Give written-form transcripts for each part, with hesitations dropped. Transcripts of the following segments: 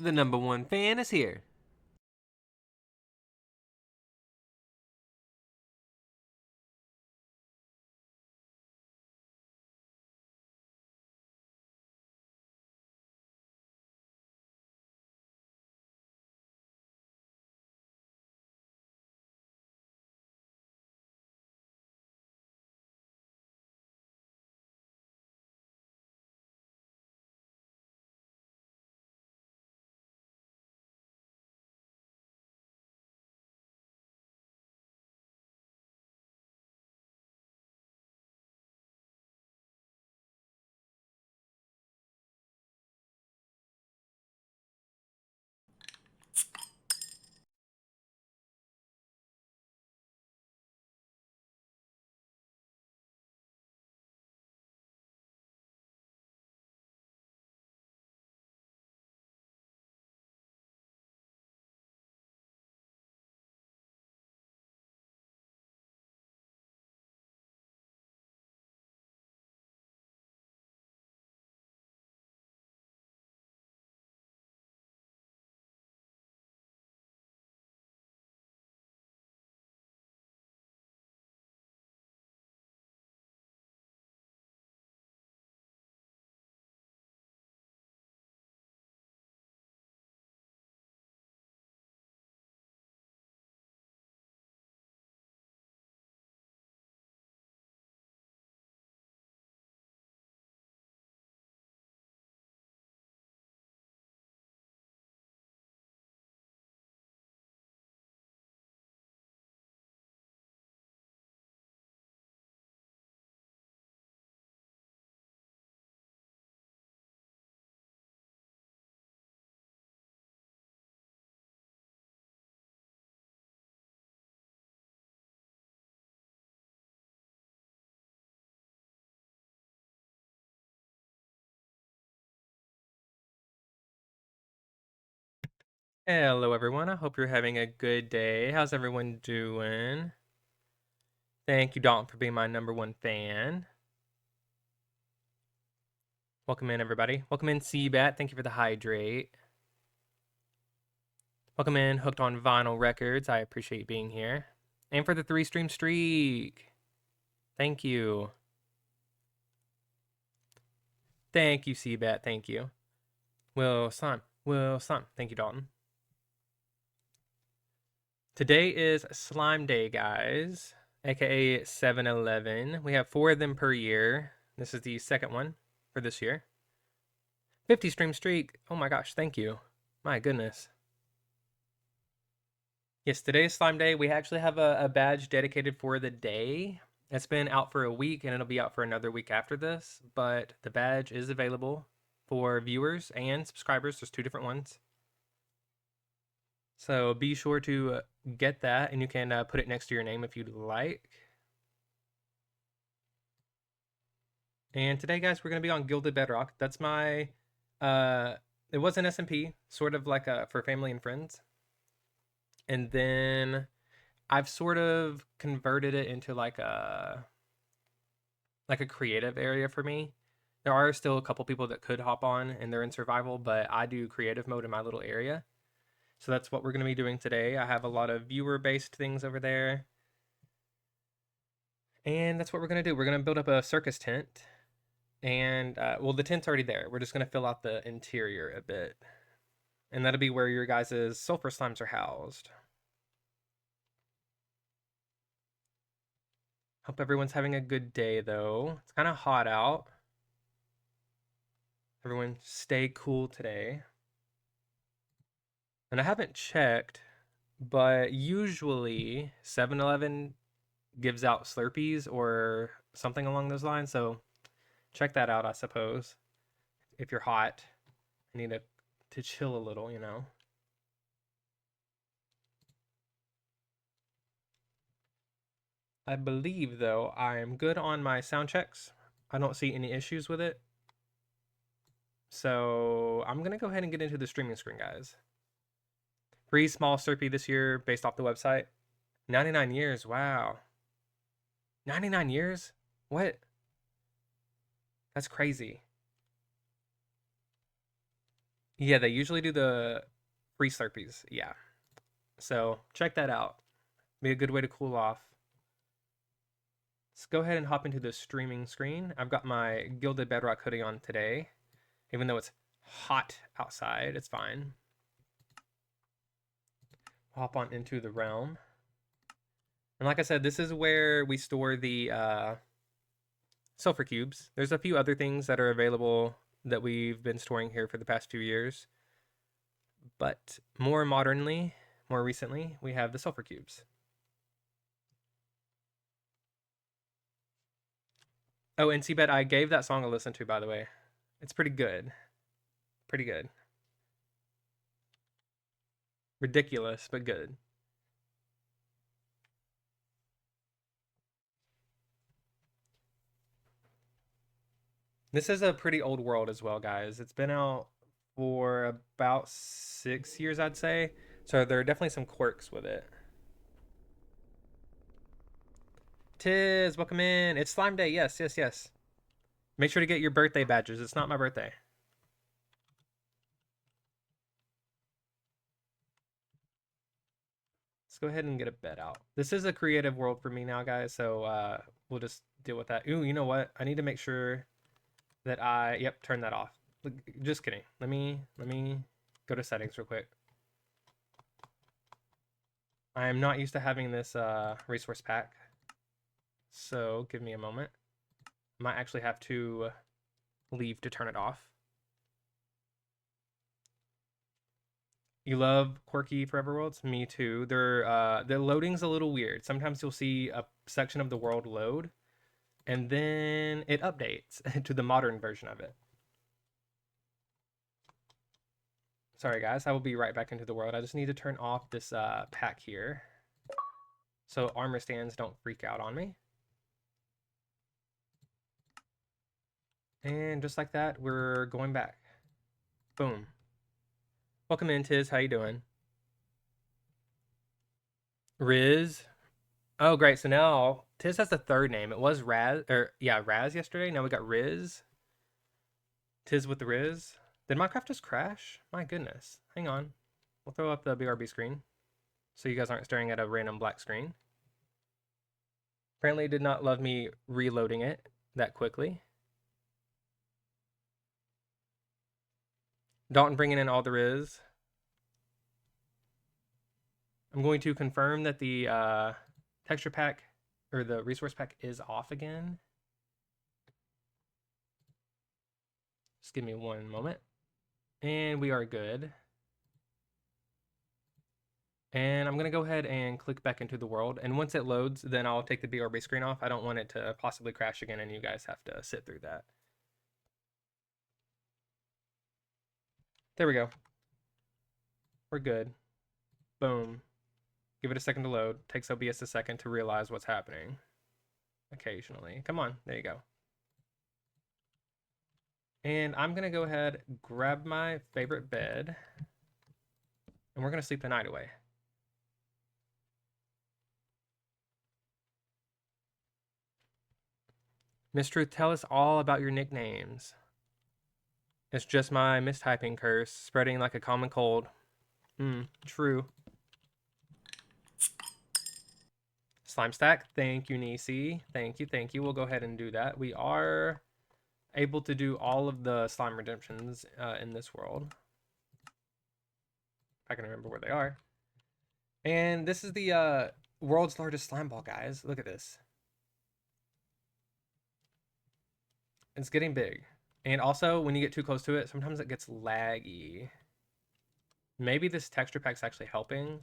The number one fan is here. Hello, everyone. I hope you're having a good day. How's everyone doing? Thank you, Dalton, for being my number one fan. Welcome in, everybody. Welcome in, Seabat. Thank you for the hydrate. Welcome in, Hooked on Vinyl Records. I appreciate being here. And for the 3-stream streak. Thank you. Thank you, Seabat. Thank you. WilSlime. WilSlime. Thank you, Dalton. Today is Slime Day, guys, aka 7-Eleven. We have 4 of them per year. This is the second one for this year. 50 stream streak. Oh my gosh, thank you. My goodness. Yes, today is Slime Day. We actually have a badge dedicated for the day. It's been out for a week and it'll be out for another week after this, but the badge is available for viewers and subscribers. There's 2 different ones. So be sure to get that, and you can put it next to your name if you'd like. And today, guys, we're going to be on Gilded Bedrock. That's my, it was an SMP, sort of like for family and friends. And then I've sort of converted it into like a creative area for me. There are still a couple people that could hop on and they're in survival, but I do creative mode in my little area. So that's what we're going to be doing today. I have a lot of viewer-based things over there. And that's what we're going to do. We're going to build up a circus tent. And, well, the tent's already there. We're just going to fill out the interior a bit. And that'll be where your guys' sulfur slimes are housed. Hope everyone's having a good day, though. It's kind of hot out. Everyone stay cool today. And I haven't checked, but usually 7-Eleven gives out Slurpees or something along those lines. So check that out, I suppose. If you're hot, I need to chill a little, you know. I believe, though, I'm good on my sound checks. I don't see any issues with it. So I'm going to go ahead and get into the streaming screen, guys. Free small Slurpee this year based off the website. 99 years. Wow. 99 years? What? That's crazy. Yeah, they usually do the free Slurpees. Yeah. So check that out. Be a good way to cool off. Let's go ahead and hop into the streaming screen. I've got my Gilded Bedrock hoodie on today. Even though it's hot outside, it's fine. Hop on into the realm. And like I said, this is where we store the sulfur cubes. There's a few other things that are available that we've been storing here for the past few years. But more modernly, more recently, we have the sulfur cubes. Oh, and Seabed, I gave that song a listen to, by the way. It's pretty good. Pretty good. Ridiculous, but good. This is a pretty old world as well, guys. It's been out for about 6 years, I'd say. So there are definitely some quirks with it. Tiz, welcome in. It's Slime Day. Yes, yes, yes. Make sure to get your birthday badges. It's not my birthday. Let's go ahead and get a bed out. This is a creative world for me now, guys. So we'll just deal with that. Ooh, you know what? I need to make sure that yep, turn that off. Just kidding. Let me go to settings real quick. I am not used to having this resource pack. So give me a moment. Might actually have to leave to turn it off. You love quirky forever worlds? Me too. The loading's a little weird. Sometimes you'll see a section of the world load, and then it updates to the modern version of it. Sorry guys, I will be right back into the world. I just need to turn off this pack here, so armor stands don't freak out on me. And just like that, we're going back. Boom. Welcome in, Tiz. How you doing? Riz. Oh, great. So now Tiz has the third name. It was Raz, or yeah, Raz yesterday. Now we got Riz. Tiz with the Riz. Did Minecraft just crash? My goodness. Hang on. We'll throw up the BRB screen so you guys aren't staring at a random black screen. Apparently it did not love me reloading it that quickly. Dalton bringing in all there is. I'm going to confirm that the texture pack or the resource pack is off again. Just give me one moment. And we are good. And I'm going to go ahead and click back into the world. And once it loads, then I'll take the BRB screen off. I don't want it to possibly crash again and you guys have to sit through that. There we go. We're good. Boom. Give it a second to load. Takes OBS a second to realize what's happening. Occasionally. Come on. There you go. And I'm going to go ahead, grab my favorite bed. And we're going to sleep the night away. Miss Truth, tell us all about your nicknames. It's just my mistyping curse, spreading like a common cold. True. Slime stack, thank you, Nisi. Thank you, thank you. We'll go ahead and do that. We are able to do all of the slime redemptions in this world. I can remember where they are. And this is the world's largest slime ball, guys. Look at this. It's getting big. And also, when you get too close to it, sometimes it gets laggy. Maybe this texture pack's actually helping.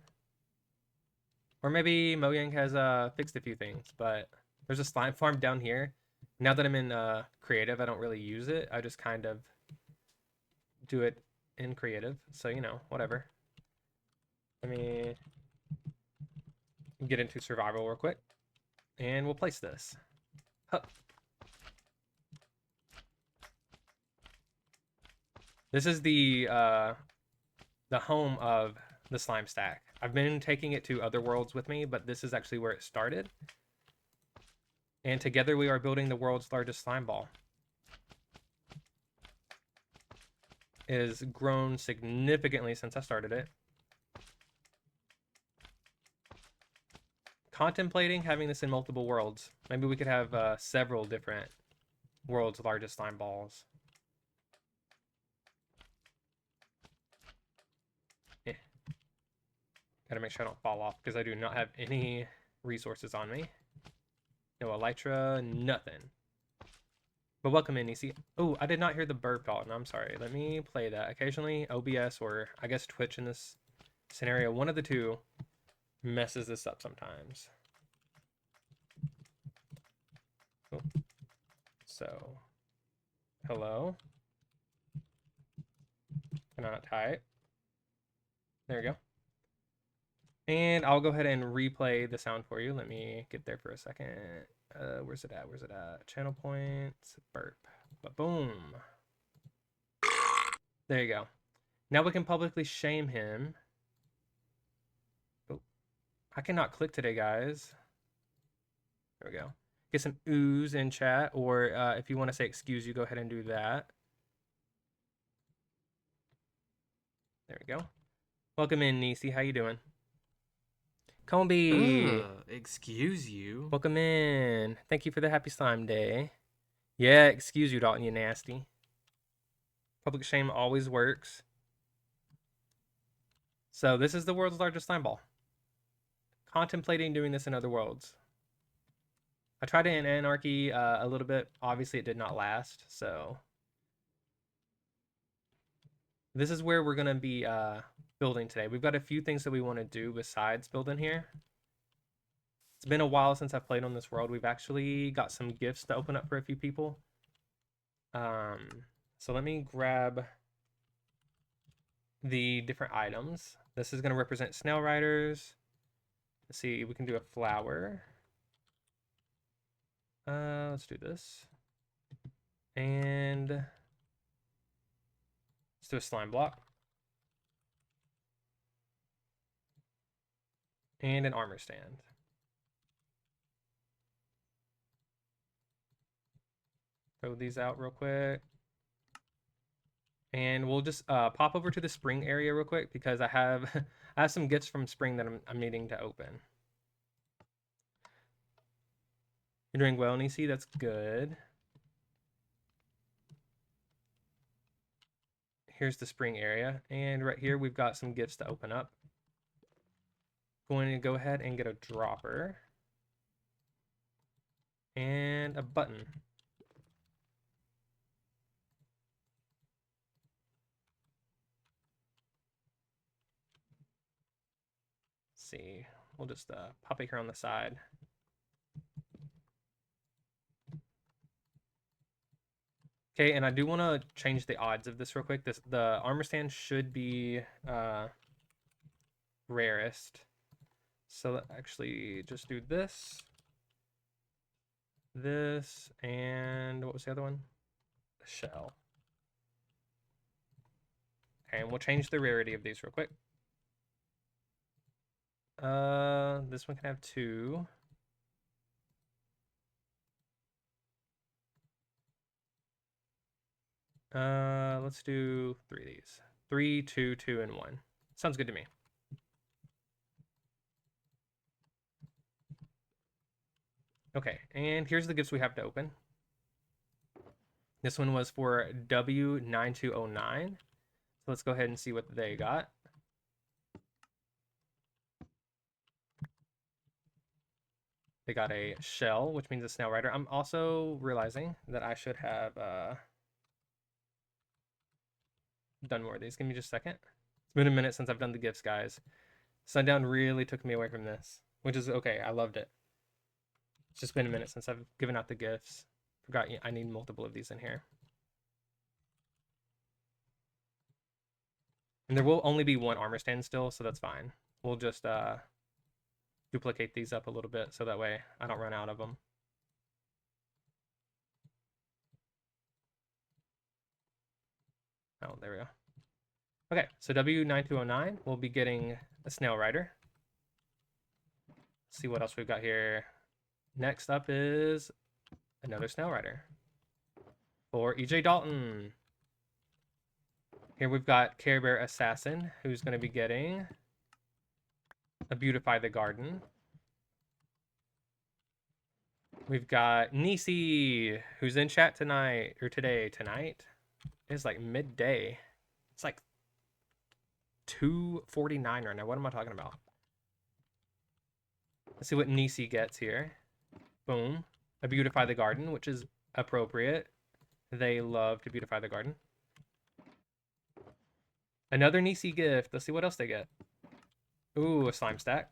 Or maybe Mojang has fixed a few things, but there's a slime farm down here. Now that I'm in creative, I don't really use it. I just kind of do it in creative. So, you know, whatever. Let me get into survival real quick. And we'll place this. Huh. This is the home of the slime stack. I've been taking it to other worlds with me, but this is actually where it started. And together we are building the world's largest slime ball. It has grown significantly since I started it. Contemplating having this in multiple worlds. Maybe we could have several different world's largest slime balls. Gotta make sure I don't fall off because I do not have any resources on me. No elytra, nothing. But welcome in, EC. Oh, I did not hear the burp Dalton. I'm sorry. Let me play that. Occasionally, OBS or I guess Twitch in this scenario, one of the two messes this up sometimes. Oh. So, hello. Cannot type. There we go. And I'll go ahead and replay the sound for you. Let me get there for a second. Where's it at? Where's it at? Channel points, burp. Boom. There you go. Now we can publicly shame him. Oh, I cannot click today, guys. There we go. Get some oohs in chat, or if you want to say excuse you, go ahead and do that. There we go. Welcome in, Nisi. How you doing? Comby. Excuse you. Welcome in. Thank you for the happy slime day. Yeah, excuse you, Dalton, you nasty. Public shame always works. So this is the world's largest slime ball. Contemplating doing this in other worlds. I tried it in Anarchy a little bit. Obviously, it did not last, so... This is where we're going to be building today. We've got a few things that we want to do besides building here. It's been a while since I've played on this world. We've actually got some gifts to open up for a few people. So let me grab the different items. This is going to represent snail riders. Let's see, we can do a flower. Let's do this. And let's do a slime block. And an armor stand. Throw these out real quick. And we'll just pop over to the spring area real quick because I have I have some gifts from spring that I'm needing to open. You're doing well, Nisi. That's good. Here's the spring area, and right here we've got some gifts to open up. Going to go ahead and get a dropper and a button. Let's see, we'll just pop it here on the side. Okay, and I do want to change the odds of this real quick. The armor stand should be rarest. So let's actually just do this, and what was the other one? The shell. Okay, and we'll change the rarity of these real quick. This one can have 2. Let's do 3 of these. 3, 2, 2, and 1. Sounds good to me. Okay, and here's the gifts we have to open. This one was for W9209. So let's go ahead and see what they got. They got a shell, which means a snail rider. I'm also realizing that I should have done more of these. Give me just a second. It's been a minute since I've done the gifts, guys. Sundown really took me away from this, which is okay. I loved it. It's just been a minute since I've given out the gifts. Forgot I need multiple of these in here. And there will only be one armor stand still, so that's fine. We'll just duplicate these up a little bit so that way I don't run out of them. Oh, there we go. Okay, so W9209 will be getting a snail rider. Let's see what else we've got here. Next up is another snail rider for EJ Dalton. Here we've got Care Bear Assassin, who's going to be getting a Beautify the Garden. We've got Nisi, who's in chat tonight, or today. Tonight? It's like midday. It's like 2:49 right now. What am I talking about? Let's see what Nisi gets here. Boom. A Beautify the Garden, which is appropriate. They love to beautify the garden. Another Nisi gift. Let's see what else they get. Ooh, a slime stack.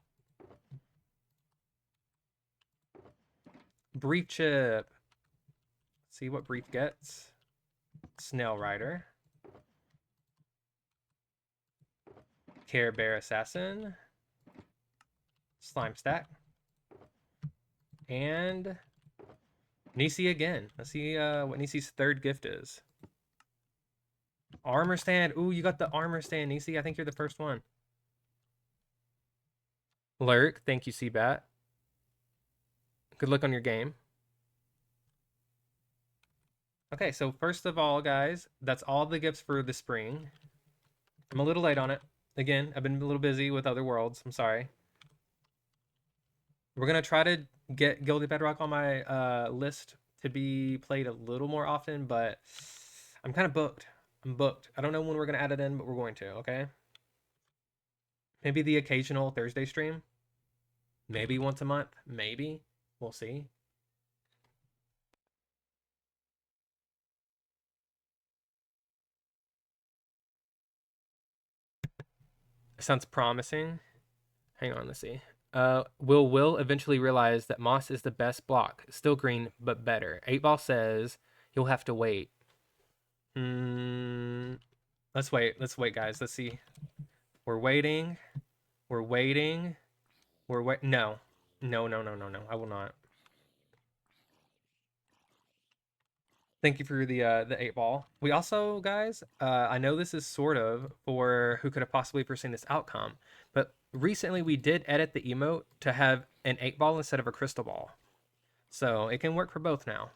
Brief chip. Let's see what Brief gets. Snail Rider. Care Bear Assassin. Slime stack. And Nisi again. Let's see what Nisi's third gift is. Armor stand. Ooh, you got the armor stand, Nisi. I think you're the first one. Lurk. Thank you, Seabat. Good luck on your game. Okay, so first of all, guys, that's all the gifts for the spring. I'm a little late on it. Again, I've been a little busy with other worlds. I'm sorry. We're going to try to get Gilded Bedrock on my list to be played a little more often, but I'm kind of booked. I'm booked. I don't know when we're going to add it in, but we're going to, okay? Maybe the occasional Thursday stream. Maybe once a month. Maybe. We'll see. Sounds promising. Hang on, let's see. Will eventually realize that moss is the best block. Still green, but better. 8-Ball says you'll have to wait. Let's wait. Let's wait, guys. Let's see. We're waiting. We're waiting. No. No. I will not. Thank you for the 8-Ball. We also, guys, I know this is sort of for who could have possibly foreseen this outcome, but recently we did edit the emote to have an 8-Ball instead of a crystal ball. So it can work for both now.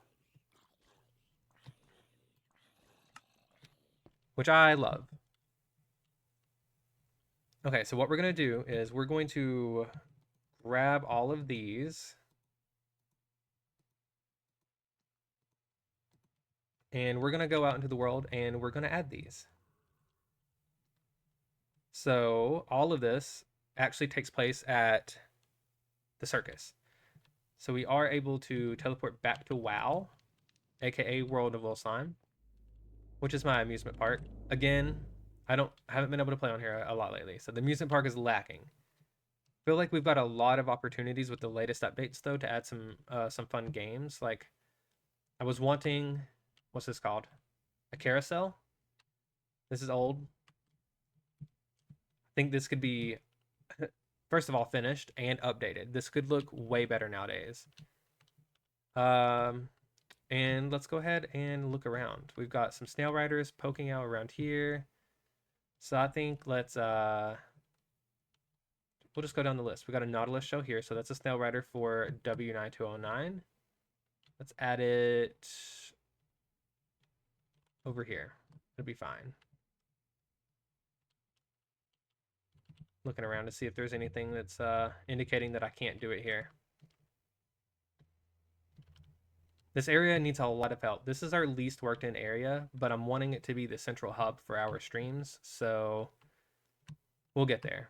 Which I love. Okay, so what we're going to do is we're going to grab all of these. And we're going to go out into the world and we're going to add these. So all of this actually takes place at the circus. So we are able to teleport back to WoW, aka World of WilSlime, which is my amusement park. Again, I haven't been able to play on here a lot lately, so the amusement park is lacking. Feel like we've got a lot of opportunities with the latest updates though to add some fun games. Like I was wanting, what's this called? A carousel. This is old. I think this could be, first of all, finished and updated. This could look way better nowadays. And let's go ahead and look around. We've got some snail riders poking out around here. So I think let's we'll just go down the list. We got a Nautilus shell here, so that's a snail rider for W9209. Let's add it over here. It'll be fine. Looking around to see if there's anything that's indicating that I can't do it here. This area needs a lot of help. This is our least worked in area, but I'm wanting it to be the central hub for our streams, so we'll get there.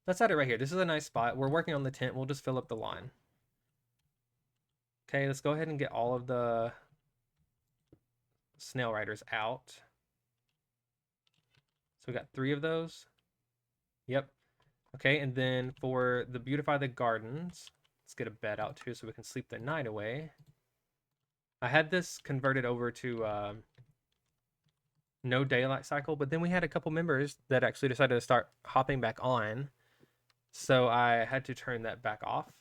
Let's add it right here. This is a nice spot. We're working on the tent. We'll just fill up the line. Okay, let's go ahead and get all of the snail riders out. So we got 3 of those. Yep. Okay, and then for the beautify the gardens, let's get a bed out too so we can sleep the night away. I had this converted over to no daylight cycle, but then we had a couple members that actually decided to start hopping back on. So I had to turn that back off.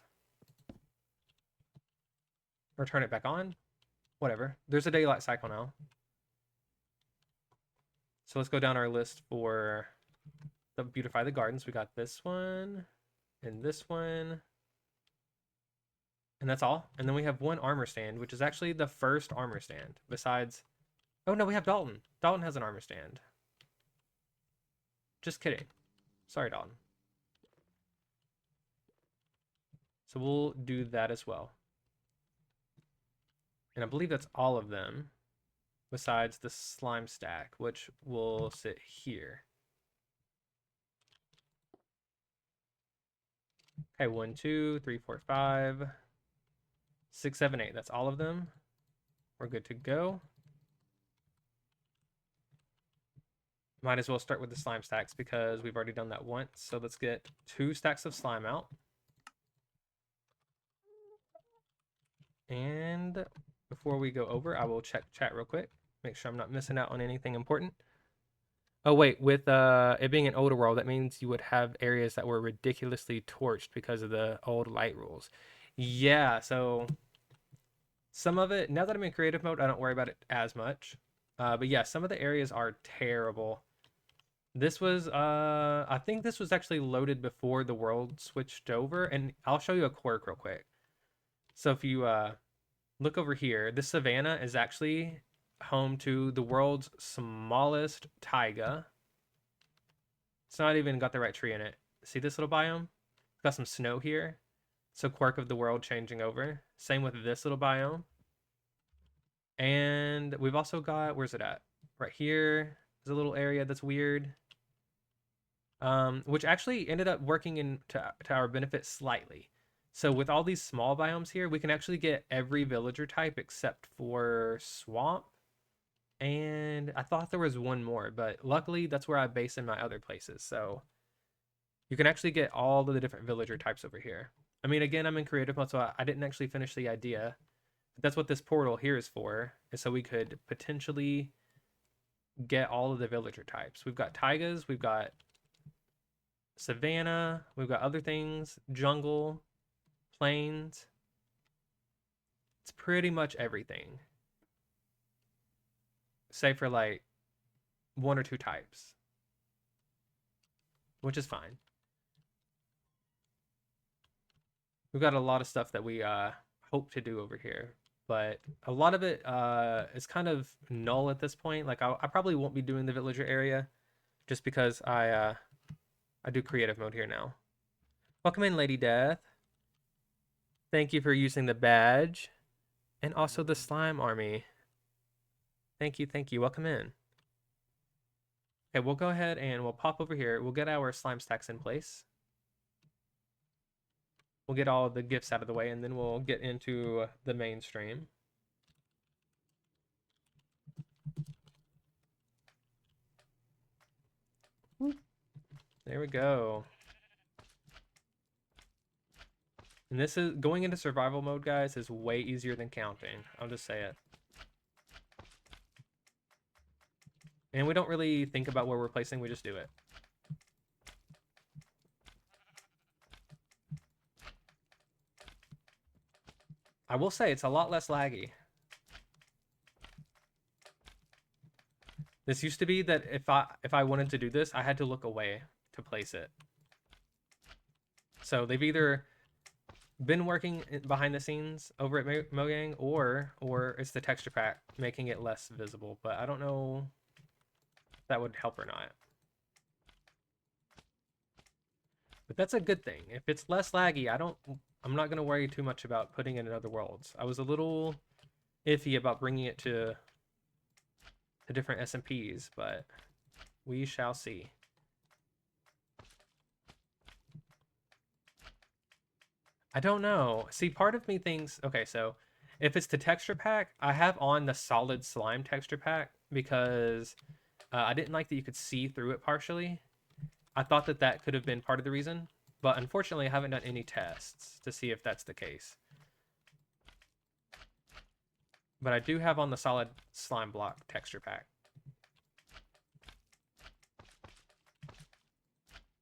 Or turn it back on. Whatever. There's a daylight cycle now. So let's go down our list for the beautify the gardens. We got this one and this one. And that's all. And then we have one armor stand, which is actually the first armor stand besides Oh no, we have Dalton. Dalton has an armor stand. Just kidding. Sorry, Dalton. So we'll do that as well. And I believe that's all of them, besides the slime stack, which will sit here. Okay, 1, 2, 3, 4, 5, 6, 7, 8. That's all of them. We're good to go. Might as well start with the slime stacks because we've already done that once. So let's get 2 stacks of slime out. And before we go over, I will check chat real quick. Make sure I'm not missing out on anything important. Oh wait, with it being an older world, that means you would have areas that were ridiculously torched because of the old light rules. Yeah, so some of it, now that I'm in creative mode, I don't worry about it as much. But yeah, some of the areas are terrible. This was, I think this was actually loaded before the world switched over, and I'll show you a quirk real quick. So if you look over here, this savanna is actually home to the world's smallest taiga. It's not even got the right tree in it. See this little biome? It's got some snow here. So quirk of the world changing over. Same with this little biome. And we've also got, where's it at? Right here is a little area that's weird. Which actually ended up working to our benefit slightly. So with all these small biomes here, we can actually get every villager type except for swamp. And I thought there was one more, but luckily that's where I base in my other places. So you can actually get all of the different villager types over here. I mean, again, I'm in creative mode, so I didn't actually finish the idea. But that's what this portal here is for, is so we could potentially get all of the villager types. We've got taigas, we've got savanna, we've got other things, jungle, plains. It's pretty much everything. Save for like 1 or 2 types, which is fine. We've got a lot of stuff that we hope to do over here, but a lot of it is kind of null at this point. Like I probably won't be doing the villager area just because I do creative mode here now. Welcome in, Lady Death. Thank you for using the badge and also the slime army. Thank you, thank you. Welcome in. Okay, we'll go ahead and we'll pop over here. We'll get our slime stacks in place. We'll get all the gifts out of the way, and then we'll get into the mainstream. There we go. And this is going into survival mode, guys, is way easier than counting. I'll just say it. And we don't really think about where we're placing, we just do it. I will say it's a lot less laggy. This used to be that if I wanted to do this, I had to look away to place it. So they've either been working behind the scenes over at Mojang, or it's the texture pack making it less visible, but I don't know if that would help or not. But that's a good thing. If it's less laggy, I'm not going to worry too much about putting it in other worlds. I was a little iffy about bringing it to different SMPs, but we shall see. I don't know. See, part of me thinks, okay, so if it's the texture pack, I have on the solid slime texture pack because I didn't like that you could see through it partially. I thought that could have been part of the reason, but unfortunately I haven't done any tests to see if that's the case. But I do have on the solid slime block texture pack.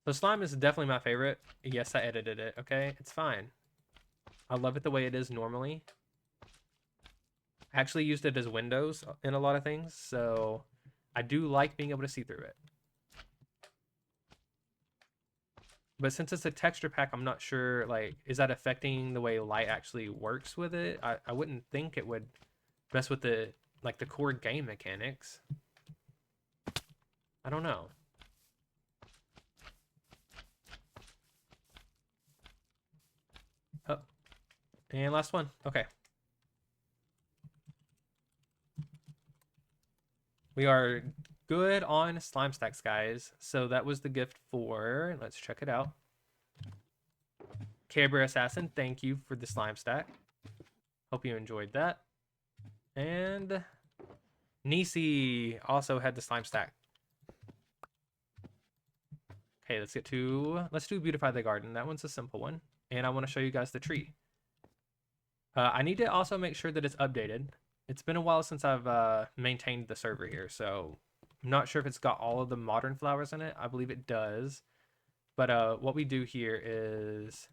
So slime is definitely my favorite. Yes, I edited it, okay? It's fine. I love it the way it is normally. I actually used it as windows in a lot of things, so I do like being able to see through it. But since it's a texture pack, I'm not sure, like, is that affecting the way light actually works with it? I wouldn't think it would mess with the like the core game mechanics. I don't know. Oh, and last one. Okay. We are good on slime stacks, guys. So that was the gift for, let's check it out. Care Bear Assassin, thank you for the slime stack. Hope you enjoyed that. And Nisi also had the slime stack. Okay, let's do Beautify the Garden. That one's a simple one. And I want to show you guys the tree. I need to also make sure that it's updated. It's been a while since I've maintained the server here, so I'm not sure if it's got all of the modern flowers in it. I believe it does. But what we do here is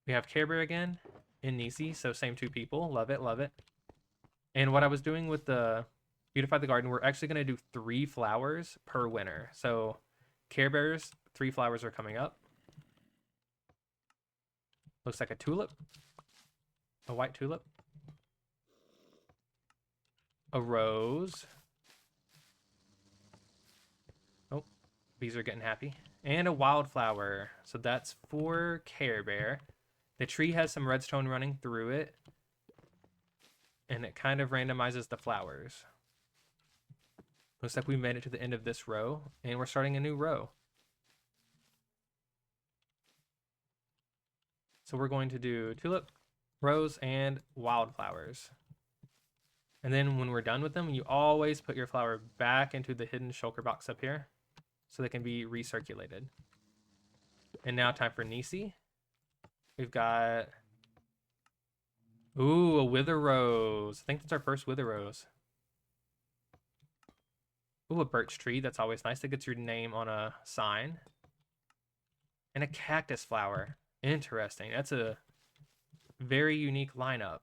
we have Care Bear again and Nisi, so same two people. Love it, love it. And what I was doing with the Beautify the Garden, we're actually going to do 3 flowers per winner. So Care Bear's 3 flowers are coming up. Looks like a tulip. A white tulip. A rose. Oh, bees are getting happy. And a wildflower. So that's for Care Bear. The tree has some redstone running through it. And it kind of randomizes the flowers. Looks like we made it to the end of this row. And we're starting a new row. So we're going to do tulip, rose, and wildflowers. And then when we're done with them, you always put your flower back into the hidden shulker box up here so they can be recirculated. And now time for Nisi. We've got, ooh, a wither rose. I think that's our first wither rose. Ooh, a birch tree. That's always nice. That gets your name on a sign. And a cactus flower. Interesting. That's a very unique lineup.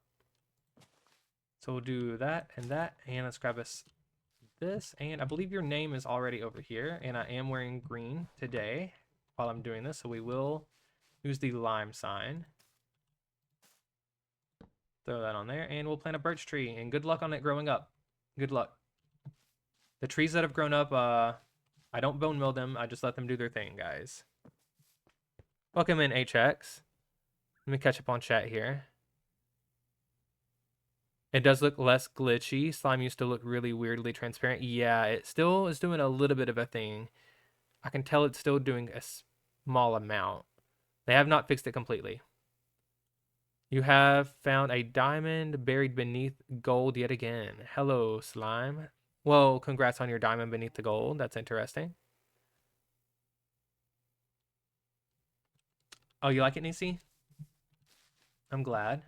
So we'll do that, and let's grab us this. And I believe your name is already over here, and I am wearing green today while I'm doing this, so we will use the lime sign. Throw that on there, and we'll plant a birch tree, and good luck on it growing up. Good luck. The trees that have grown up, I don't bone mill them, I just let them do their thing, guys. Welcome in, HX. Let me catch up on chat here. It does look less glitchy. Slime used to look really weirdly transparent. Yeah, it still is doing a little bit of a thing. I can tell it's still doing a small amount. They have not fixed it completely. You have found a diamond buried beneath gold yet again. Hello, slime. Well, congrats on your diamond beneath the gold. That's interesting. Oh, you like it, Nisi? I'm glad.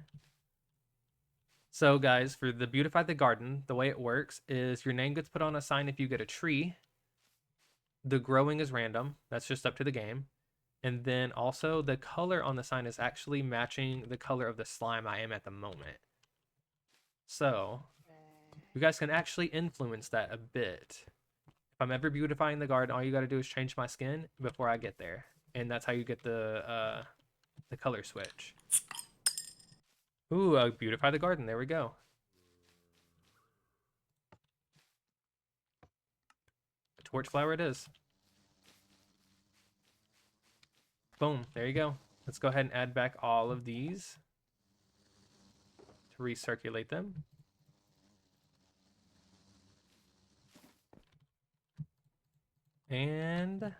So guys, for the Beautify the Garden, the way it works is your name gets put on a sign if you get a tree. The growing is random. That's just up to the game. And then also the color on the sign is actually matching the color of the slime I am at the moment. So you guys can actually influence that a bit. If I'm ever beautifying the garden, all you got to do is change my skin before I get there. And that's how you get the color switch. Ooh, Beautify the Garden. There we go. Torch flower it is. Boom. There you go. Let's go ahead and add back all of these to recirculate them. And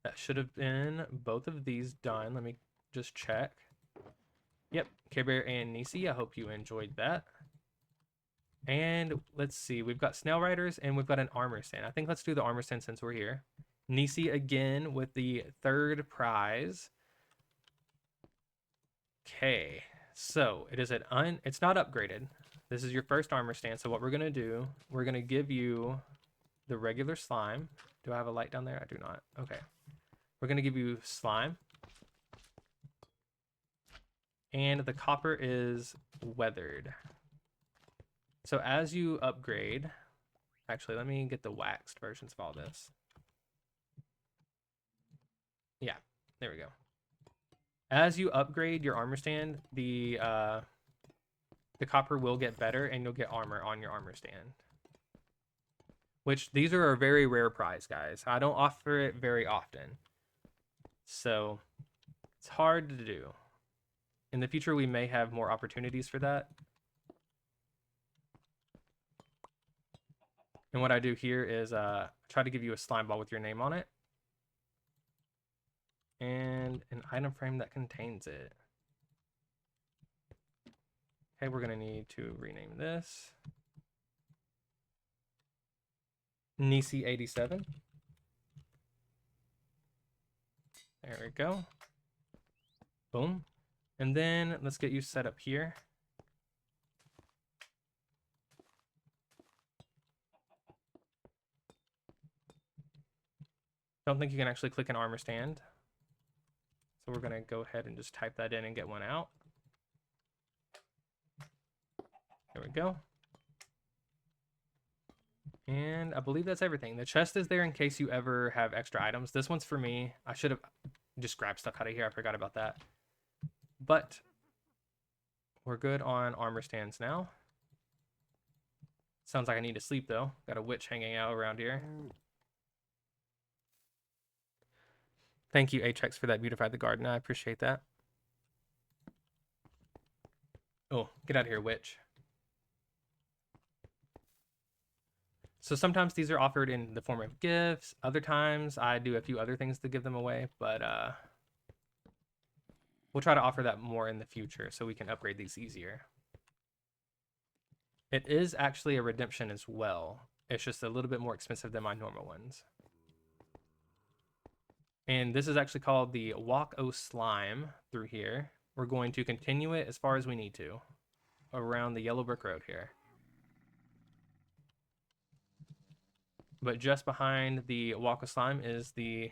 that should have been both of these done. Let me just check. Yep, Care Bear and Nisi, I hope you enjoyed that. And let's see, we've got Snail Riders and we've got an Armor Stand. I think let's do the Armor Stand since we're here. Nisi again with the 3rd prize. Okay, so it's not upgraded. This is your first Armor Stand, so what we're gonna do, we're gonna give you the regular slime. Do I have a light down there? I do not. Okay. We're gonna give you slime. And the copper is weathered. So as you upgrade, actually, let me get the waxed versions of all this. Yeah, there we go. As you upgrade your armor stand, the the copper will get better and you'll get armor on your armor stand. Which these are a very rare prize, guys. I don't offer it very often. So it's hard to do. In the future, we may have more opportunities for that. And what I do here is try to give you a slime ball with your name on it. And an item frame that contains it. Okay, we're going to need to rename this. Nisi87. There we go. Boom. And then let's get you set up here. Don't think you can actually click an armor stand. So we're going to go ahead and just type that in and get one out. There we go. And I believe that's everything. The chest is there in case you ever have extra items. This one's for me. I should have just grabbed stuff out of here. I forgot about that. But we're good on armor stands now. Sounds like I need to sleep though. Got a witch hanging out around here. Thank you, Achex, for that Beautify the Garden. I appreciate that. Oh, get out of here, witch. So sometimes these are offered in the form of gifts. Other times I do a few other things to give them away, but we'll try to offer that more in the future so we can upgrade these easier. It is actually a redemption as well. It's just a little bit more expensive than my normal ones. And this is actually called the WilSlime through here. We're going to continue it as far as we need to around the yellow brick road here. But just behind the WilSlime is the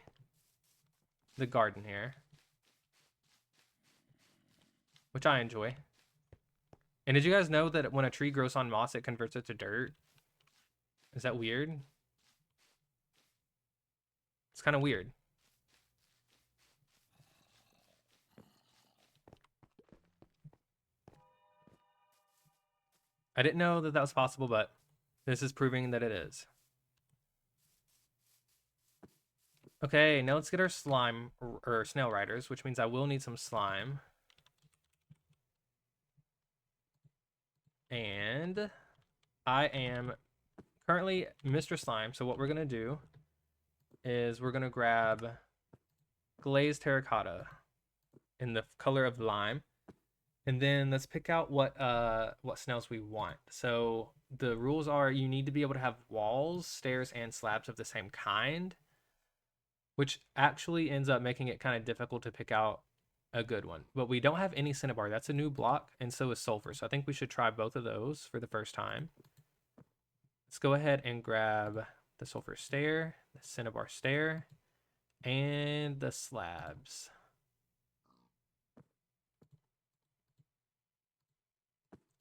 garden here, which I enjoy. And did you guys know that when a tree grows on moss, it converts it to dirt? Is that weird? It's kind of weird. I didn't know that that was possible, but this is proving that it is. Okay, now let's get our slime, or snail riders, which means I will need some slime. And I am currently Mr. Slime, so what we're going to do is we're going to grab glazed terracotta in the color of lime. And then let's pick out what snails we want. So the rules are you need to be able to have walls, stairs, and slabs of the same kind, which actually ends up making it kind of difficult to pick out a good one. But we don't have any cinnabar. That's a new block, and so is sulfur. So I think we should try both of those for the first time. Let's go ahead and grab the sulfur stair, the cinnabar stair, and the slabs.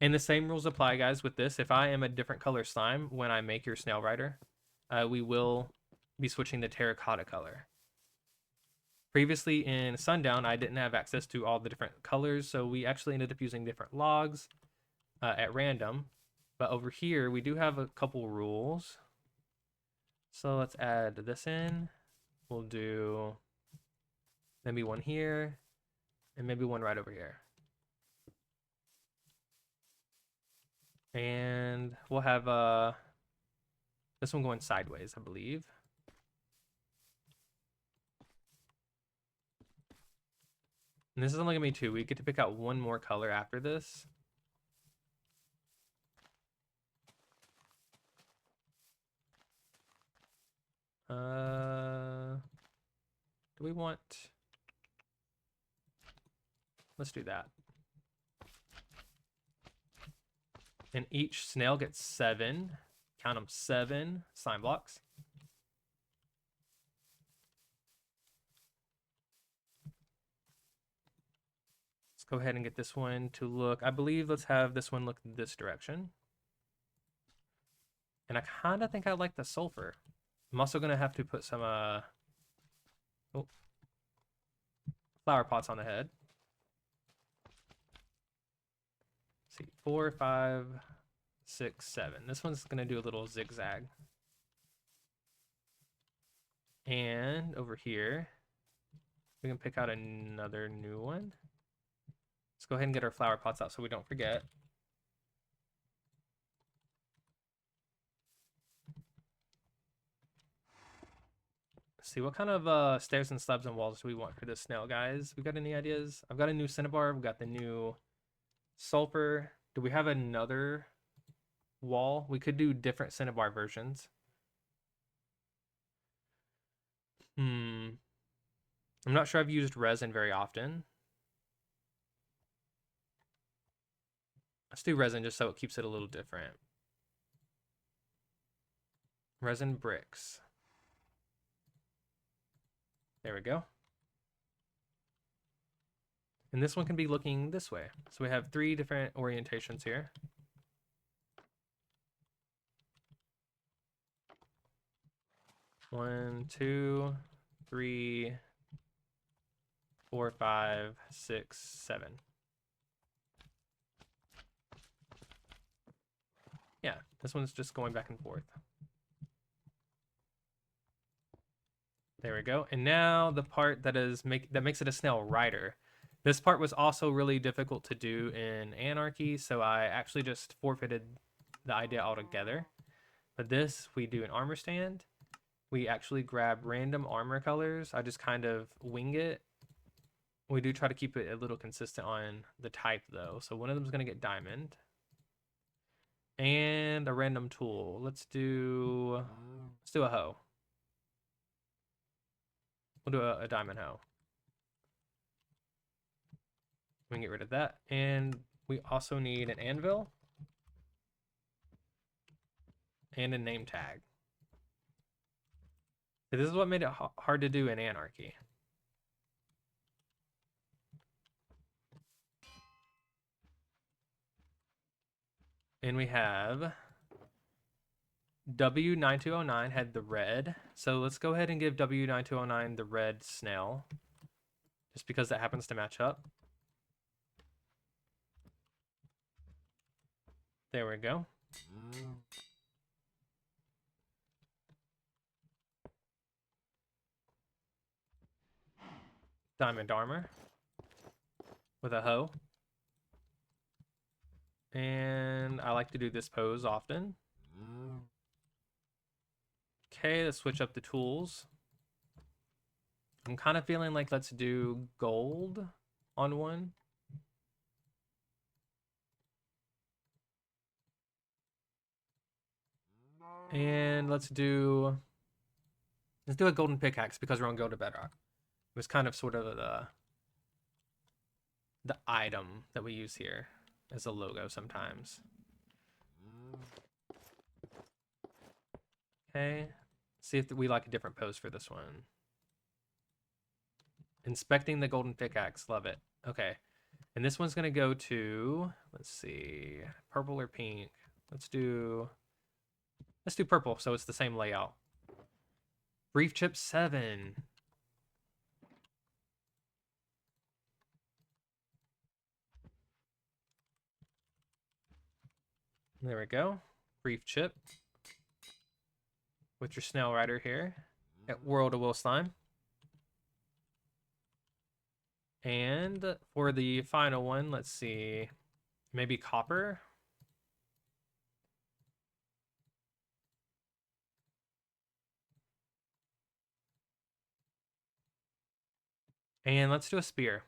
And the same rules apply, guys, with this. If I am a different color slime when I make your snail rider, we will be switching the terracotta color. Previously in Sundown, I didn't have access to all the different colors, so we actually ended up using different logs at random. But over here, we do have a couple rules. So let's add this in. We'll do maybe one here, and maybe one right over here. And we'll have this one going sideways, I believe. And this is only gonna be two. We get to pick out one more color after this. Do we want? Let's do that. And each snail gets 7, count them, 7 slime blocks. Let's go ahead and get this one to look, I believe let's have this one look this direction. And I kind of think I like the sulfur. I'm also going to have to put some flower pots on the head. see, 4, 5, 6, 7. This one's gonna do a little zigzag. And over here, we can pick out another new one. Let's go ahead and get our flower pots out so we don't forget. Let's see, what kind of stairs and slabs and walls do we want for this snail, guys? We got any ideas? I've got a new cinnabar. We've got the new sulfur. Do we have another wall? We could do different cinnabar versions. I'm not sure I've used resin very often. Let's do resin just so it keeps it a little different. Resin bricks. There we go. And this one can be looking this way. So we have 3 different orientations here. One, 2, 3, 4, 5, 6, 7. Yeah, this one's just going back and forth. There we go. And now the part that makes it a snail rider. This part was also really difficult to do in Anarchy, so I actually just forfeited the idea altogether. But this, we do an armor stand. We actually grab random armor colors. I just kind of wing it. We do try to keep it a little consistent on the type though. So one of them is going to get diamond. And a random tool. Let's do a hoe. We'll do a diamond hoe. We can get rid of that. And we also need an anvil. And a name tag. This is what made it hard to do in Anarchy. And we have W9209 had the red. So let's go ahead and give W9209 the red snail. Just because that happens to match up. There we go. Diamond armor with a hoe. And I like to do this pose often. Okay, let's switch up the tools. I'm kind of feeling like let's do gold on one. And let's do a golden pickaxe because we're on Gilded Bedrock. It was kind of sort of the item that we use here as a logo sometimes. Okay, see if we like a different pose for this one. Inspecting the golden pickaxe, love it. Okay, and this one's gonna go to, let's see, purple or pink. Let's do purple, so it's the same layout. Brief chip 7. There we go. Brief chip. With your snail rider here at World of WilSlime. And for the final one, let's see, maybe copper. And let's do a spear.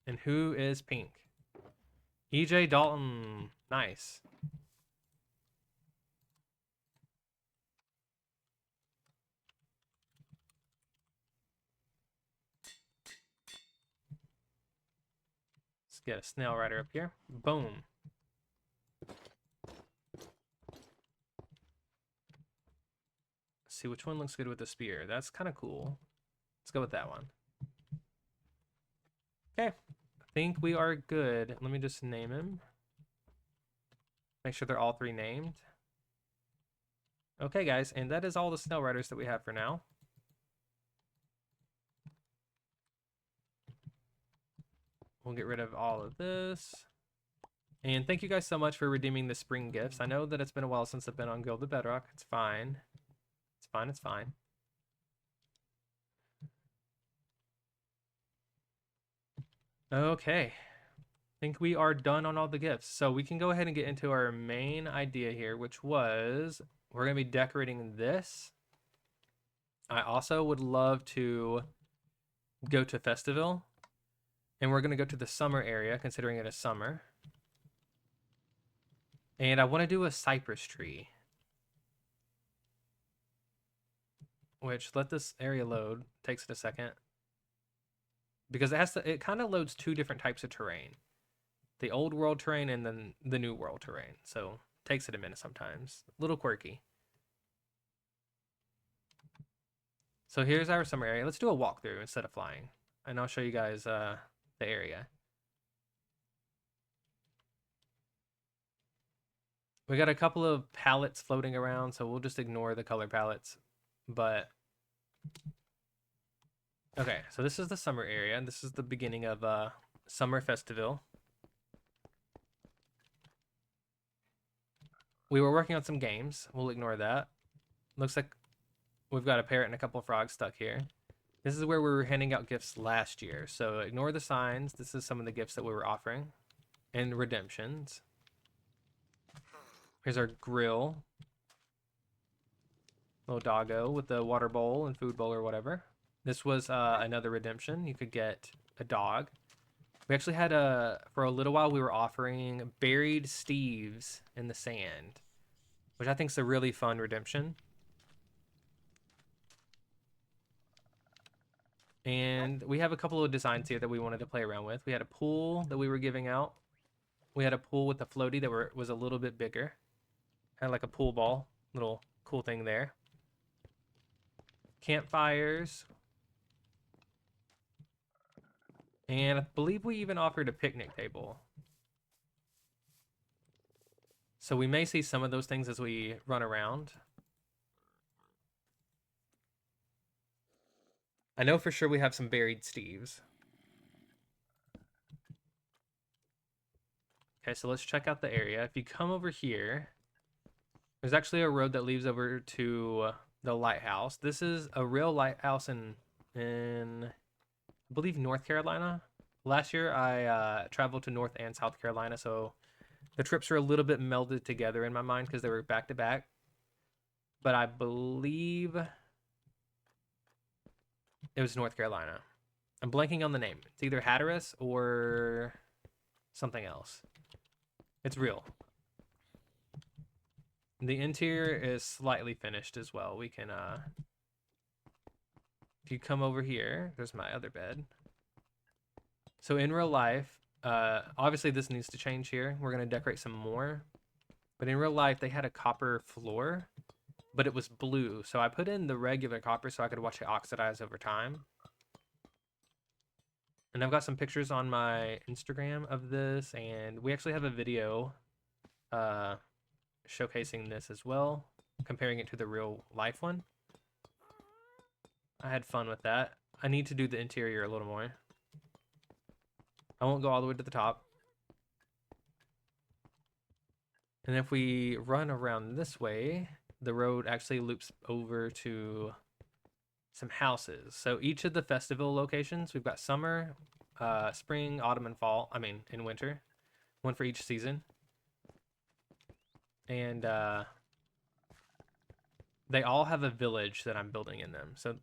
And who is pink? EJ Dalton. Nice. Let's get a snail rider up here. Boom. See which one looks good with the spear. That's kind of cool. Let's go with that one. Okay, I think we are good. Let me just name him. Make sure they're all 3 named. Okay, guys, and that is all the snail riders that we have for now. We'll get rid of all of this. And thank you guys so much for redeeming the spring gifts. I know that it's been a while since I've been on Gilded Bedrock. It's fine. It's fine, it's fine. Okay. I think we are done on all the gifts. So we can go ahead and get into our main idea here, which was we're going to be decorating this. I also would love to go to Festival. And we're going to go to the summer area, considering it is summer. And I want to do a cypress tree. Which, let this area load. Takes it a second. Because it kind of loads two different types of terrain. The old world terrain and then the new world terrain. So, takes it a minute sometimes. A little quirky. So here's our summer area. Let's do a walkthrough instead of flying. And I'll show you guys the area. We got a couple of palettes floating around, so we'll just ignore the color palettes. But, okay, so this is the summer area. This is the beginning of Summer Festival. We were working on some games. We'll ignore that. Looks like we've got a parrot and a couple of frogs stuck here. This is where we were handing out gifts last year. So ignore the signs. This is some of the gifts that we were offering. And redemptions. Here's our grill. Little doggo with the water bowl and food bowl or whatever. This was another redemption. You could get a dog. We actually had for a little while, we were offering buried Steves in the sand, which I think is a really fun redemption. And we have a couple of designs here that we wanted to play around with. We had a pool that we were giving out. We had a pool with a floaty that was a little bit bigger. Had like a pool ball, little cool thing there. Campfires. And I believe we even offered a picnic table. So we may see some of those things as we run around. I know for sure we have some buried Steves. Okay, so let's check out the area. If you come over here, there's actually a road that leads over to the lighthouse. This is a real lighthouse in I believe North Carolina. Last year I traveled to North and South Carolina, so the trips are a little bit melded together in my mind because they were back to back. But I believe it was North Carolina. I'm blanking on the name. It's either Hatteras or something else. It's real. The interior is slightly finished as well. We can, if you come over here, there's my other bed. So in real life, obviously this needs to change here. We're going to decorate some more. But in real life, they had a copper floor, but it was blue. So I put in the regular copper so I could watch it oxidize over time. And I've got some pictures on my Instagram of this, and we actually have a video showcasing this as well, comparing it to the real life one. I had fun with that. I need to do the interior a little more. I won't go all the way to the top. And if we run around this way, the road actually loops over to some houses. So each of the festival locations, we've got summer, spring, autumn, and fall. I mean, in winter. One for each season. And they all have a village that I'm building in them. So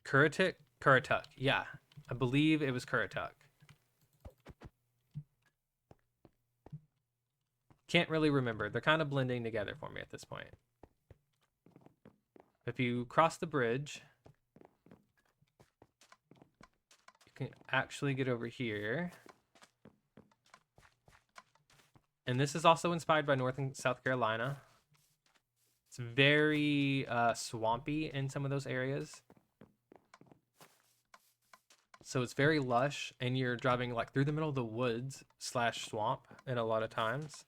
Currituck. Yeah, I believe it was Currituck. Can't really remember. They're kind of blending together for me at this point. If you cross the bridge, you can actually get over here. And this is also inspired by North and South Carolina. It's very swampy in some of those areas. So it's very lush, and you're driving like through the middle of the woods / swamp in a lot of times.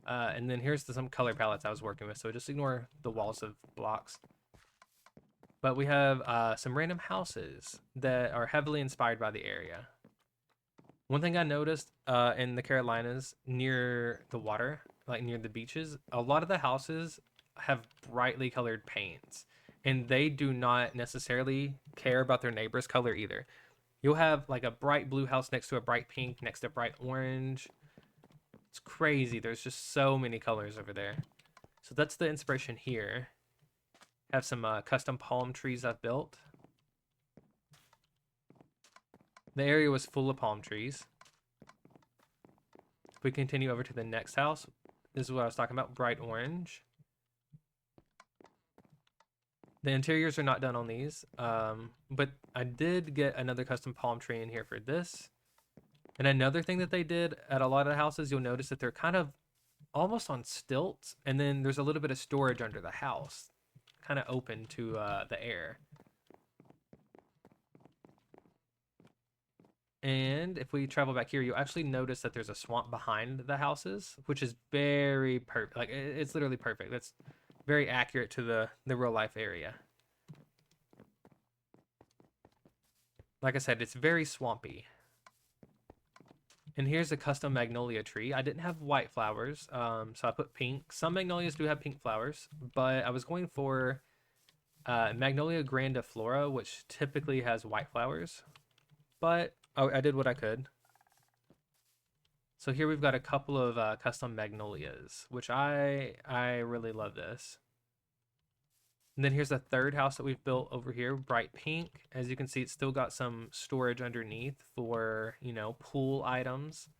And then here's some color palettes I was working with, so just ignore the walls of blocks. But we have some random houses that are heavily inspired by the area. One thing I noticed in the Carolinas near the water, like near the beaches, a lot of the houses have brightly colored paints, and they do not necessarily care about their neighbor's color either. You'll have like a bright blue house next to a bright pink, next to a bright orange. It's crazy. There's just so many colors over there. So that's the inspiration here. Have some custom palm trees I've built. The area was full of palm trees. If we continue over to the next house, this is what I was talking about, bright orange. The interiors are not done on these, but I did get another custom palm tree in here for this. And another thing that they did at a lot of the houses, you'll notice that they're kind of almost on stilts, and then there's a little bit of storage under the house, kind of open to the air. And if we travel back here, you'll actually notice that there's a swamp behind the houses, which is very perfect. Like, it's literally perfect. That's very accurate to the real life area. Like I said, it's very swampy. And here's a custom magnolia tree. I didn't have white flowers, so I put pink. Some magnolias do have pink flowers, but I was going for Magnolia grandiflora, which typically has white flowers. But I did what I could. So here we've got a couple of custom magnolias, which I really love this. And then here's the third house that we've built over here, bright pink. As you can see, it's still got some storage underneath for, you know, pool items,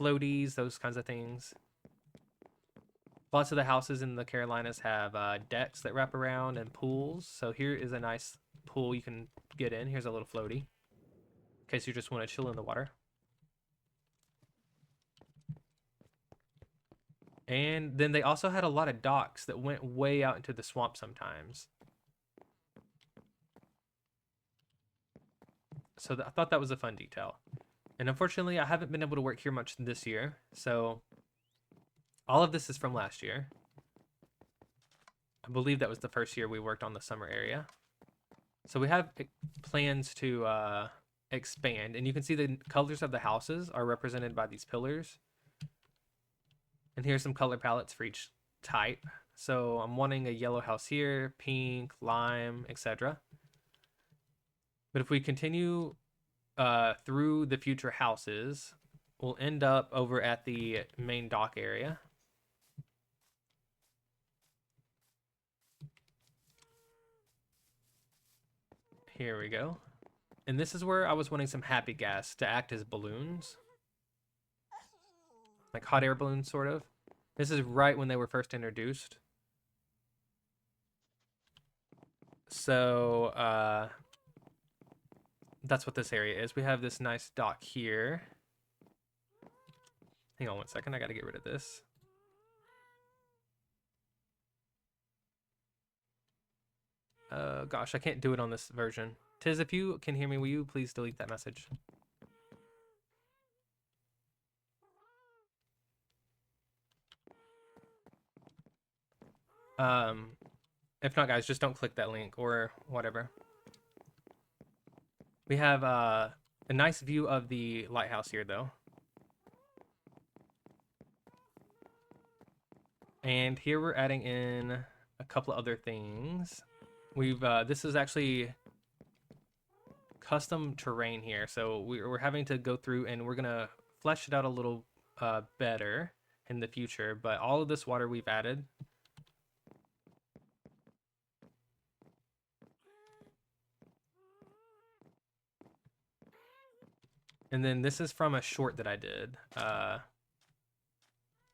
floaties, those kinds of things. Lots of the houses in the Carolinas have decks that wrap around and pools. So here is a nice pool you can get in. Here's a little floaty in case you just want to chill in the water. And then they also had a lot of docks that went way out into the swamp sometimes. So I thought that was a fun detail. And unfortunately, I haven't been able to work here much this year. So all of this is from last year. I believe that was the first year we worked on the summer area. So we have plans to expand. And you can see the colors of the houses are represented by these pillars. And here's some color palettes for each type. So I'm wanting a yellow house here, pink, lime, etc. But if we continue through the future houses, we'll end up over at the main dock area. Here we go. And this is where I was wanting some happy gas to act as balloons. Like hot air balloons, sort of. This is right when they were first introduced. So, that's what this area is. We have this nice dock here. Hang on one second, I gotta get rid of this. Gosh, I can't do it on this version. Tiz, if you can hear me, will you please delete that message? If not, guys, just don't click that link or whatever. We have a nice view of the lighthouse here, though. And here we're adding in a couple of other things. We've this is actually custom terrain here, so we're having to go through and we're gonna flesh it out a little better in the future. But all of this water we've added. And then this is from a short that I did.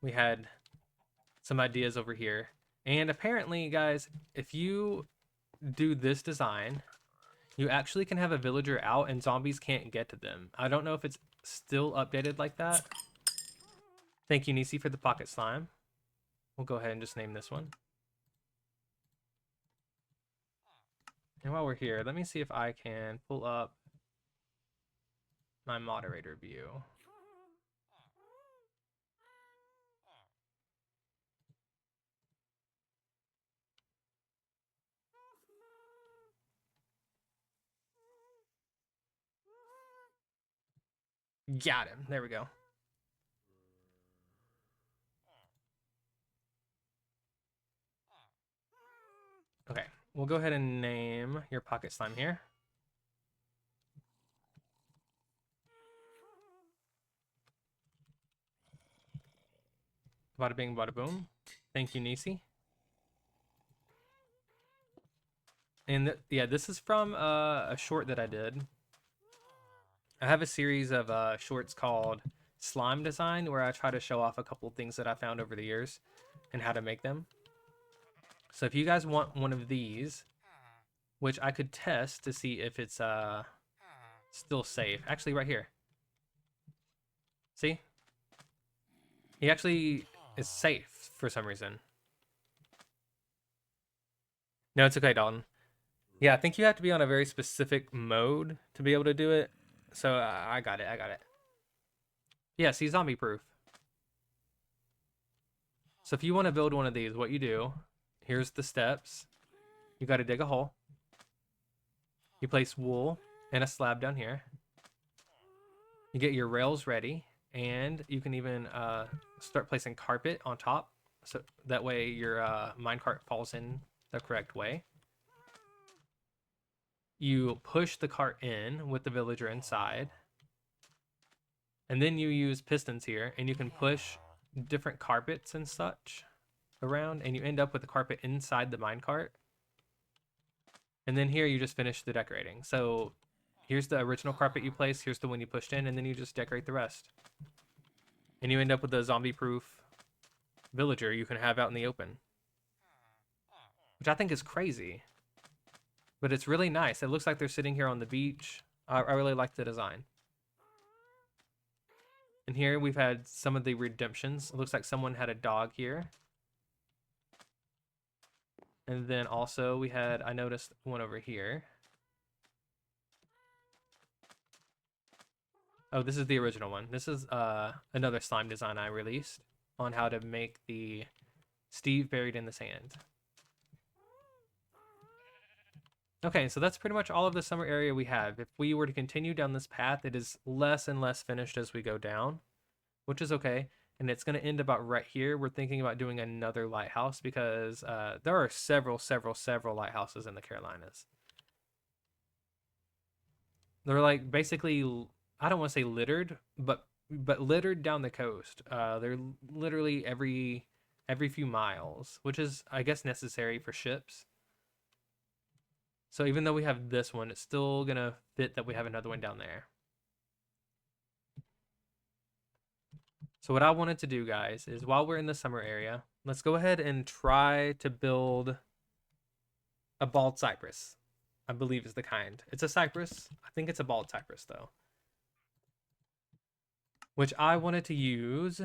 We had some ideas over here. And apparently, guys, if you do this design, you actually can have a villager out and zombies can't get to them. I don't know if it's still updated like that. Thank you, Nisi, for the pocket slime. We'll go ahead and just name this one. And while we're here, let me see if I can pull up my moderator view. Got him. There we go. Okay, we'll go ahead and name your pocket slime here. Bada bing, bada boom. Thank you, Nisi. And yeah, this is from a short that I did. I have a series of shorts called Slime Design where I try to show off a couple of things that I found over the years and how to make them. So if you guys want one of these, which I could test to see if it's still safe. Actually, right here. See? He actually is safe for some reason. No, it's okay, Dalton. Yeah, I think you have to be on a very specific mode to be able to do it. So I got it. I got it. Yeah, see, zombie proof. So if you want to build one of these, what you do, here's the steps. You got to dig a hole. You place wool and a slab down here. You get your rails ready, and you can even start placing carpet on top, so that way your minecart falls in the correct way. You push the cart in with the villager inside, and then you use pistons here, and you can push different carpets and such around, and you end up with the carpet inside the minecart. And then here you just finish the decorating. So here's the original carpet you place, here's the one you pushed in, and then you just decorate the rest. And you end up with a zombie-proof villager you can have out in the open. Which I think is crazy. But it's really nice. It looks like they're sitting here on the beach. I really like the design. And here we've had some of the redemptions. It looks like someone had a dog here. And then also we had, I noticed one over here. Oh, this is the original one. This is another slime design I released on how to make the Steve buried in the sand. Okay, so that's pretty much all of the summer area we have. If we were to continue down this path, it is less and less finished as we go down, which is okay. And it's going to end about right here. We're thinking about doing another lighthouse because there are several lighthouses in the Carolinas. They're like basically, I don't want to say littered, but littered down the coast. They're literally every few miles, which is, I guess, necessary for ships. So even though we have this one, it's still going to fit that we have another one down there. So what I wanted to do, guys, is while we're in the summer area, let's go ahead and try to build a bald cypress. I believe is the kind. It's a cypress. I think it's a bald cypress, though. Which I wanted to use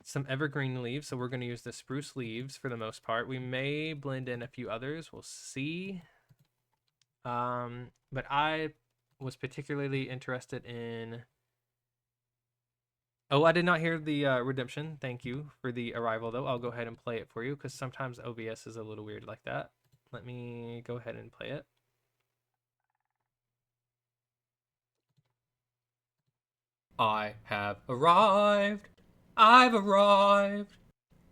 some evergreen leaves, so we're going to use the spruce leaves for the most part. We may blend in a few others. We'll see. But I was particularly interested in... Oh, I did not hear the redemption. Thank you for the arrival, though. I'll go ahead and play it for you, because sometimes OBS is a little weird like that. Let me go ahead and play it. I have arrived. I've arrived.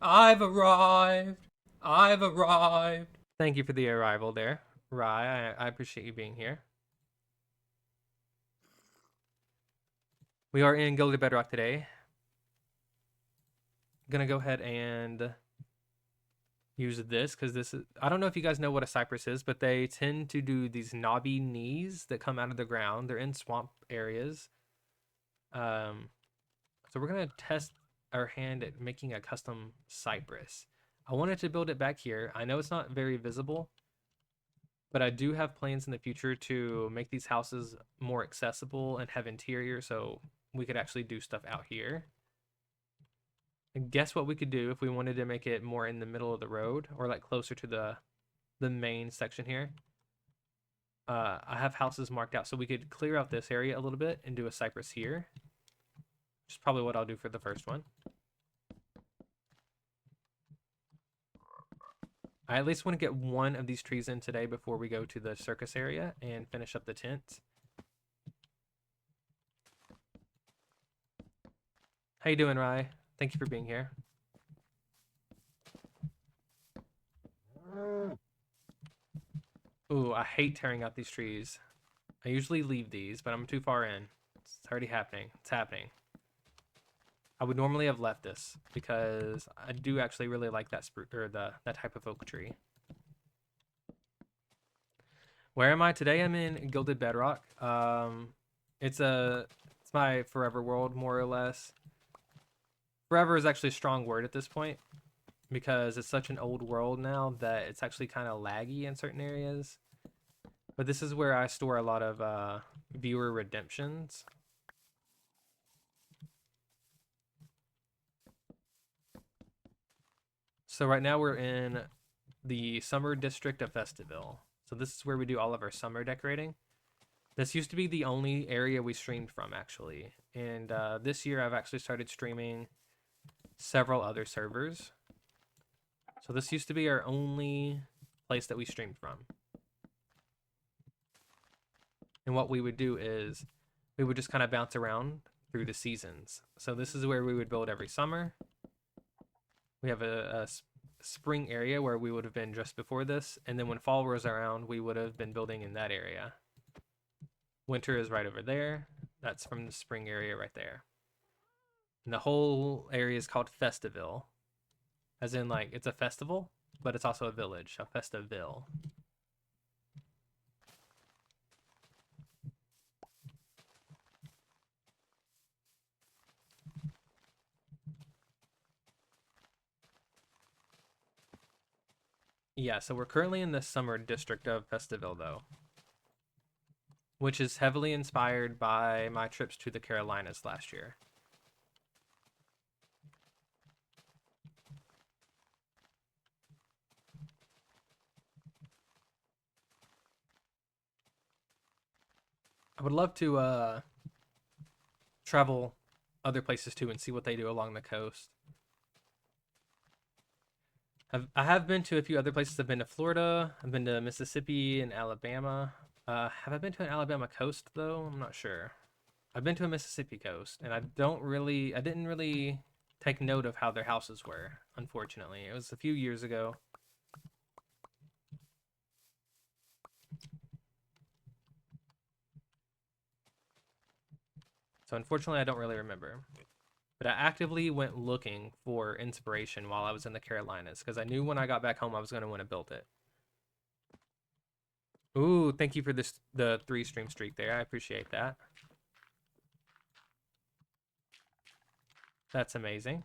I've arrived. I've arrived. Thank you for the arrival there, Rye. I appreciate you being here. We are in Gilded Bedrock today. Gonna go ahead and use this because this is, I don't know if you guys know what a cypress is, but they tend to do these knobby knees that come out of the ground. They're in swamp areas. So we're gonna test our hand at making a custom cypress. I wanted to build it back here. I know it's not very visible, but I do have plans in the future to make these houses more accessible and have interior, so we could actually do stuff out here. And guess what we could do if we wanted to make it more in the middle of the road or like closer to the main section here. I have houses marked out, so we could clear out this area a little bit and do a cypress here, which is probably what I'll do for the first one. I at least want to get one of these trees in today before we go to the circus area and finish up the tent. How you doing, Rye? Thank you for being here. Ooh, I hate tearing out these trees. I usually leave these, but I'm too far in. It's already happening. It's happening. I would normally have left this because I do actually really like that that type of oak tree. Where am I today? I'm in Gilded Bedrock. It's my forever world, more or less. Forever is actually a strong word at this point because it's such an old world now that it's actually kind of laggy in certain areas. But this is where I store a lot of viewer redemptions. So right now we're in the summer district of Festiville. So this is where we do all of our summer decorating. This used to be the only area we streamed from, actually. And this year I've actually started streaming several other servers. So this used to be our only place that we streamed from. And what we would do is we would just kind of bounce around through the seasons. So this is where we would build every summer. We have a spring area where we would have been just before this. And then when fall rolls around, we would have been building in that area. Winter is right over there. That's from the spring area right there. And the whole area is called Festiville. As in, like, it's a festival, but it's also a village, a Festiville. Yeah, so we're currently in the summer district of Festiville, though, which is heavily inspired by my trips to the Carolinas last year. I would love to travel other places too and see what they do along the coast. I have been to a few other places. I've been to Florida. I've been to Mississippi and Alabama. Have I been to an Alabama coast though? I'm not sure. I've been to a Mississippi coast, and I didn't really take note of how their houses were. Unfortunately, it was a few years ago. So unfortunately, I don't really remember. But I actively went looking for inspiration while I was in the Carolinas because I knew when I got back home I was going to want to build it. Ooh, thank you for the 3 stream streak there. I appreciate that. That's amazing.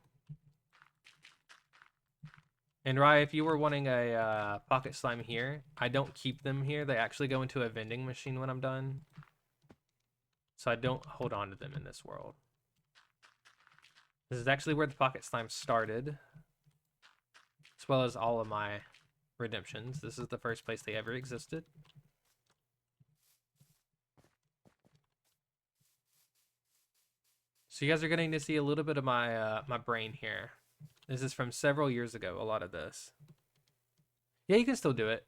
And Rye, if you were wanting a pocket slime here, I don't keep them here. They actually go into a vending machine when I'm done. So I don't hold on to them in this world. This is actually where the pocket slime started, as well as all of my redemptions. This is the first place they ever existed. So you guys are getting to see a little bit of my my brain here. This is from several years ago, a lot of this. Yeah, you can still do it.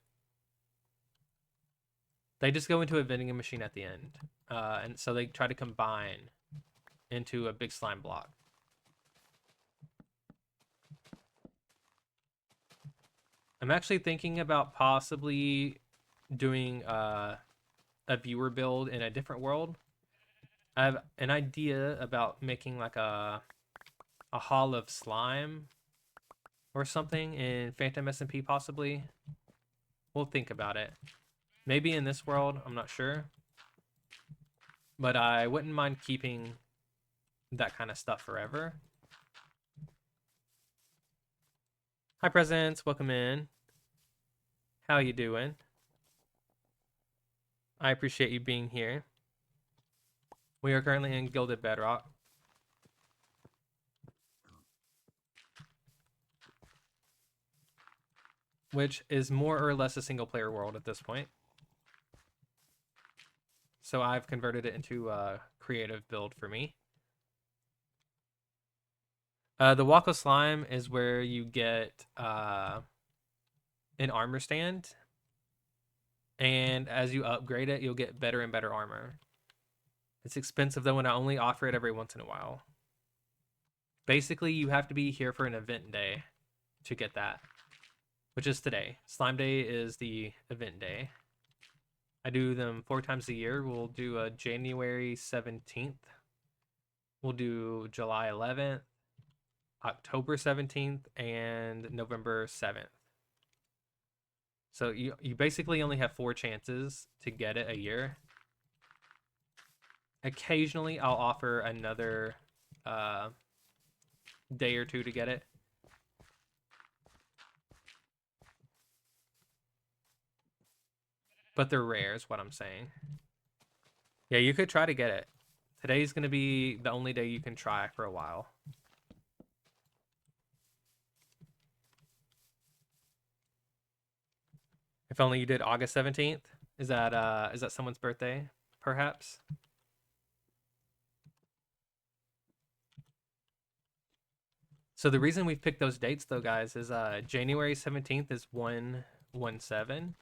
They just go into a vending machine at the end. And so they try to combine into a big slime block. I'm actually thinking about possibly doing a viewer build in a different world. I have an idea about making like a hall of slime or something in Phantom SMP possibly. We'll think about it. Maybe in this world, I'm not sure. But I wouldn't mind keeping that kind of stuff forever. Hi, Presents. Welcome in. How you doing? I appreciate you being here. We are currently in Gilded Bedrock. Which is more or less a single-player world at this point. So I've converted it into a creative build for me. The Walk of Slime is where you get an armor stand. And as you upgrade it, you'll get better and better armor. It's expensive though, and I only offer it every once in a while. Basically, you have to be here for an event day to get that, which is today. Slime Day is the event day. I do them 4 times a year. We'll do a January 17th. We'll do July 11th, October 17th, and November 7th. So you basically only have 4 chances to get it a year. Occasionally, I'll offer another day or two to get it. But they're rare is what I'm saying. Yeah, you could try to get it. Today's going to be the only day you can try for a while. If only you did August 17th. Is that someone's birthday, perhaps? So the reason we've picked those dates though, guys, is January 17th is 117.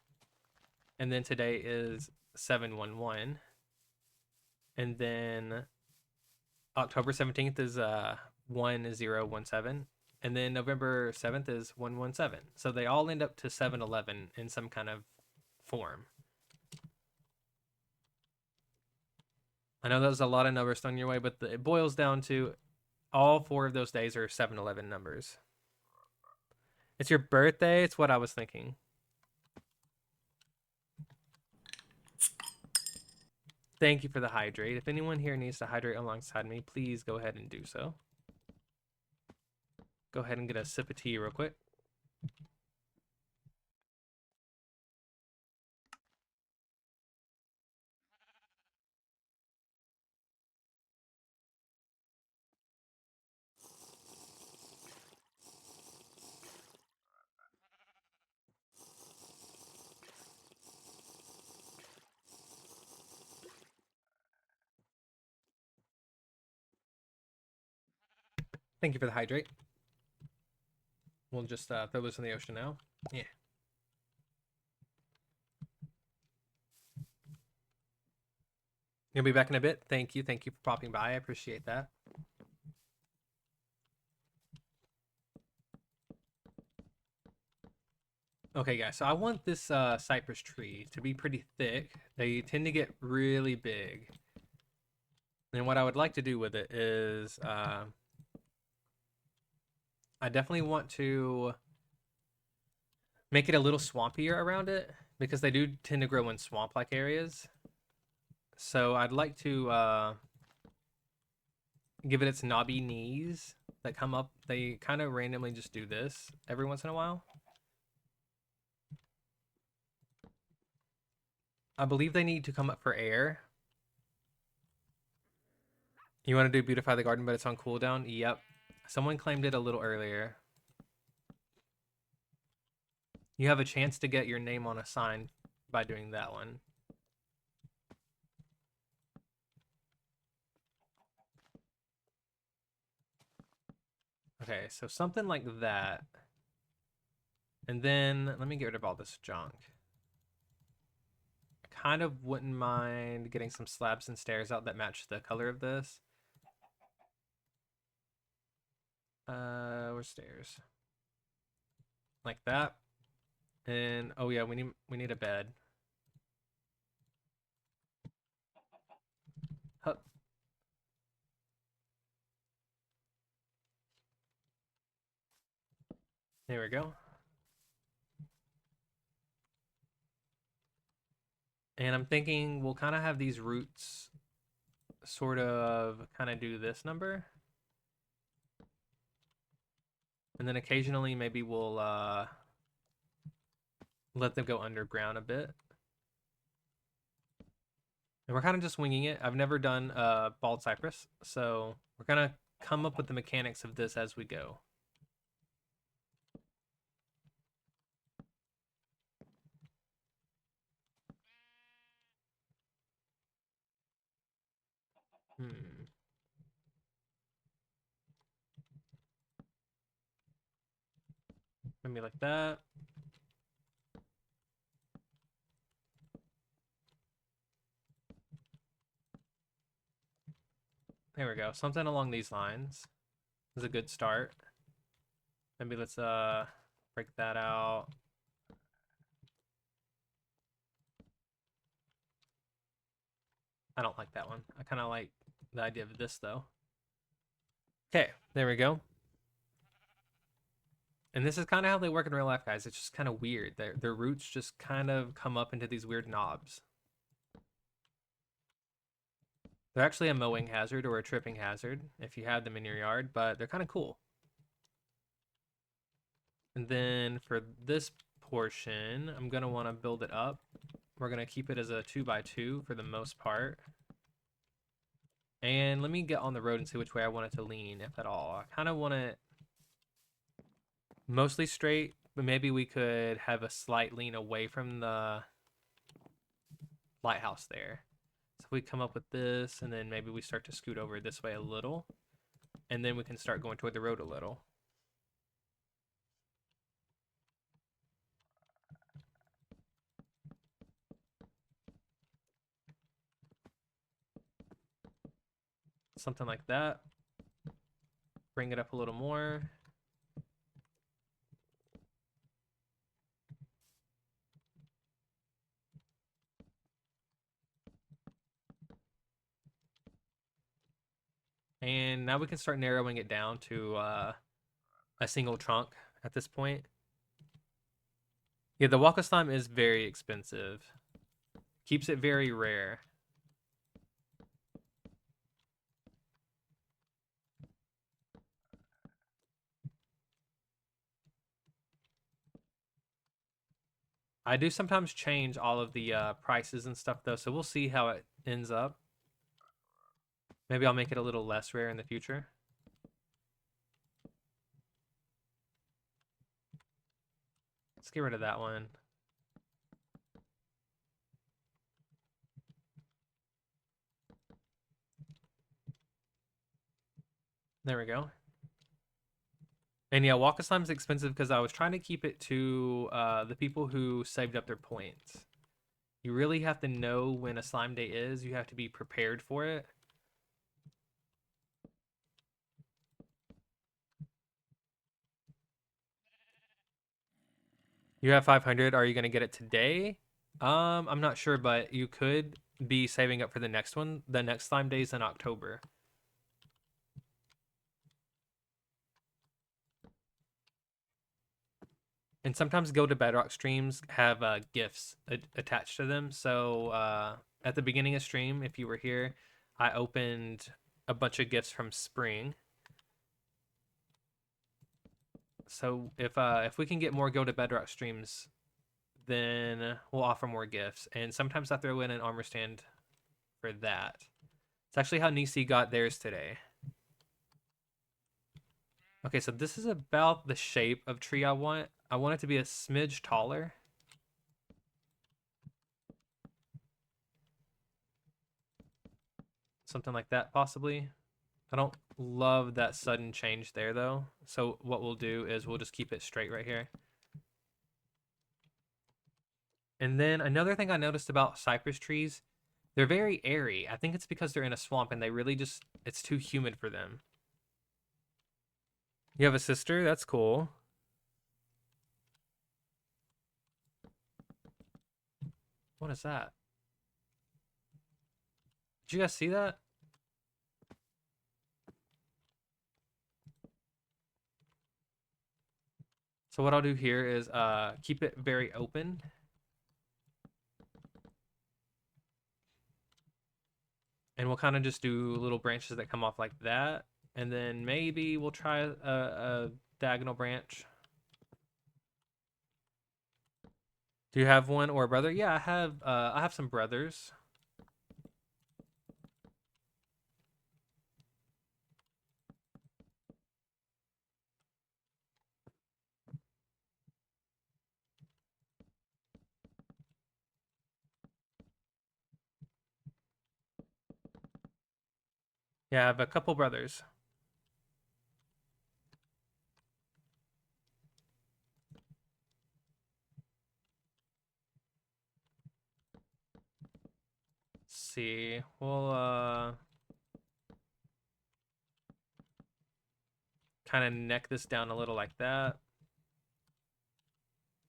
And then today is 711. And then October 17th is 1017. And then November 7th is 117. So they all end up to 711 in some kind of form. I know that was a lot of numbers thrown your way, but it boils down to all 4 of those days are 711 numbers. It's your birthday? It's what I was thinking. Thank you for the hydrate. If anyone here needs to hydrate alongside me, please go ahead and do so. Go ahead and get a sip of tea real quick. Thank you for the hydrate. We'll just throw this in the ocean now. Yeah. You'll be back in a bit. Thank you. Thank you for popping by. I appreciate that. Okay, guys. So I want this cypress tree to be pretty thick. They tend to get really big. And what I would like to do with it is I definitely want to make it a little swampier around it because they do tend to grow in swamp-like areas. So I'd like to give it its knobby knees that come up. They kind of randomly just do this every once in a while. I believe they need to come up for air. You want to do beautify the garden, but it's on cooldown? Yep. Someone claimed it a little earlier. You have a chance to get your name on a sign by doing that one. Okay, so something like that. And then let me get rid of all this junk. I kind of wouldn't mind getting some slabs and stairs out that match the color of this. Where's stairs? Like that. And oh yeah, we need a bed. Hup. There we go. And I'm thinking we'll kind of have these roots sort of kind of do this number. And then occasionally maybe we'll let them go underground a bit. And we're kind of just winging it. I've never done bald cypress, so we're gonna come up with the mechanics of this as we go. Maybe like that. There we go. Something along these lines. is a good start. Maybe let's break that out. I don't like that one. I kind of like the idea of this though. Okay, there we go. And this is kind of how they work in real life, guys. It's just kind of weird. Their roots just kind of come up into these weird knobs. They're actually a mowing hazard or a tripping hazard if you have them in your yard, but they're kind of cool. And then for this portion, I'm going to want to build it up. We're going to keep it as a 2x2 for the most part. And let me get on the road and see which way I want it to lean, if at all. I kind of want it mostly straight, but maybe we could have a slight lean away from the lighthouse there. So we come up with this, and then maybe we start to scoot over this way a little, and then we can start going toward the road a little. Something like that. Bring it up a little more. And now we can start narrowing it down to a single trunk at this point. Yeah, the WilSlime is very expensive. Keeps it very rare. I do sometimes change all of the prices and stuff though, so we'll see how it ends up. Maybe I'll make it a little less rare in the future. Let's get rid of that one. There we go. And yeah, WilSlime's expensive because I was trying to keep it to the people who saved up their points. You really have to know when a slime day is. You have to be prepared for it. You have 500. Are you going to get it today? I'm not sure, but you could be saving up for the next one. The next slime day is in October. And sometimes Gilded Bedrock streams have gifts attached to them. So at the beginning of stream, if you were here, I opened a bunch of gifts from Spring. So if we can get more Gilded Bedrock streams, then we'll offer more gifts. And sometimes I throw in an armor stand for that. It's actually how Nisi got theirs today. Okay, so this is about the shape of tree I want. I want it to be a smidge taller. Something like that, possibly. I don't love that sudden change there, though. So what we'll do is we'll just keep it straight right here. And then another thing I noticed about cypress trees, they're very airy. I think it's because they're in a swamp and they really just, it's too humid for them. You have a sister? That's cool. What is that? Did you guys see that? So what I'll do here is keep it very open. And we'll kind of just do little branches that come off like that. And then maybe we'll try a diagonal branch. Do you have one or a brother? Yeah, I have some brothers. Yeah, I have a couple brothers. Let's see. Well, kind of neck this down a little like that.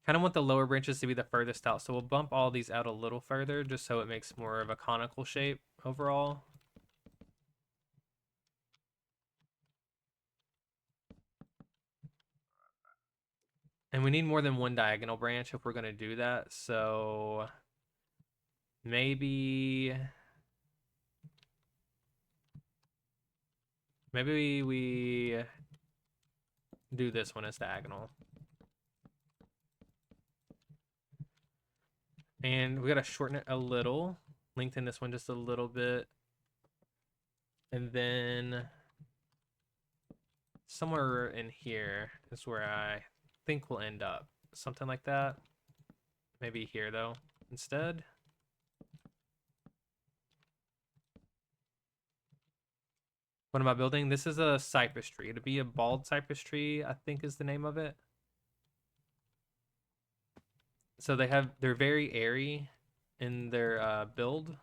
Kind of want the lower branches to be the furthest out, so we'll bump all these out a little further just so it makes more of a conical shape overall. And we need more than one diagonal branch if we're going to do that, so maybe we do this one as diagonal. And we gotta shorten it a little, lengthen this one just a little bit, and then somewhere in here is where I think we'll end up. Something like that. Maybe here though, instead. What am I building? This is a cypress tree. To be a bald cypress tree, I think is the name of it. So they're very airy in their build.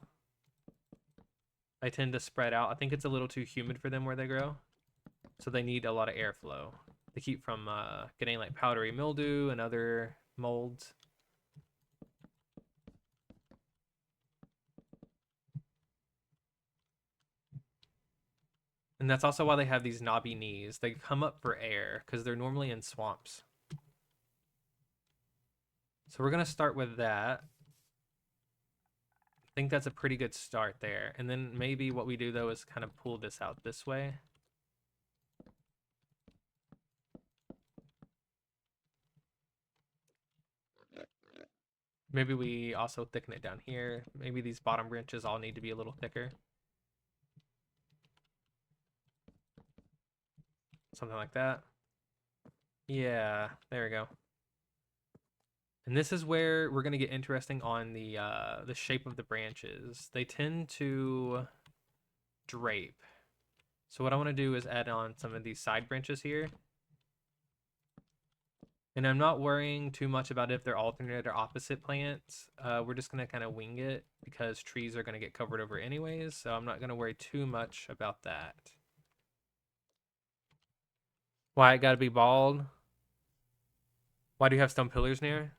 They tend to spread out. I think it's a little too humid for them where they grow. So they need a lot of airflow to keep from getting like powdery mildew and other molds. And that's also why they have these knobby knees. They come up for air because they're normally in swamps. So we're going to start with that. I think that's a pretty good start there. And then maybe what we do though is kind of pull this out this way. Maybe we also thicken it down here. Maybe these bottom branches all need to be a little thicker. Something like that. Yeah, there we go. And this is where we're going to get interesting on the shape of the branches. They tend to drape. So what I want to do is add on some of these side branches here. And I'm not worrying too much about if they're alternate or opposite plants. We're just going to kind of wing it because trees are going to get covered over anyways. So I'm not going to worry too much about that. Why it got to be bald? Why do you have stone pillars near?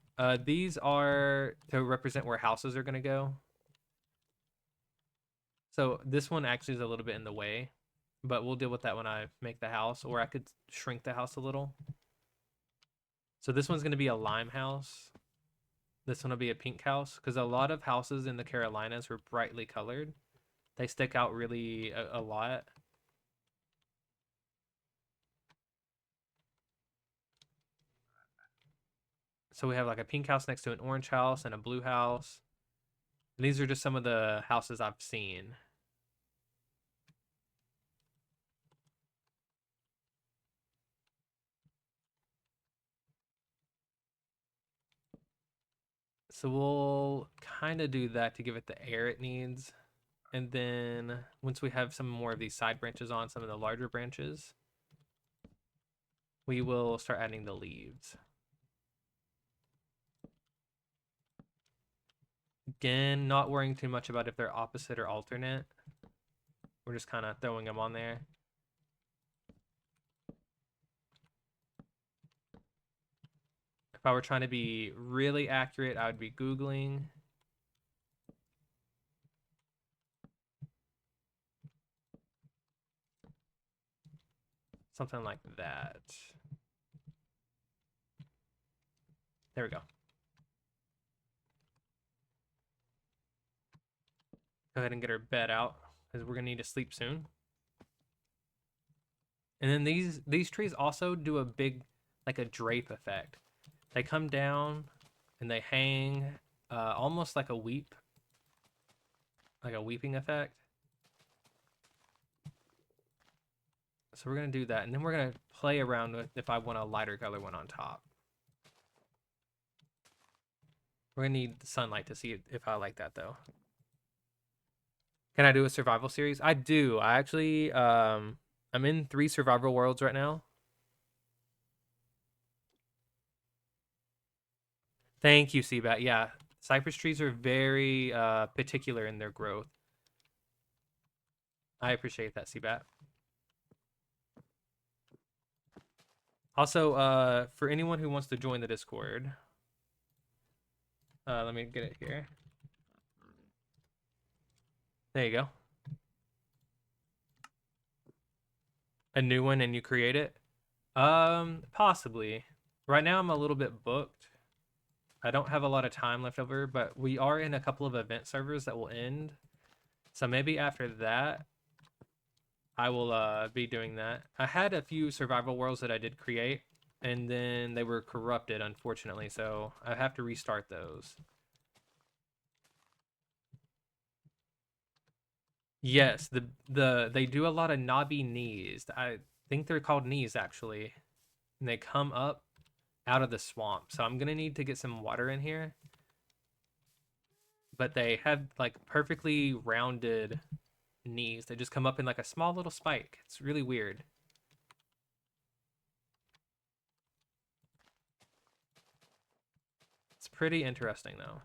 These are to represent where houses are going to go. So this one actually is a little bit in the way, but we'll deal with that when I make the house, or I could shrink the house a little. So this one's going to be a lime house. This one will be a pink house because a lot of houses in the Carolinas are brightly colored. They stick out really a lot. So we have like a pink house next to an orange house and a blue house. And these are just some of the houses I've seen. So we'll kind of do that to give it the air it needs. And then once we have some more of these side branches on, some of the larger branches, we will start adding the leaves. Again, not worrying too much about if they're opposite or alternate. We're just kind of throwing them on there. If I were trying to be really accurate, I would be Googling. Something like that. There we go. Go ahead and get our bed out because we're gonna need to sleep soon. And then these trees also do a big, like a drape effect. They come down and they hang almost like a weep, like a weeping effect. So we're gonna do that, and then we're gonna play around with if I want a lighter color one on top. We're gonna need sunlight to see if I like that though. Can I do a survival series? I do. I actually I'm in 3 survival worlds right now. Thank you, Seabat. Yeah, cypress trees are very particular in their growth. I appreciate that, Seabat. Also, for anyone who wants to join the Discord, let me get it here. There you go. A new one and you create it? Possibly. Right now I'm a little bit booked. I don't have a lot of time left over, but we are in a couple of event servers that will end. So maybe after that, I will be doing that. I had a few survival worlds that I did create, and then they were corrupted, unfortunately, so I have to restart those. Yes, they do a lot of knobby knees. I think they're called knees actually. And they come up out of the swamp. So I'm gonna need to get some water in here. But they have like perfectly rounded knees. They just come up in like a small little spike. It's really weird. It's pretty interesting though.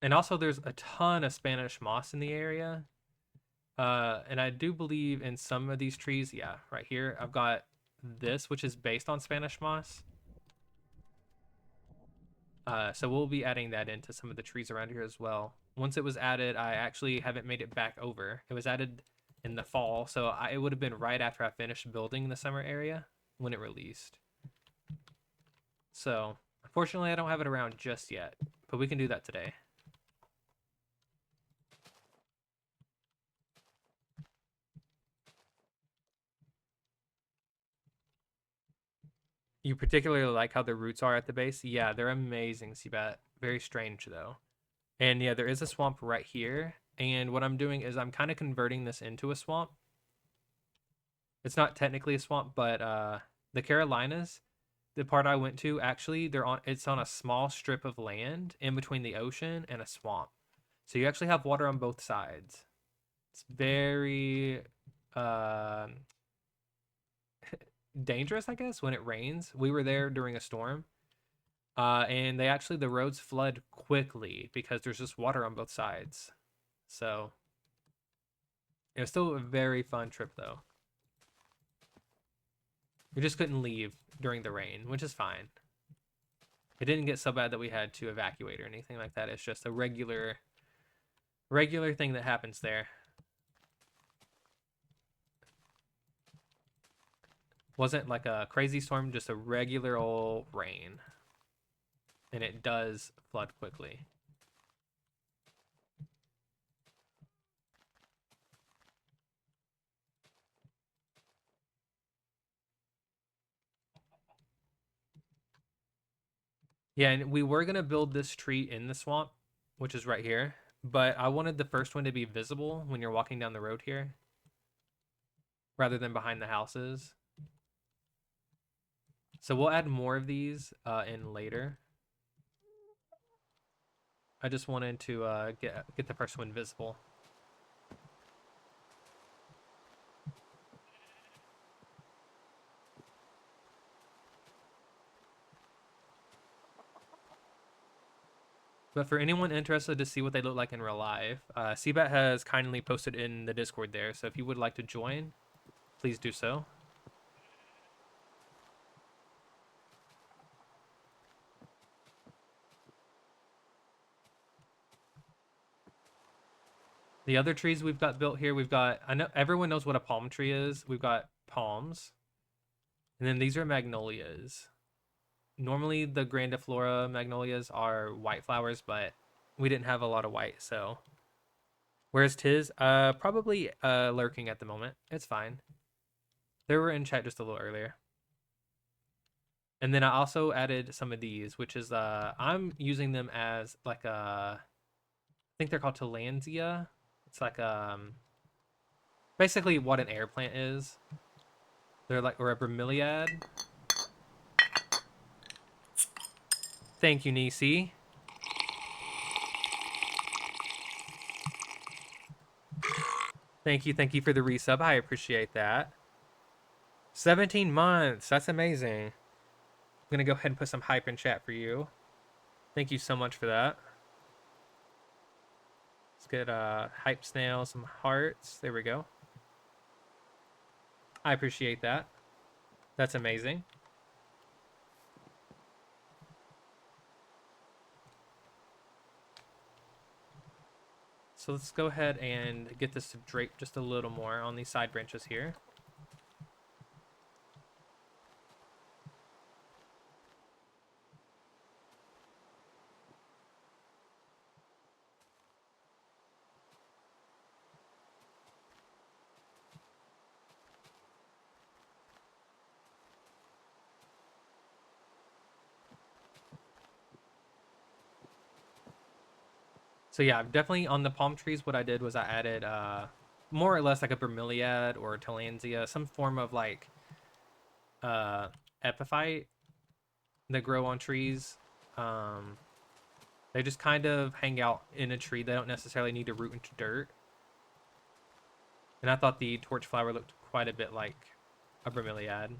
And also there's a ton of Spanish moss in the area. And I do believe in some of these trees, yeah, right here, I've got this, which is based on Spanish moss. So we'll be adding that into some of the trees around here as well. Once it was added, I actually haven't made it back over. It was added in the fall, so it would have been right after I finished building the summer area when it released. So, unfortunately, I don't have it around just yet, but we can do that today. You particularly like how the roots are at the base? Yeah, they're amazing, Seabat. Very strange, though. And yeah, there is a swamp right here. And what I'm doing is I'm kind of converting this into a swamp. It's not technically a swamp, but the Carolinas, the part I went to, actually, it's on a small strip of land in between the ocean and a swamp. So you actually have water on both sides. It's very dangerous, I guess, when it rains. We were there during a storm. And the roads flood quickly because there's just water on both sides. So it was still a very fun trip though. We just couldn't leave during the rain, which is fine. It didn't get so bad that we had to evacuate or anything like that. It's just a regular thing that happens there. Wasn't like a crazy storm, just a regular old rain. And it does flood quickly. Yeah, and we were gonna build this tree in the swamp, which is right here, but I wanted the first one to be visible when you're walking down the road here, rather than behind the houses. So we'll add more of these in later. I just wanted to get the first one visible. But for anyone interested to see what they look like in real life, Seabat has kindly posted in the Discord there. So if you would like to join, please do so. The other trees we've got built here, I know everyone knows what a palm tree is. We've got palms. And then these are magnolias. Normally the grandiflora magnolias are white flowers, but we didn't have a lot of white, so. Where's Tiz? Probably lurking at the moment. It's fine. They were in chat just a little earlier. And then I also added some of these, which is I'm using them as like I think they're called Tillandsia. It's like basically what an air plant is. They're like, or a bromeliad. Thank you, Nisi. Thank you for the resub. I appreciate that. 17 months. That's amazing. gonna go ahead and put some hype in chat for you. Thank you so much for that. Let's get hype snail, some hearts. There we go. I appreciate that. That's amazing. So let's go ahead and get this to drape just a little more on these side branches here. So yeah, definitely on the palm trees, what I did was I added more or less like a bromeliad or a tillandsia, some form of like epiphyte that grow on trees. Um, they just kind of hang out in a tree. They don't necessarily need to root into dirt. And I thought the torch flower looked quite a bit like a bromeliad.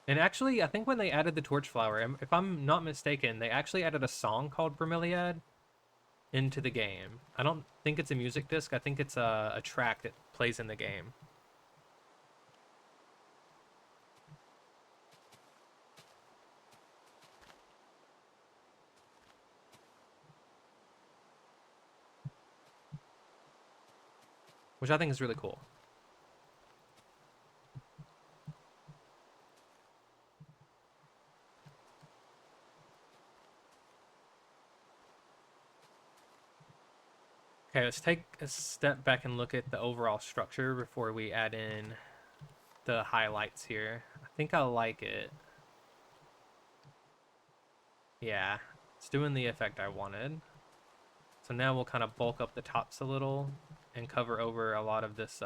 And actually, I think when they added the torch flower, if I'm not mistaken, they actually added a song called Bromeliad into the game. I don't think it's a music disc. I think it's a track that plays in the game. Which I think is really cool. Okay, let's take a step back and look at the overall structure before we add in the highlights here. I think I like it. Yeah, it's doing the effect I wanted. So now we'll kind of bulk up the tops a little and cover over a lot of this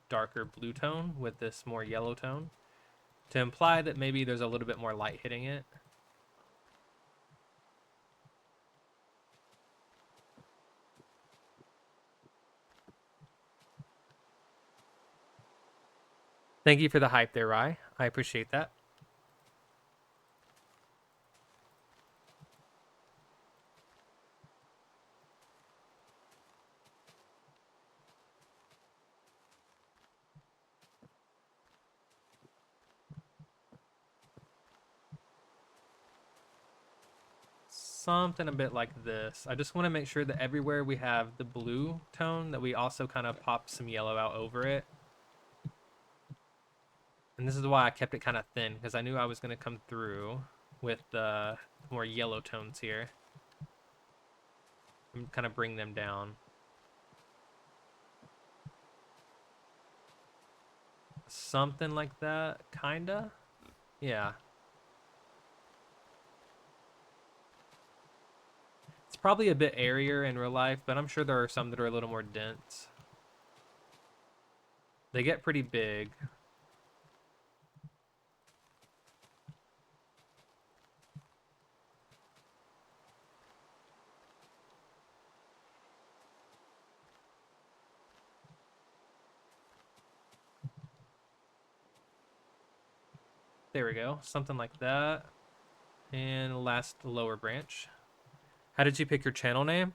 darker blue tone with this more yellow tone to imply that maybe there's a little bit more light hitting it. Thank you for the hype there, Rye. I appreciate that. Something a bit like this. I just want to make sure that everywhere we have the blue tone that we also kind of pop some yellow out over it. And this is why I kept it kind of thin, because I knew I was going to come through with the more yellow tones here. And kind of bring them down. Something like that, kinda. Yeah. It's probably a bit airier in real life, but I'm sure there are some that are a little more dense. They get pretty big. There we go. Something like that. And last lower branch. How did you pick your channel name?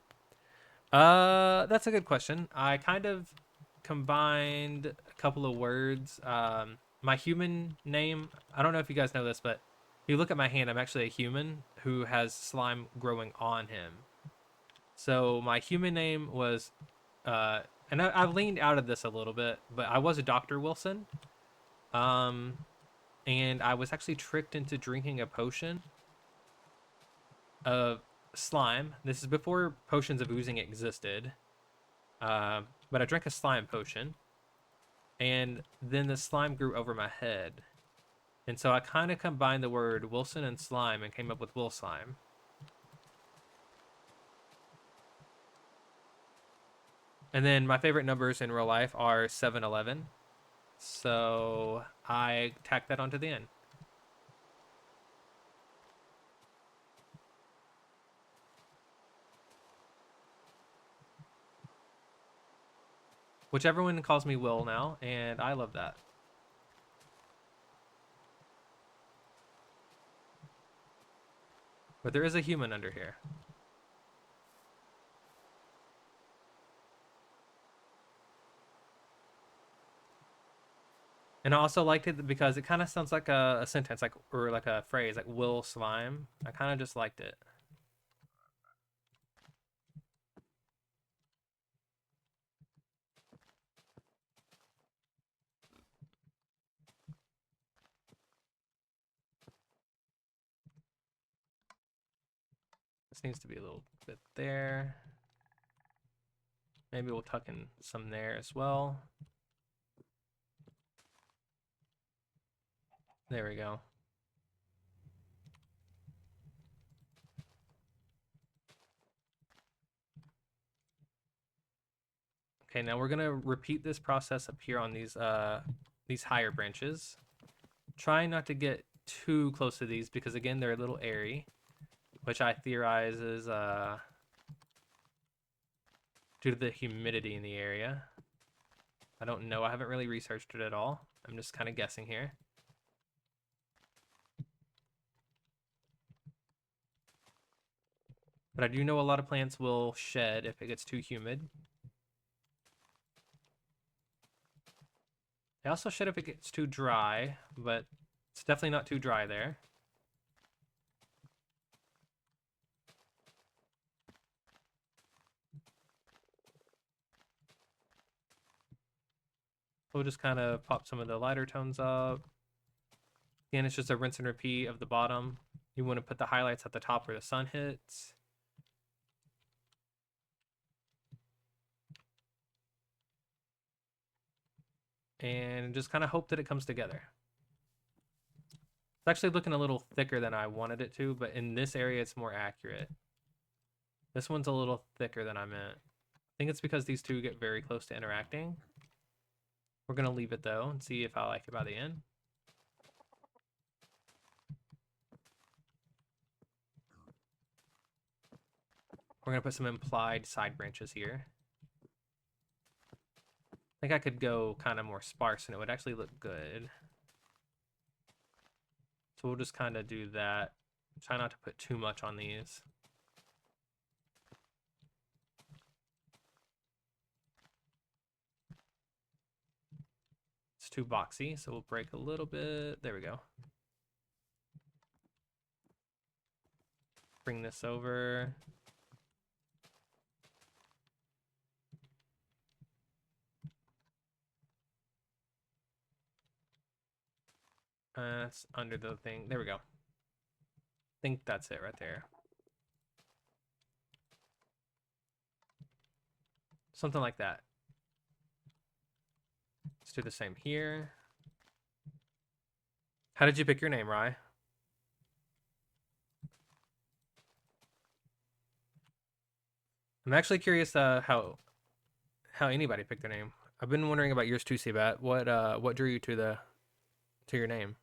That's a good question. I kind of combined a couple of words. My human name, I don't know if you guys know this, but if you look at my hand, I'm actually a human who has slime growing on him. So my human name was, and I've leaned out of this a little bit, but I was a Dr. Wilson. And I was actually tricked into drinking a potion of slime. This is before potions of oozing existed. But I drank a slime potion, and then the slime grew over my head. And so I kind of combined the word Wilson and slime and came up with WilSlime. And then my favorite numbers in real life are 711. So I tacked that onto the end. which everyone calls me Will now, and I love that. But there is a human under here. And I also liked it because it kind of sounds like a sentence, like, or like a phrase, like WilSlime. I kind of just liked it. This needs to be a little bit there. Maybe we'll tuck in some there as well. There we go. Okay, now we're gonna repeat this process up here on these higher branches. Try not to get too close to these because again they're a little airy, which I theorize is due to the humidity in the area. I don't know. I haven't really researched it at all. I'm just kind of guessing here. But I do know a lot of plants will shed if it gets too humid. They also shed if it gets too dry, but it's definitely not too dry there. We'll just kind of pop some of the lighter tones up. Again, it's just a rinse and repeat of the bottom. You want to put the highlights at the top where the sun hits. And just kind of hope that it comes together. It's actually looking a little thicker than I wanted it to, but in this area it's more accurate. This one's a little thicker than I meant. I think it's because these two get very close to interacting. We're going to leave it though and see if I like it by the end. We're going to put some implied side branches here. I think I could go kind of more sparse and it would actually look good. So we'll just kind of do that. Try not to put too much on these. It's too boxy, so we'll break a little bit. There we go. Bring this over. It's under the thing. There we go. I think that's it right there. Something like that. Let's do the same here. How did you pick your name, Rye? I'm actually curious how anybody picked their name. I've been wondering about yours too, Seabat. What drew you to your name?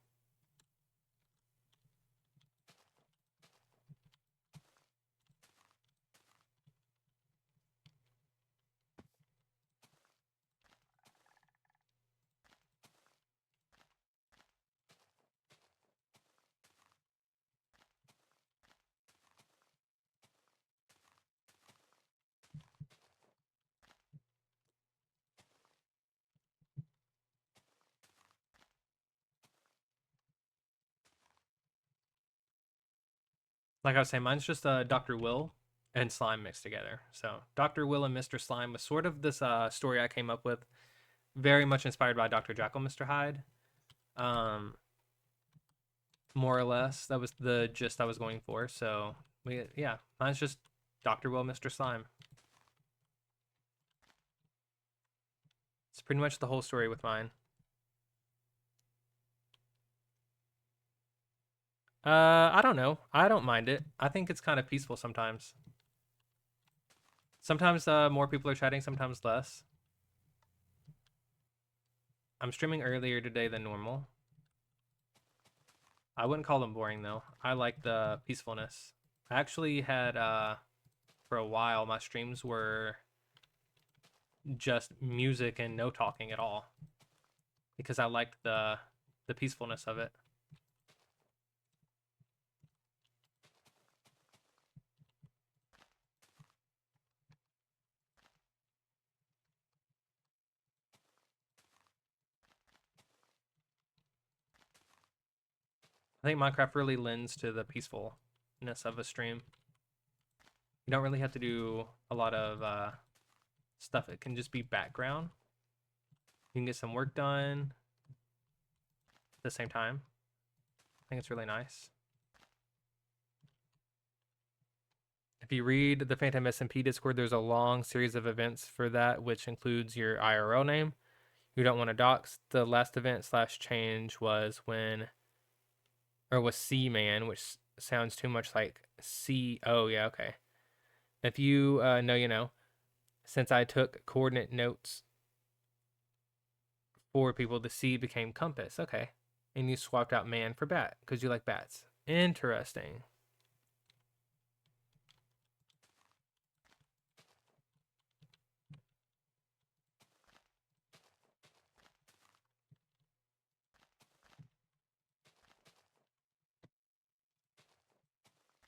Like I was saying, mine's just Dr. Will and Slime mixed together. So Dr. Will and Mr. Slime was sort of this story I came up with, very much inspired by Dr. Jekyll, Mr. Hyde. More or less, that was the gist I was going for. So yeah, mine's just Dr. Will, Mr. Slime. It's pretty much the whole story with mine. I don't know. I don't mind it. I think it's kind of peaceful sometimes. Sometimes more people are chatting, sometimes less. I'm streaming earlier today than normal. I wouldn't call them boring though. I like the peacefulness. I actually had for a while my streams were just music and no talking at all because I liked the peacefulness of it. I think Minecraft really lends to the peacefulness of a stream. You don't really have to do a lot of stuff. It can just be background. You can get some work done at the same time. I think it's really nice. If you read the Phantom SMP Discord, there's a long series of events for that, which includes your IRL name. You don't want to dox. The last event / change was was C-Man, which sounds too much like C. Oh, yeah, okay. If you know, you know. Since I took coordinate notes for people, the C became compass. Okay. And you swapped out man for bat because you like bats. Interesting.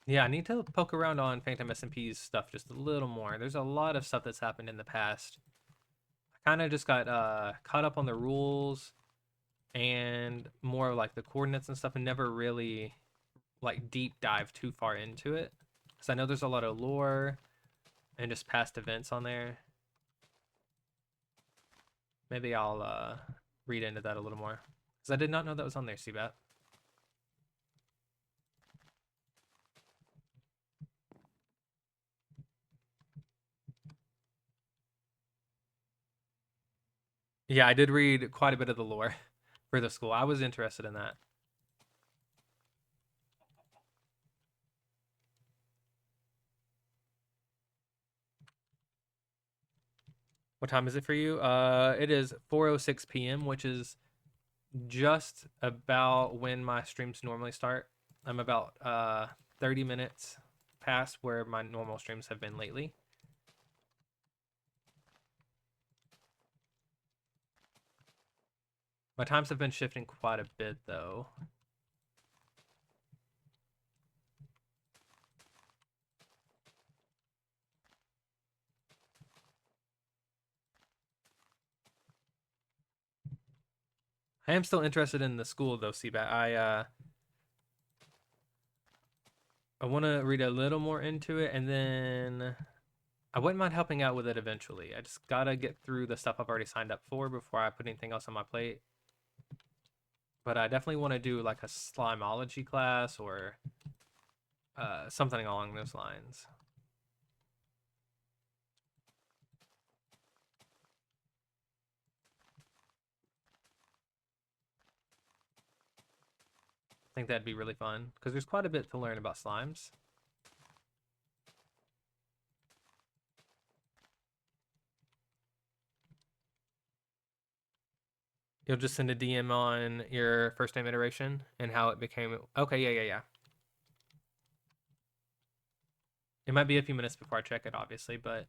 Yeah, I need to poke around on Phantom SMP's stuff just a little more. There's a lot of stuff that's happened in the past. I kind of just got caught up on the rules and more like the coordinates and stuff and never really like deep dive too far into it. Because I know there's a lot of lore and just past events on there. Maybe I'll read into that a little more. Because I did not know that was on there, Seabat. Yeah, I did read quite a bit of the lore for the school. I was interested in that. What time is it for you? It is 4:06 p.m., which is just about when my streams normally start. I'm about 30 minutes past where my normal streams have been lately. My times have been shifting quite a bit though. I am still interested in the school though, Seabat. I want to read a little more into it, and then I wouldn't mind helping out with it eventually. I just gotta get through the stuff I've already signed up for before I put anything else on my plate. But I definitely want to do like a slimeology class or something along those lines. I think that'd be really fun because there's quite a bit to learn about slimes. You'll just send a DM on your first name iteration and how it became. Okay, yeah. It might be a few minutes before I check it, obviously, but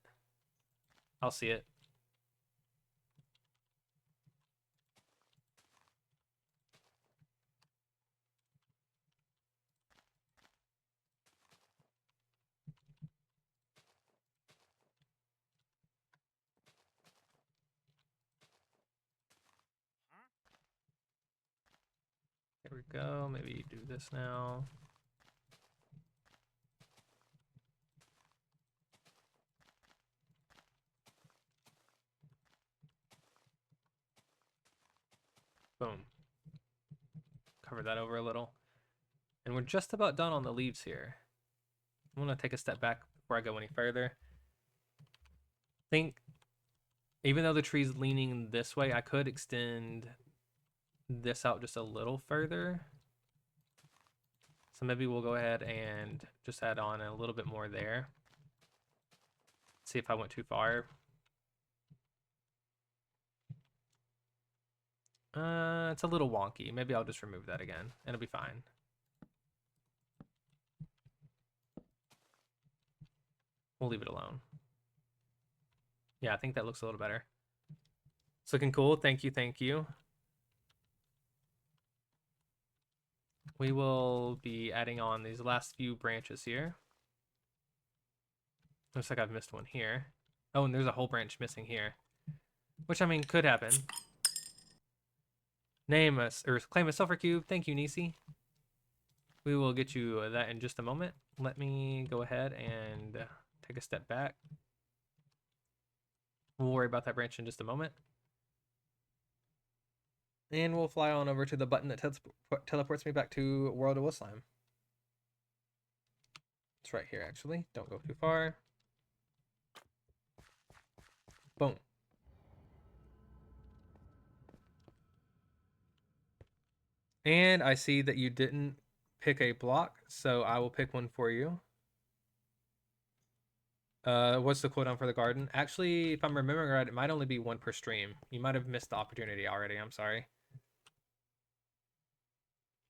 I'll see it. Here we go. Maybe do this now. Boom. Cover that over a little. And we're just about done on the leaves here. I'm going to take a step back before I go any further. I think even though the tree's leaning this way, I could extend this out just a little further. So maybe we'll go ahead and just add on a little bit more there. See if I went too far. It's a little wonky. Maybe I'll just remove that again. It'll be fine. We'll leave it alone. Yeah, I think that looks a little better. It's looking cool. Thank you, thank you. We will be adding on these last few branches here. Looks like I've missed one here. Oh, and there's a whole branch missing here. Which, I mean, could happen. Name us, or claim a Sulfur Cube. Thank you, Nisi. We will get you that in just a moment. Let me go ahead and take a step back. We'll worry about that branch in just a moment. And we'll fly on over to the button that teleports me back to World of WilSlime. It's right here, actually. Don't go too far. Boom. And I see that you didn't pick a block, so I will pick one for you. What's the cooldown for the garden? Actually, if I'm remembering right, it might only be one per stream. You might have missed the opportunity already. I'm sorry.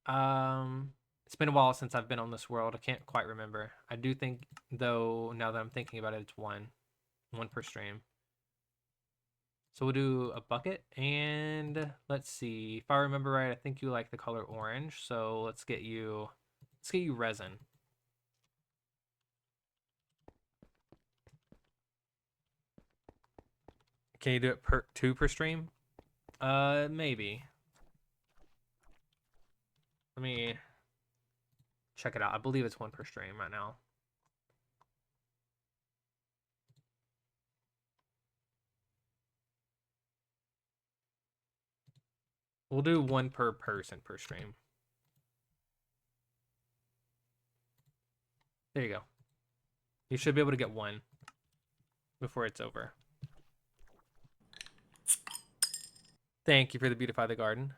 It's been a while since I've been on this world. I can't quite remember. I do think, though, now that I'm thinking about it, it's one per stream. So we'll do a bucket, and let's see. If I remember right, I think you like the color orange. So let's get you resin. Can you do it two per stream? Maybe. Let me check it out. I believe it's one per stream right now. We'll do one per person per stream. There you go. You should be able to get one before it's over. Thank you for the beautify the garden.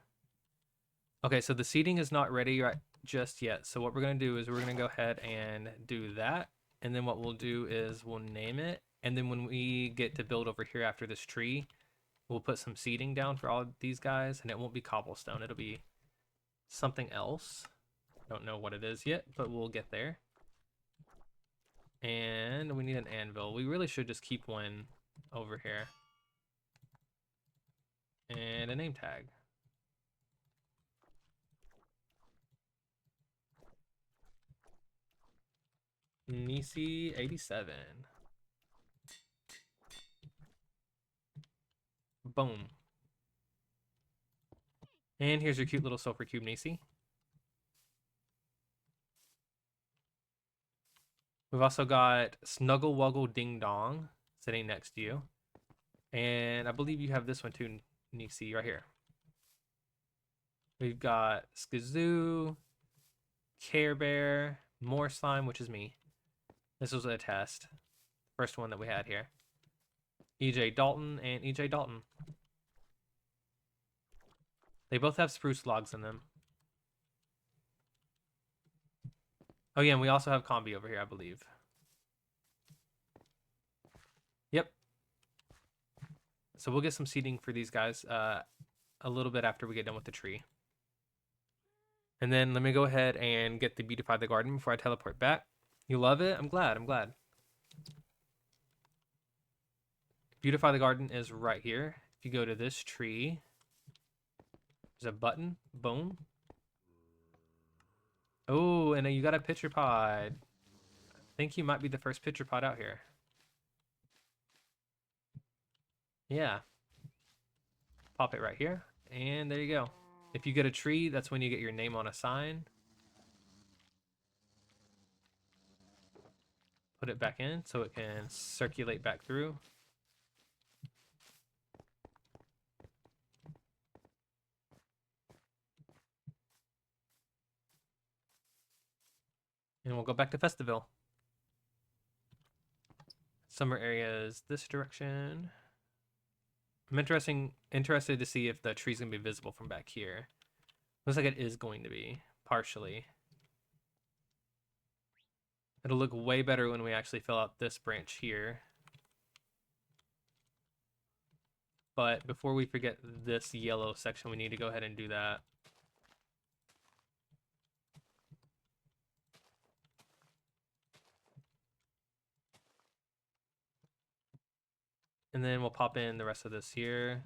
Okay, so the seating is not ready right just yet. So what we're going to do is we're going to go ahead and do that. And then what we'll do is we'll name it. And then when we get to build over here after this tree, we'll put some seating down for all these guys. And it won't be cobblestone. It'll be something else. Don't know what it is yet, but we'll get there. And we need an anvil. We really should just keep one over here. And a name tag. Nisi 87. Boom. And here's your cute little Sulfur Cube, Nisi. We've also got Snuggle Wuggle Ding Dong sitting next to you. And I believe you have this one too, Nisi, right here. We've got Skazoo, Care Bear, More Slime, which is me. This was a test. First one that we had here. EJ Dalton and EJ Dalton. They both have spruce logs in them. Oh yeah, and we also have Combi over here, I believe. Yep. So we'll get some seating for these guys a little bit after we get done with the tree. And then let me go ahead and get the beautify the garden before I teleport back. You love it? I'm glad. I'm glad. Beautify the garden is right here. If you go to this tree, there's a button. Boom. Oh, and you got a pitcher pod. I think you might be the first pitcher pod out here. Yeah. Pop it right here. And there you go. If you get a tree, that's when you get your name on a sign. Put it back in so it can circulate back through. And we'll go back to Festivale. Summer area is this direction. I'm interested to see if the tree's gonna be visible from back here. Looks like it is going to be, partially. It'll look way better when we actually fill out this branch here. But before we forget this yellow section, we need to go ahead and do that. And And then we'll pop in the rest of this here.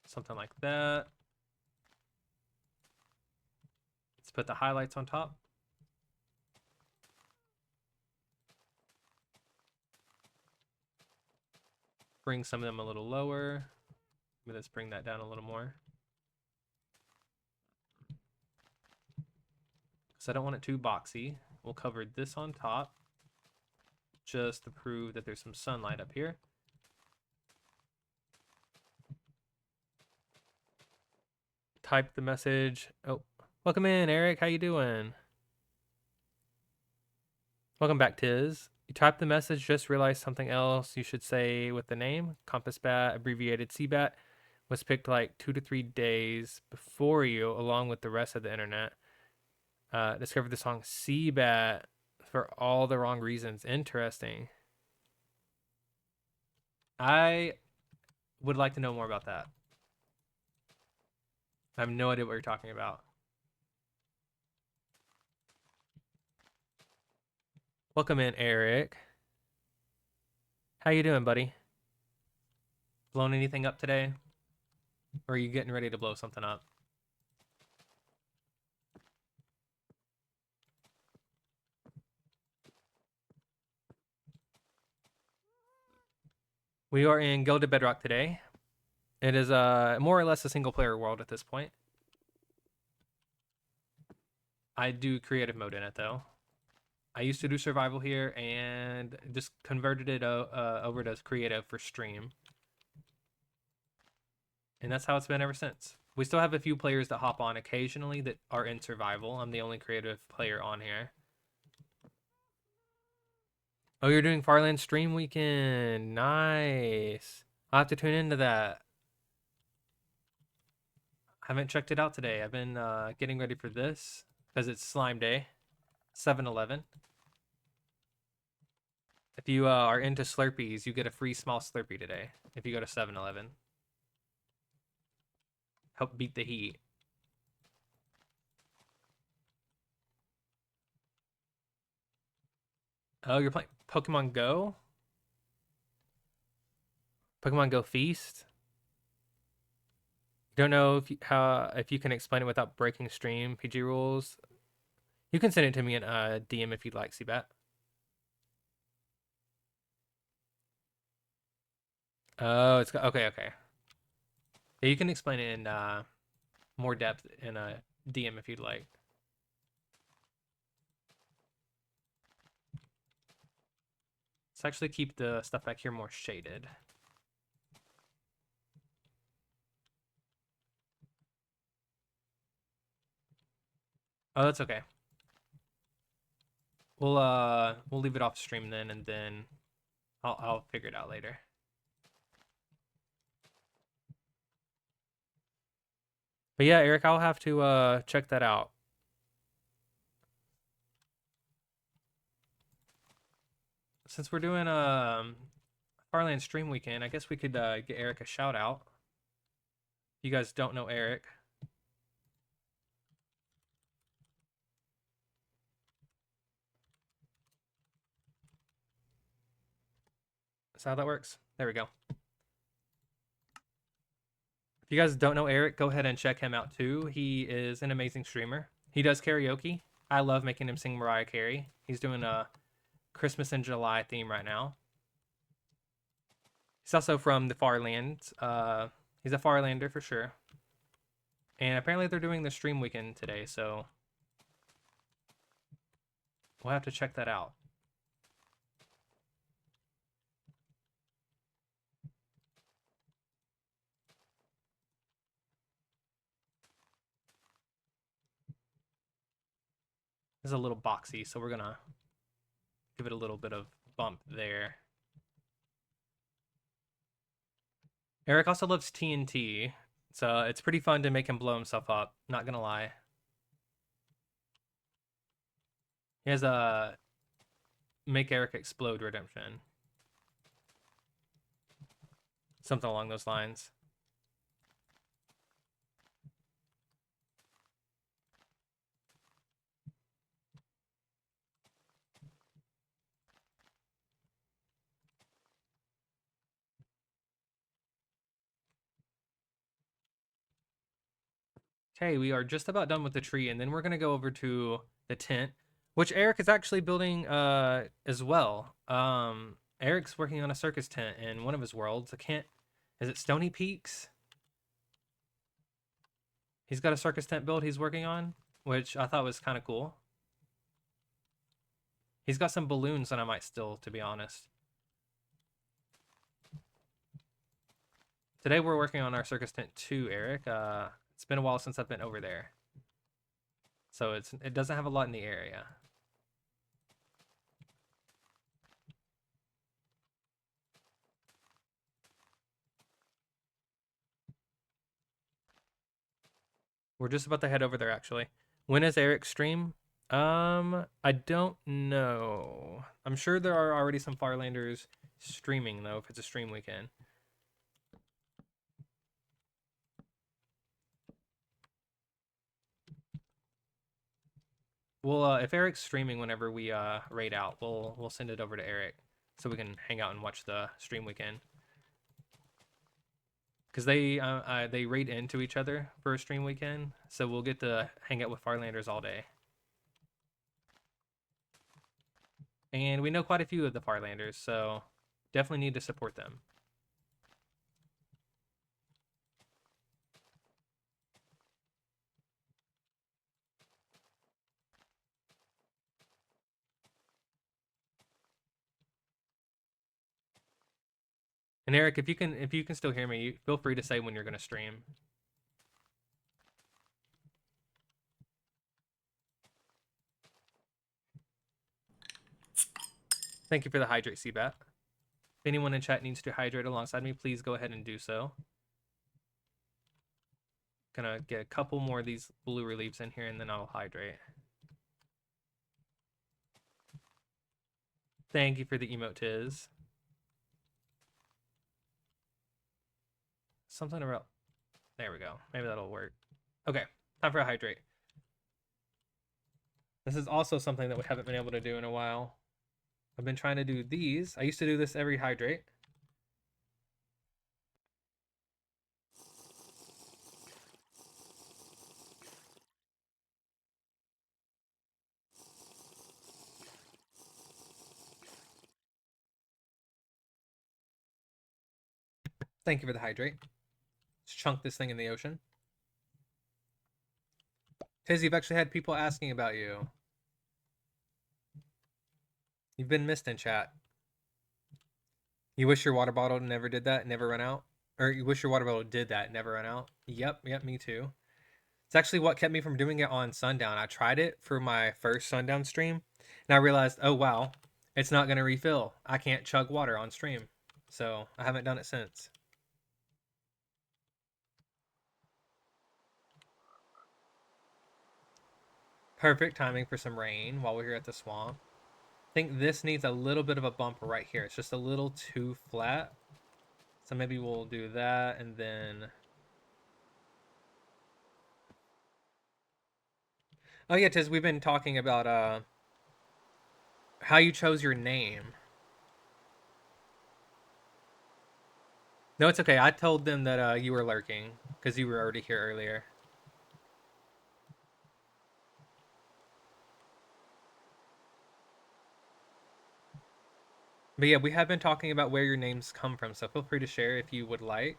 Something like that. Let's put the highlights on top. Bring some of them a little lower. Let's bring that down a little more. Because I don't want it too boxy. We'll cover this on top just to prove that there's some sunlight up here. Type the message. Oh, welcome in, Eric. How you doing? Welcome back, Tiz. You typed the message, just realized something else you should say with the name. Compass Bat, abbreviated CBAT, was picked like 2 to 3 days before you, along with the rest of the internet. Discovered the song CBAT for all the wrong reasons. Interesting. I would like to know more about that. I have no idea what you're talking about. Welcome in, Eric. How you doing, buddy? Blown anything up today? Or are you getting ready to blow something up? We are in Gilded Bedrock today. It is more or less a single player world at this point. I do creative mode in it though. I used to do survival here and just converted it over to creative for stream. And that's how it's been ever since. We still have a few players that hop on occasionally that are in survival. I'm the only creative player on here. Oh, you're doing Farland stream weekend. Nice. I'll have to tune into that. I haven't checked it out today. I've been getting ready for this because it's slime day. 7-Eleven. If you are into Slurpees, you get a free small Slurpee today if you go to 7-Eleven. Help beat the heat. Oh, you're playing Pokemon Go? Pokemon Go Feast? Don't know if you can explain it without breaking stream PG rules. You can send it to me in DM if you'd like, Seabat. Oh, it's okay. Yeah, you can explain it in more depth in a DM if you'd like. Let's actually keep the stuff back here more shaded. Oh, that's okay. We'll leave it off stream then, and then I'll figure it out later. But yeah, Eric, I'll have to check that out. Since we're doing Farland stream weekend, I guess we could get Eric a shout out. If you guys don't know Eric. That's how that works. There we go. If you guys don't know Eric, go ahead and check him out too. He is an amazing streamer. He does karaoke. I love making him sing Mariah Carey. He's doing a Christmas in July theme right now. He's also from the Farland. He's a Farlander for sure. And apparently they're doing the stream weekend today, so we'll have to check that out. This is a little boxy, so we're gonna give it a little bit of bump there. Eric also loves TNT, so it's pretty fun to make him blow himself up, not gonna lie. He has a Make Eric Explode redemption. Something along those lines. Okay, we are just about done with the tree, and then we're gonna go over to the tent, which Eric is actually building as well. Eric's working on a circus tent in one of his worlds. I can't, is it Stony Peaks? He's got a circus tent build he's working on, which I thought was kind of cool. He's got some balloons that I might steal, to be honest. Today we're working on our circus tent too, Eric. It's been a while since I've been over there, so it doesn't have a lot in the area. We're just about to head over there actually. When is Eric's stream? I don't know. I'm sure there are already some Farlanders streaming though, if it's a stream weekend. Well, if Eric's streaming whenever we raid out, we'll send it over to Eric so we can hang out and watch the stream weekend. Because they raid into each other for a stream weekend, so we'll get to hang out with Farlanders all day. And we know quite a few of the Farlanders, so definitely need to support them. And Eric, if you can still hear me, feel free to say when you're going to stream. Thank you for the hydrate, Seabat. If anyone in chat needs to hydrate alongside me, please go ahead and do so. Gonna get a couple more of these blue reliefs in here and then I'll hydrate. Thank you for the emote, Tiz. Something about... There we go. Maybe that'll work. Okay, time for a hydrate. This is also something that we haven't been able to do in a while. I've been trying to do these. I used to do this every hydrate. Thank you for the hydrate. Let's chunk this thing in the ocean. Tiz, you've actually had people asking about you. You've been missed in chat. You wish your water bottle never did that, never run out? Or you wish your water bottle did that, never run out? Yep, me too. It's actually what kept me from doing it on Sundown. I tried it for my first Sundown stream, and I realized, oh wow, it's not going to refill. I can't chug water on stream. So I haven't done it since. Perfect timing for some rain while we're here at the swamp. I think this needs a little bit of a bump right here. It's just a little too flat. So maybe we'll do that and then... Oh yeah, Tiz, we've been talking about how you chose your name. No, it's okay. I told them that you were lurking because you were already here earlier. But yeah, we have been talking about where your names come from, so feel free to share if you would like.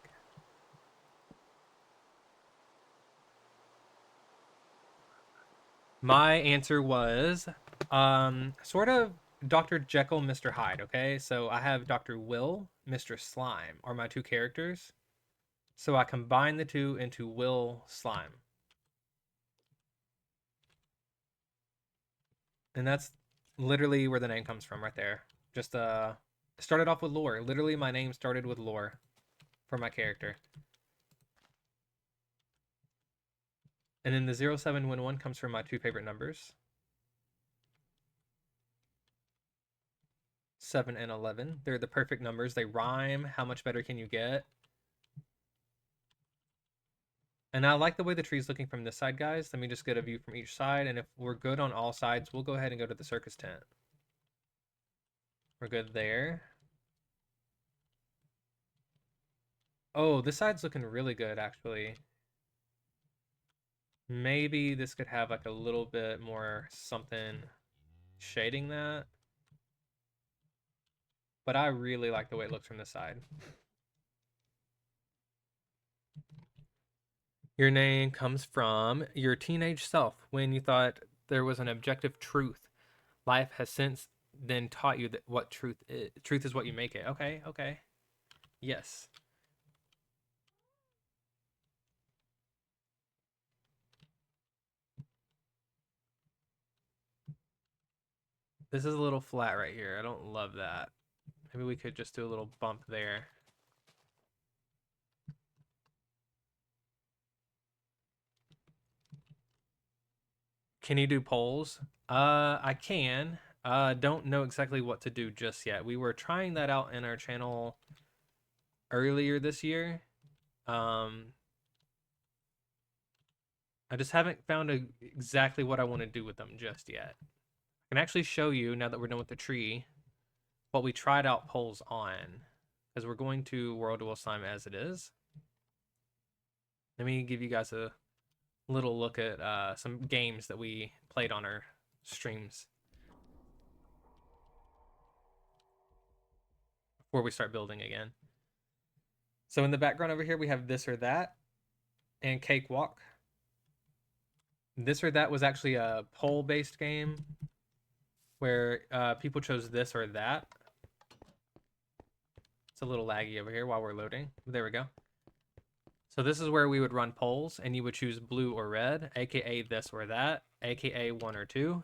My answer was sort of Dr. Jekyll, Mr. Hyde, okay? So I have Dr. Will, Mr. Slime are my two characters. So I combine the two into WilSlime. And that's literally where the name comes from right there. Just started off with lore. Literally my name started with lore for my character. And then the 0711 comes from my two favorite numbers. 7 and 11. They're the perfect numbers. They rhyme. How much better can you get? And I like the way the tree's looking from this side, guys. Let me just get a view from each side. And if we're good on all sides, we'll go ahead and go to the circus tent. We're good there. Oh, this side's looking really good, actually. Maybe this could have like a little bit more something shading that. But I really like the way it looks from this side. Your name comes from your teenage self when you thought there was an objective truth. Life has since then taught you that what truth is. Truth is what you make it. Okay, okay. Yes. This is a little flat right here. I don't love that. Maybe we could just do a little bump there. Can you do polls? I can. Don't know exactly what to do just yet. We were trying that out in our channel earlier this year. I just haven't found exactly what I want to do with them just yet. I can actually show you, now that we're done with the tree, what we tried out polls on. Because we're going to World of WilSlime as it is. Let me give you guys a little look at some games that we played on our streams before we start building again. So in the background over here, we have This or That and Cakewalk. This or That was actually a poll-based game where people chose this or that. It's a little laggy over here while we're loading. There we go. So this is where we would run polls, and you would choose blue or red, aka this or that, aka 1 or 2.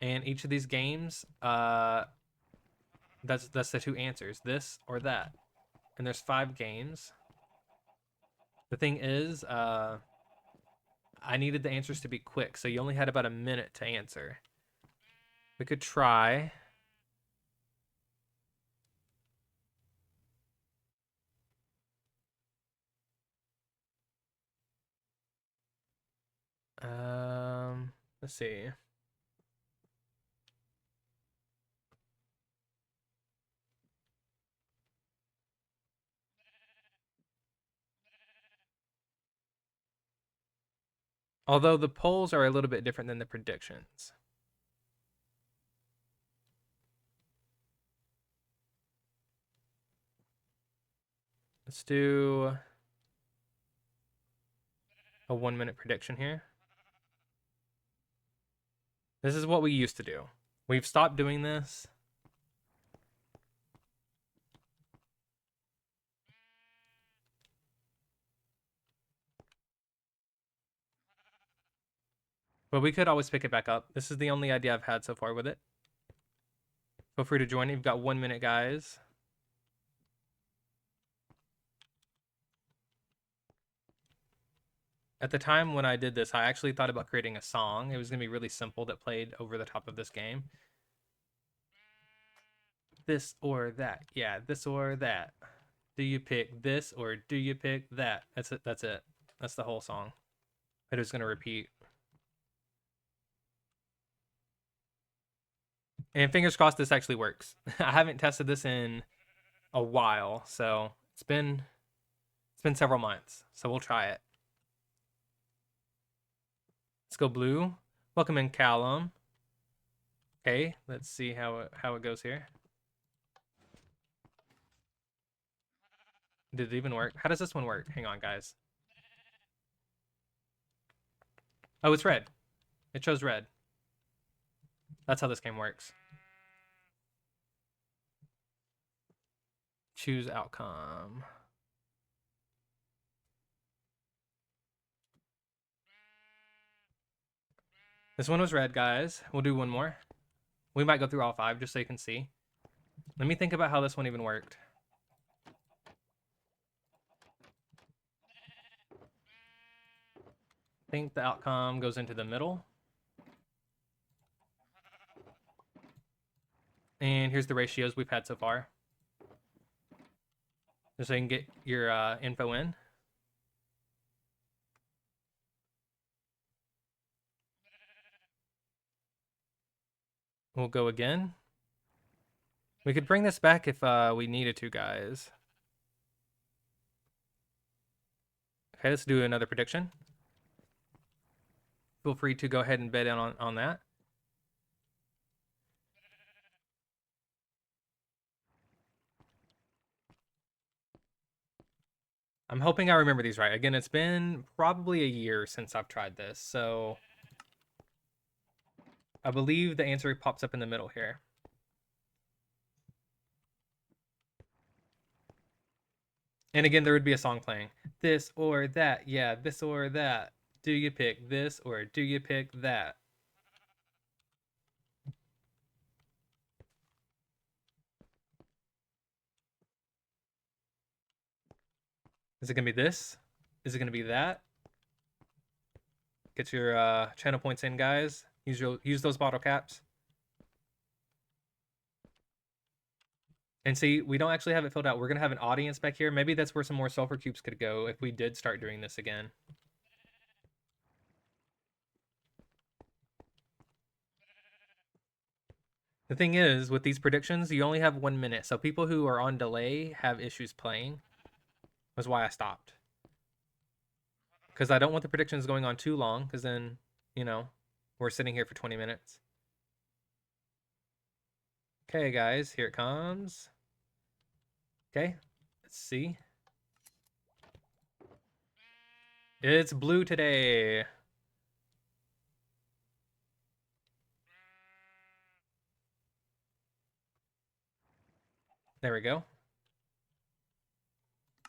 And each of these games, that's the 2 answers, this or that. And there's 5 games. The thing is, I needed the answers to be quick, so you only had about a minute to answer. We could try. Let's see. Although the polls are a little bit different than the predictions. Let's do a 1-minute prediction here. This is what we used to do. We've stopped doing this. But we could always pick it back up. This is the only idea I've had so far with it. Feel free to join. You've got 1 minute, guys. At the time when I did this, I actually thought about creating a song. It was going to be really simple that played over the top of this game. This or that. Yeah, this or that. Do you pick this or do you pick that? That's it. That's it. That's the whole song. It is going to repeat. And fingers crossed this actually works. I haven't tested this in a while, so it's been several months. So we'll try it. Let's go blue. Welcome in, Callum. Okay, let's see how it goes here. Did it even work? How does this one work? Hang on, guys. Oh, it's red. It chose red. That's how this game works. Choose outcome. This one was red, guys. We'll do one more. We might go through all 5 just so you can see. Let me think about how this one even worked. I think the outcome goes into the middle. And here's the ratios we've had so far. Just so you can get your info in. We'll go again. We could bring this back if we needed to, guys. Okay, let's do another prediction. feel free to go ahead and bet in on that. I'm hoping I remember these right. Again, it's been probably a year since I've tried this, so I believe the answer pops up in the middle here. And again, there would be a song playing. This or that, yeah, this or that. Do you pick this or do you pick that? Is it gonna be this? Is it gonna be that? Get your channel points in, guys. Use those bottle caps. And see, we don't actually have it filled out. We're gonna have an audience back here. Maybe that's where some more sulfur cubes could go if we did start doing this again. The thing is, with these predictions, you only have 1 minute. So people who are on delay have issues playing. That's why I stopped. Because I don't want the predictions going on too long, because then, you know, we're sitting here for 20 minutes. Okay, guys, here it comes. Okay, let's see. It's blue today. There we go.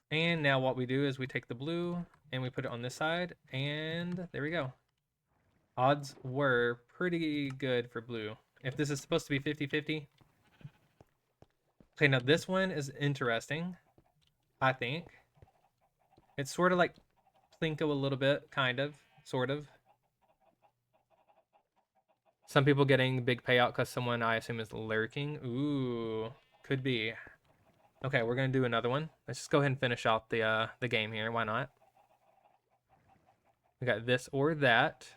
And now what we do is we take the blue and we put it on this side, and there we go. Odds were pretty good for blue. If this is supposed to be 50-50. Okay, now this one is interesting, I think. It's sort of like Plinko a little bit, kind of, sort of. Some people getting big payout because someone I assume is lurking. Ooh, could be. Okay, we're gonna do another one. Let's just go ahead and finish out the game here. Why not? We got this or that.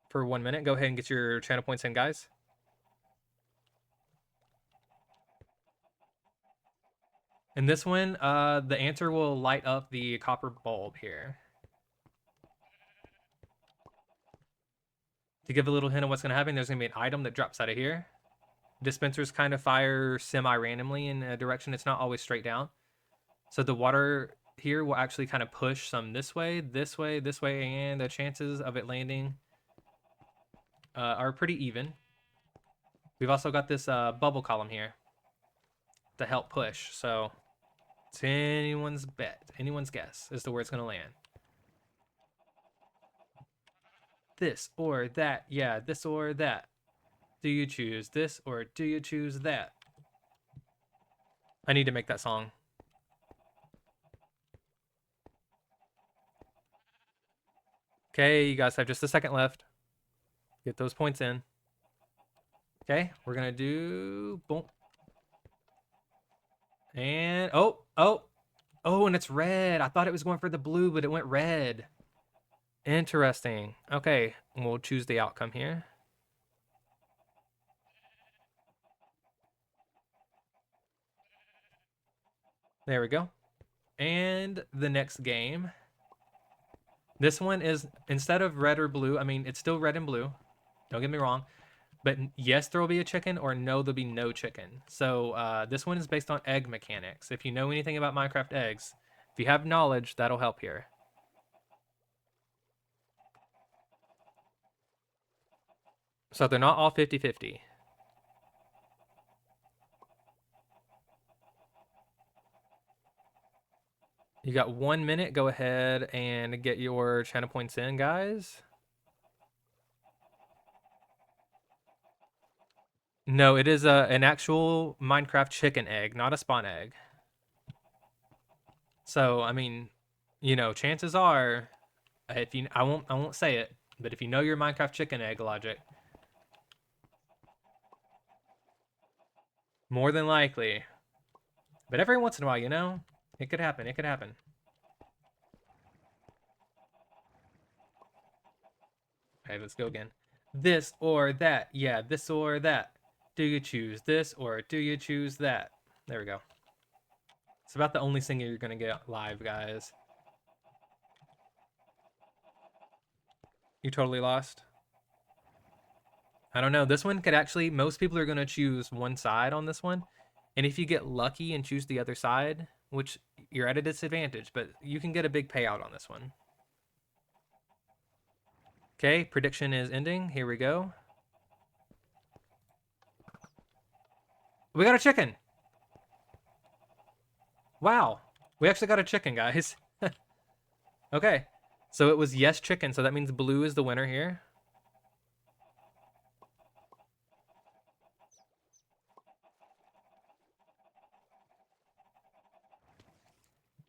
For 1 minute, go ahead and get your channel points in, guys. And this one, the answer will light up the copper bulb here. To give a little hint of what's going to happen, there's going to be an item that drops out of here. Dispensers kind of fire semi-randomly in a direction. It's not always straight down. So the water here will actually kind of push some this way, this way, this way, and the chances of it landing are pretty even. We've also got this bubble column here to help push. So it's anyone's bet, anyone's guess as to where it's going to land. This or that, yeah, this or that. Do you choose this or do you choose that? I need to make that song. Okay, you guys have just a second left. Get those points in. Okay, we're gonna do boom. And oh, and it's red. I thought it was going for the blue, but it went red. Interesting. Okay, we'll choose the outcome here. There we go. And the next game. This one is, instead of red or blue, I mean, it's still red and blue. Don't get me wrong. But yes, there will be a chicken, or no, there'll be no chicken. So this one is based on egg mechanics. If you know anything about Minecraft eggs, if you have knowledge, that'll help here. So they're not all 50-50. You got 1 minute. Go ahead and get your channel points in, guys. No, it is an actual Minecraft chicken egg, not a spawn egg. So, I mean, you know, chances are, if you, I won't say it, but if you know your Minecraft chicken egg logic, more than likely. But every once in a while, you know, it could happen. It could happen. Okay, let's go again. This or that. Yeah, this or that. Do you choose this or do you choose that? There we go. It's about the only thing you're gonna get live, guys. You totally lost? I don't know. This one could actually, most people are gonna choose one side on this one. And if you get lucky and choose the other side, which you're at a disadvantage, but you can get a big payout on this one. Okay, prediction is ending. Here we go. We got a chicken. Wow. We actually got a chicken, guys. Okay. So it was yes chicken, so that means blue is the winner here.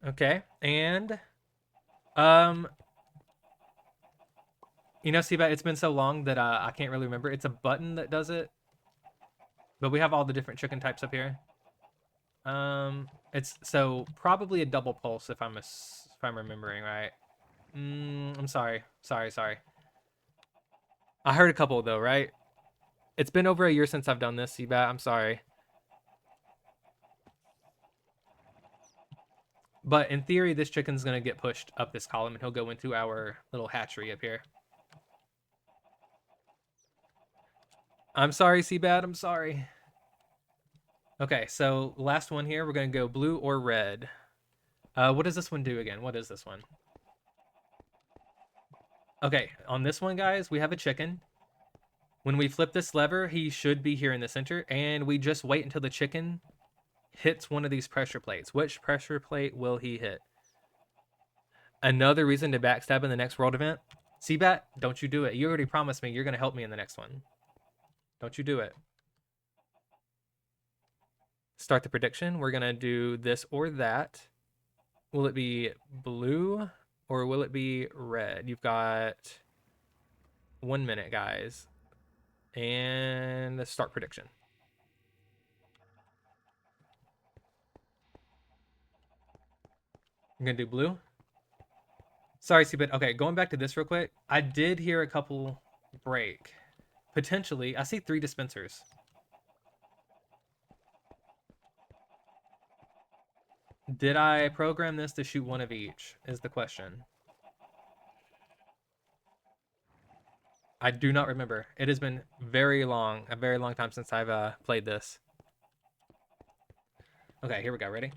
Okay. And you know, Seabat, it's been so long that I can't really remember. It's a button that does it. But we have all the different chicken types up here. It's so probably a double pulse if I'm remembering right. I'm sorry. Sorry. I heard a couple though, right? It's been over a year since I've done this, Seabat. I'm sorry. But in theory, this chicken's gonna get pushed up this column and he'll go into our little hatchery up here. I'm sorry, Seabat. I'm sorry. Okay, so last one here, we're gonna go blue or red. What does this one do again? What is this one? Okay, on this one, guys, we have a chicken. When we flip this lever, he should be here in the center, and we just wait until the chicken hits one of these pressure plates. Which pressure plate will he hit? Another reason to backstab in the next world event? Seabat, don't you do it. You already promised me you're gonna help me in the next one. Don't you do it. Start the prediction. We're gonna do this or that. Will it be blue or will it be red? You've got 1 minute, guys. And start prediction. I'm gonna do blue. Sorry, Seabit. Okay, going back to this real quick. I did hear a couple break. Potentially, I see 3 dispensers. Did I program this to shoot one of each, is the question. I do not remember. It has been a very long time since I've played this. Okay, here we go. Ready?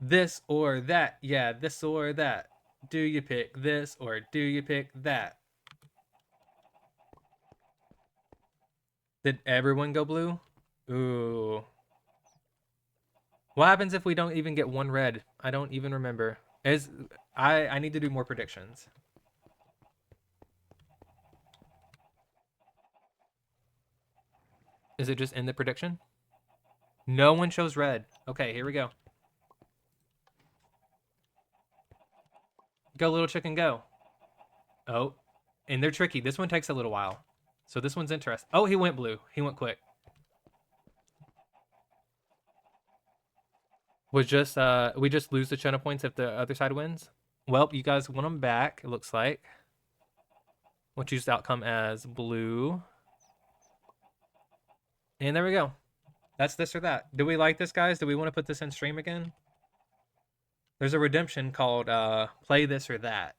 This or that. Yeah, this or that. Do you pick this or do you pick that? Did everyone go blue? Ooh. What happens if we don't even get one red? I don't even remember. I need to do more predictions. Is it just in the prediction? No one chose red. Okay, here we go. Go, little chicken, go. Oh, and they're tricky. This one takes a little while. So this one's interesting. Oh, he went blue. He went quick. We just lose the channel points if the other side wins. Well, you guys won them back, it looks like. We'll choose the outcome as blue. And there we go. That's this or that. Do we like this, guys? Do we want to put this in stream again? There's a redemption called play this or that.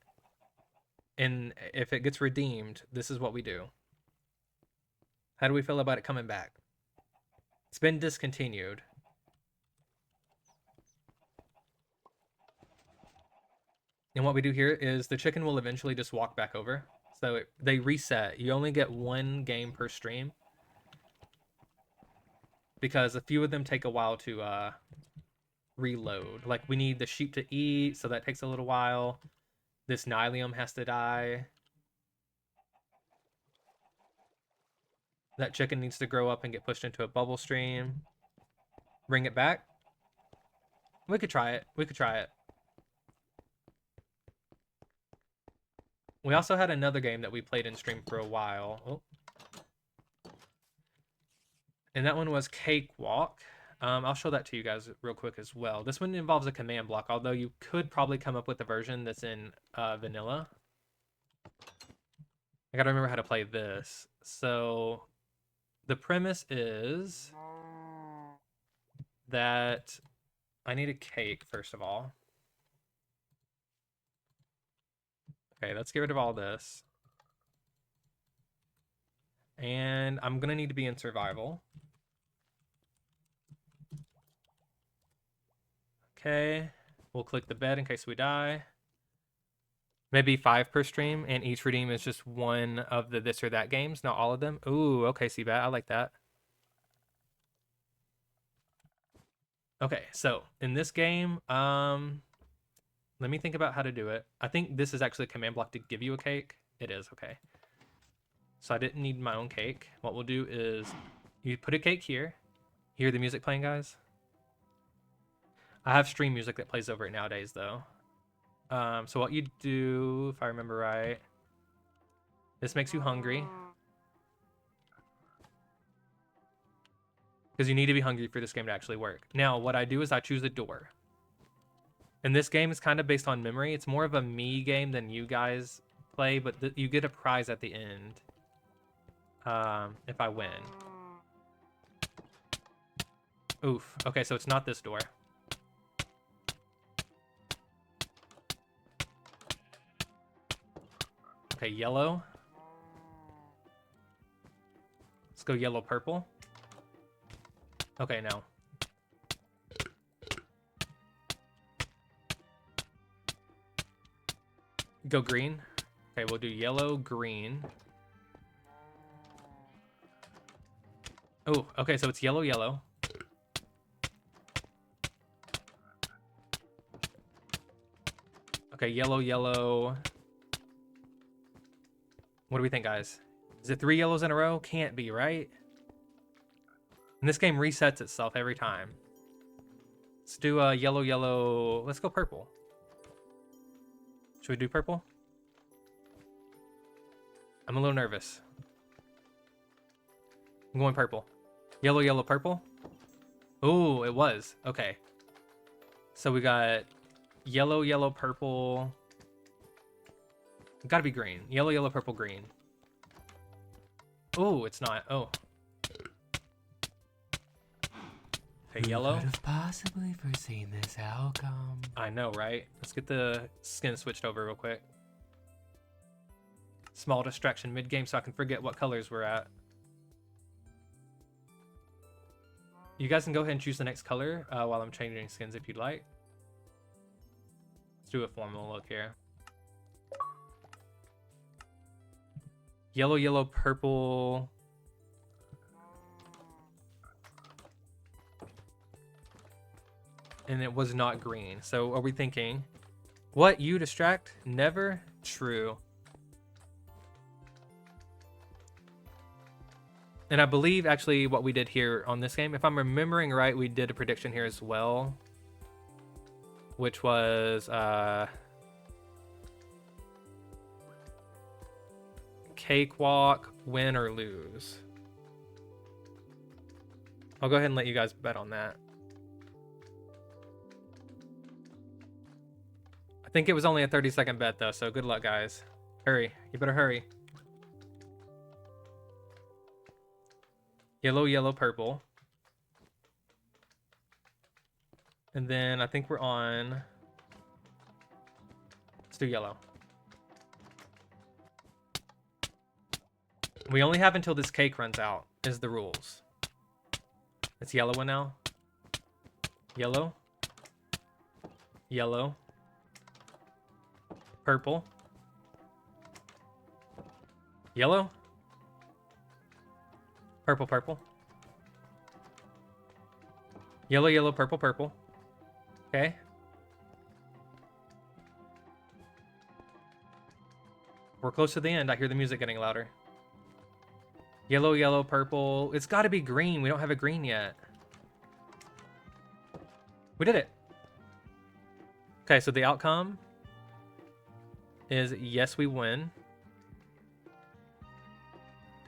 And if it gets redeemed, this is what we do. How do we feel about it coming back? It's been discontinued. And what we do here is the chicken will eventually just walk back over. So they reset. You only get 1 game per stream. Because a few of them take a while to reload. Like we need the sheep to eat, so that takes a little while. This Nylium has to die. That chicken needs to grow up and get pushed into a bubble stream. Bring it back. We could try it. We also had another game that we played in stream for a while. Oh. And that one was Cakewalk. I'll show that to you guys real quick as well. This one involves a command block, although you could probably come up with a version that's in vanilla. I gotta remember how to play this. So the premise is that I need a cake, first of all. Okay, let's get rid of all this. And I'm going to need to be in survival. Okay, we'll click the bed in case we die. Maybe 5 per stream, and each redeem is just one of the this or that games, not all of them. Ooh, okay, Seabat, I like that. Okay, so in this game, let me think about how to do it. I think this is actually a command block to give you a cake. It is, okay. So I didn't need my own cake. What we'll do is you put a cake here. Hear the music playing, guys? I have stream music that plays over it nowadays, though. So what you do, if I remember right, this makes you hungry. Because you need to be hungry for this game to actually work. Now, what I do is I choose a door. And this game is kind of based on memory. It's more of a me game than you guys play, but you get a prize at the end if I win. Oof. Okay, so it's not this door. Okay, yellow. Let's go yellow, purple. Okay, no. Go green. Okay, we'll do yellow, green. Oh, okay, so it's yellow, yellow. Okay, yellow, yellow. What do we think, guys? Is it 3 yellows in a row? Can't be, right? And this game resets itself every time. Let's do a yellow, yellow. Let's go purple. Should we do purple? I'm a little nervous. I'm going purple. Yellow, yellow, purple. Oh, it was. Okay. So we got yellow, yellow, purple. Gotta be green. Yellow, yellow, purple, green. Oh, it's not. Oh. Okay, yellow. Who could have possibly foreseen this outcome? I know, right? Let's get the skin switched over real quick. Small distraction mid-game so I can forget what colors we're at. You guys can go ahead and choose the next color while I'm changing skins if you'd like. Let's do a formal look here. Yellow, yellow, purple. And it was not green. So are we thinking, what, you distract? Never? True. And I believe actually what we did here on this game, if I'm remembering right, we did a prediction here as well, which was cakewalk, win or lose. I'll go ahead and let you guys bet on that. I think it was only a 30-second bet though, so good luck, guys. Hurry. You better hurry. Yellow, yellow, purple. And then I think we're on... Let's do yellow. We only have until this cake runs out, is the rules. It's yellow one now. Yellow. Yellow. Purple. Yellow. Purple, purple. Yellow, yellow, purple, purple. Okay. We're close to the end. I hear the music getting louder. Yellow, yellow, purple. It's got to be green. We don't have a green yet. We did it. Okay, so the outcome is yes, we win.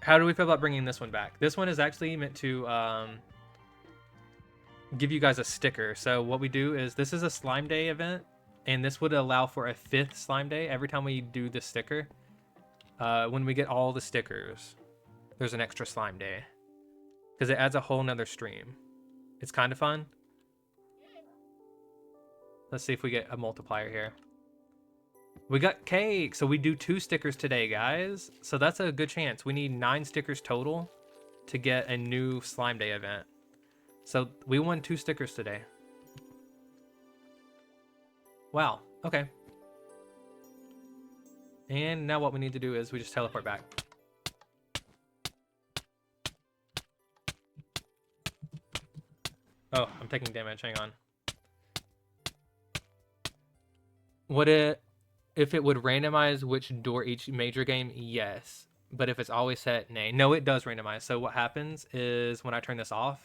How do we feel about bringing this one back? This one is actually meant to give you guys a sticker. So what we do is, this is a slime day event, and this would allow for a 5th slime day every time we do this sticker. When we get all the stickers, there's an extra slime day, because it adds a whole nother stream. It's kind of fun. Let's see if we get a multiplier here. We got cake, so we do 2 stickers today, guys. So that's a good chance. We need 9 stickers total to get a new Slime Day event. So we won 2 stickers today. Wow, okay. And now what we need to do is we just teleport back. Oh, I'm taking damage, hang on. If it would randomize which door each major game? Yes. But if it's always set, nay. No, it does randomize. So what happens is when I turn this off,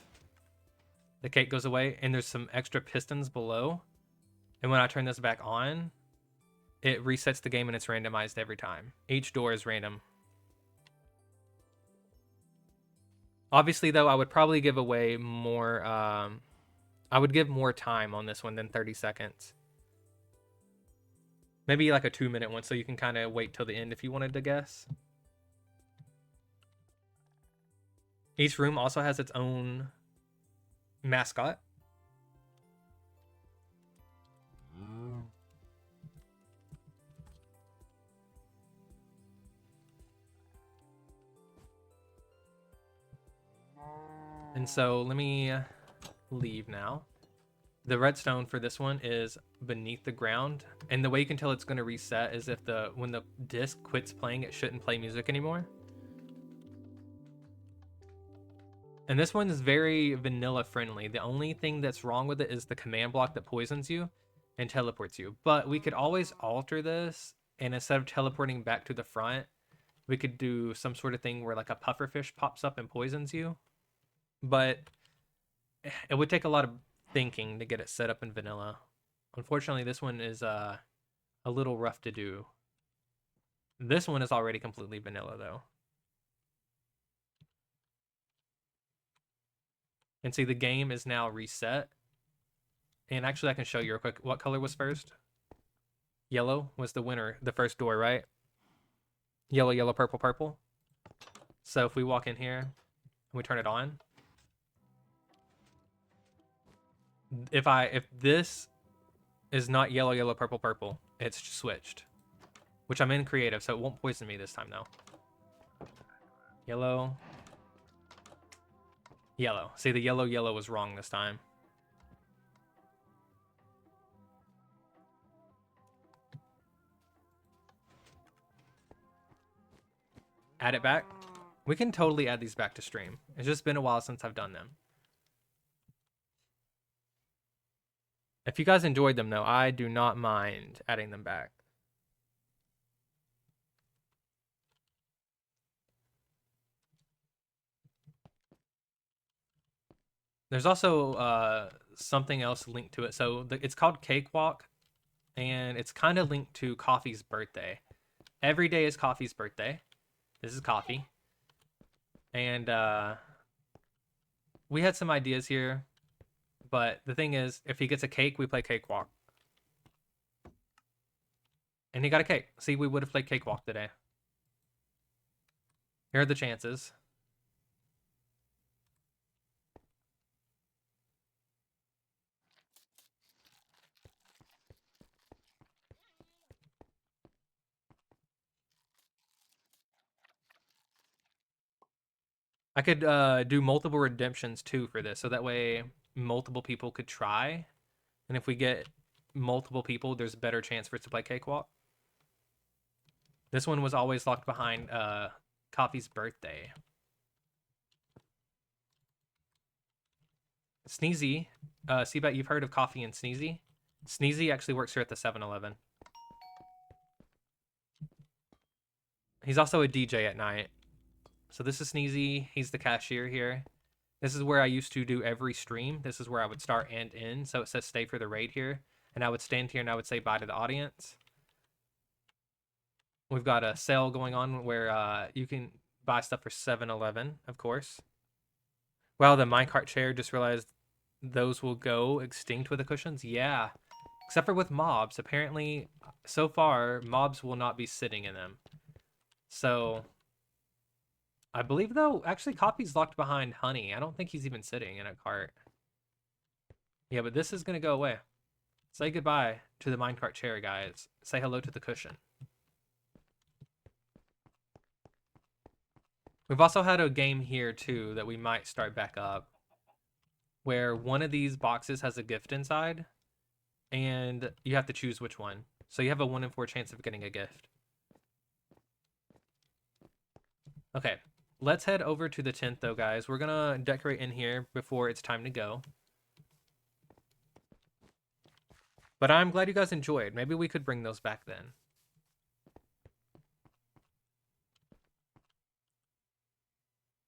the cake goes away and there's some extra pistons below. And when I turn this back on, it resets the game and it's randomized every time. Each door is random. Obviously, though, I would probably give away more... I would give more time on this one than 30 seconds. Maybe like a 2-minute one so you can kind of wait till the end if you wanted to guess. Each room also has its own mascot. And so let me leave now. The redstone for this one is beneath the ground, and the way you can tell it's going to reset is if when the disc quits playing, it shouldn't play music anymore. And this one is very vanilla friendly. The only thing that's wrong with it is the command block that poisons you and teleports you. But we could always alter this, and instead of teleporting back to the front, we could do some sort of thing where like a pufferfish pops up and poisons you. But it would take a lot of thinking to get it set up in vanilla. Unfortunately, this one is a little rough to do. This one is already completely vanilla though. And see, the game is now reset. And actually I can show you real quick. What color was first? Yellow was the winner, the first door, right? Yellow, yellow, purple, purple. So if we walk in here and we turn it on, if this is not yellow, yellow, purple, purple, it's switched. Which I'm in creative, so it won't poison me this time though. Yellow. Yellow. See, the yellow, yellow was wrong this time. Add it back. We can totally add these back to stream. It's just been a while since I've done them. If you guys enjoyed them, though, I do not mind adding them back. There's also something else linked to it. So it's called Cakewalk, and it's kind of linked to Coffee's birthday. Every day is Coffee's birthday. This is Coffee. And we had some ideas here. But the thing is, if he gets a cake, we play Cakewalk. And he got a cake. See, we would have played Cakewalk today. Here are the chances. I could do multiple redemptions too for this, so that way multiple people could try. And if we get multiple people, there's a better chance for us to play Cakewalk. This one was always locked behind Coffee's birthday. Sneezy. Seabat, you've heard of Coffee and Sneezy? Sneezy actually works here at the 7-Eleven. He's also a DJ at night. So this is Sneezy. He's the cashier here. This is where I used to do every stream. This is where I would start and end. So it says stay for the raid here. And I would stand here and I would say bye to the audience. We've got a sale going on where you can buy stuff for 7-Eleven, of course. Wow, the minecart chair, just realized those will go extinct with the cushions. Yeah, except for with mobs. Apparently, so far, mobs will not be sitting in them. So, I believe, though, actually, Coffee's locked behind Honey. I don't think he's even sitting in a cart. Yeah, but this is going to go away. Say goodbye to the minecart chair, guys. Say hello to the cushion. We've also had a game here, too, that we might start back up, where one of these boxes has a gift inside, and you have to choose which one. So you have a 1 in 4 chance of getting a gift. Okay, let's head over to the tent, though, guys. We're gonna decorate in here before it's time to go. But I'm glad you guys enjoyed. Maybe we could bring those back then.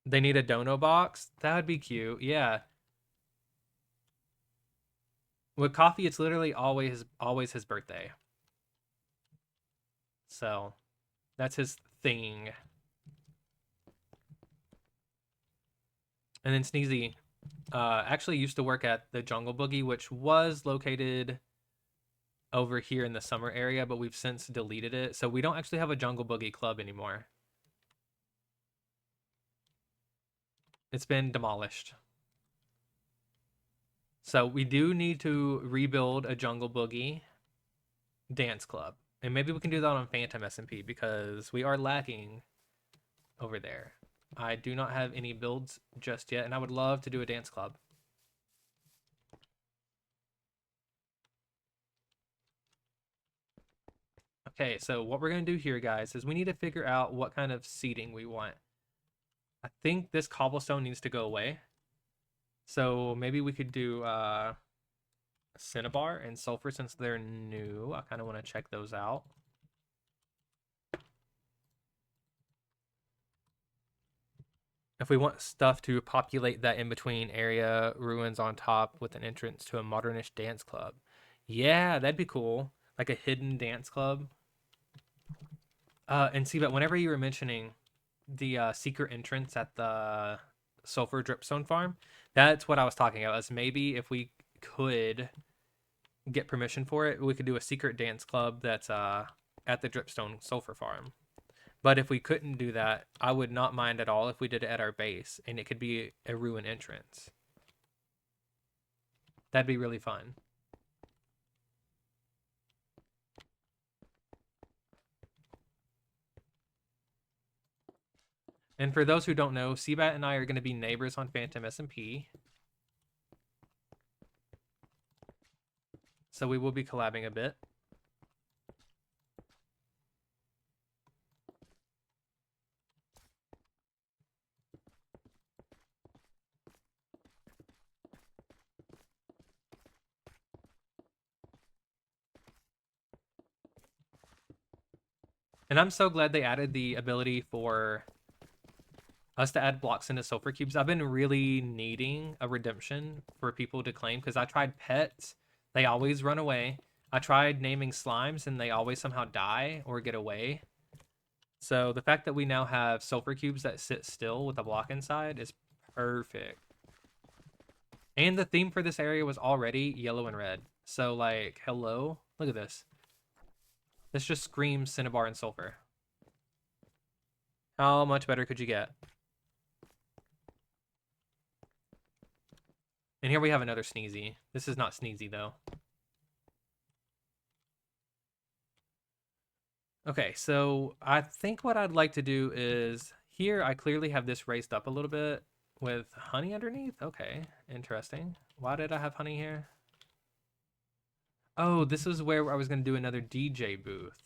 They need a dono box? That would be cute. Yeah. With Coffee, it's literally always his birthday. So, that's his thing. And then Sneezy actually used to work at the Jungle Boogie, which was located over here in the summer area, but we've since deleted it. So we don't actually have a Jungle Boogie club anymore. It's been demolished. So we do need to rebuild a Jungle Boogie dance club. And maybe we can do that on Phantom SMP because we are lacking over there. I do not have any builds just yet, and I would love to do a dance club. Okay, so what we're going to do here, guys, is we need to figure out what kind of seating we want. I think this cobblestone needs to go away. So maybe we could do Cinnabar and Sulfur since they're new. I kind of want to check those out. If we want stuff to populate that in-between area, ruins on top with an entrance to a modernish dance club. Yeah, that'd be cool. Like a hidden dance club. And see, but whenever you were mentioning the secret entrance at the Sulfur Dripstone farm, that's what I was talking about. Is maybe if we could get permission for it, we could do a secret dance club that's at the Dripstone Sulfur farm. But if we couldn't do that, I would not mind at all if we did it at our base, and it could be a ruin entrance. That'd be really fun. And for those who don't know, Seabat and I are going to be neighbors on Phantom SMP. So we will be collabing a bit. And I'm so glad they added the ability for us to add blocks into Sulfur Cubes. I've been really needing a redemption for people to claim because I tried pets. They always run away. I tried naming slimes and they always somehow die or get away. So the fact that we now have Sulfur Cubes that sit still with a block inside is perfect. And the theme for this area was already yellow and red. So like, hello, look at this. This just screams Cinnabar and Sulfur. How much better could you get? And here we have another Sneezy. This is not Sneezy, though. Okay, so I think what I'd like to do is... Here, I clearly have this raised up a little bit with honey underneath. Okay, interesting. Why did I have honey here? Oh, this is where I was going to do another DJ booth.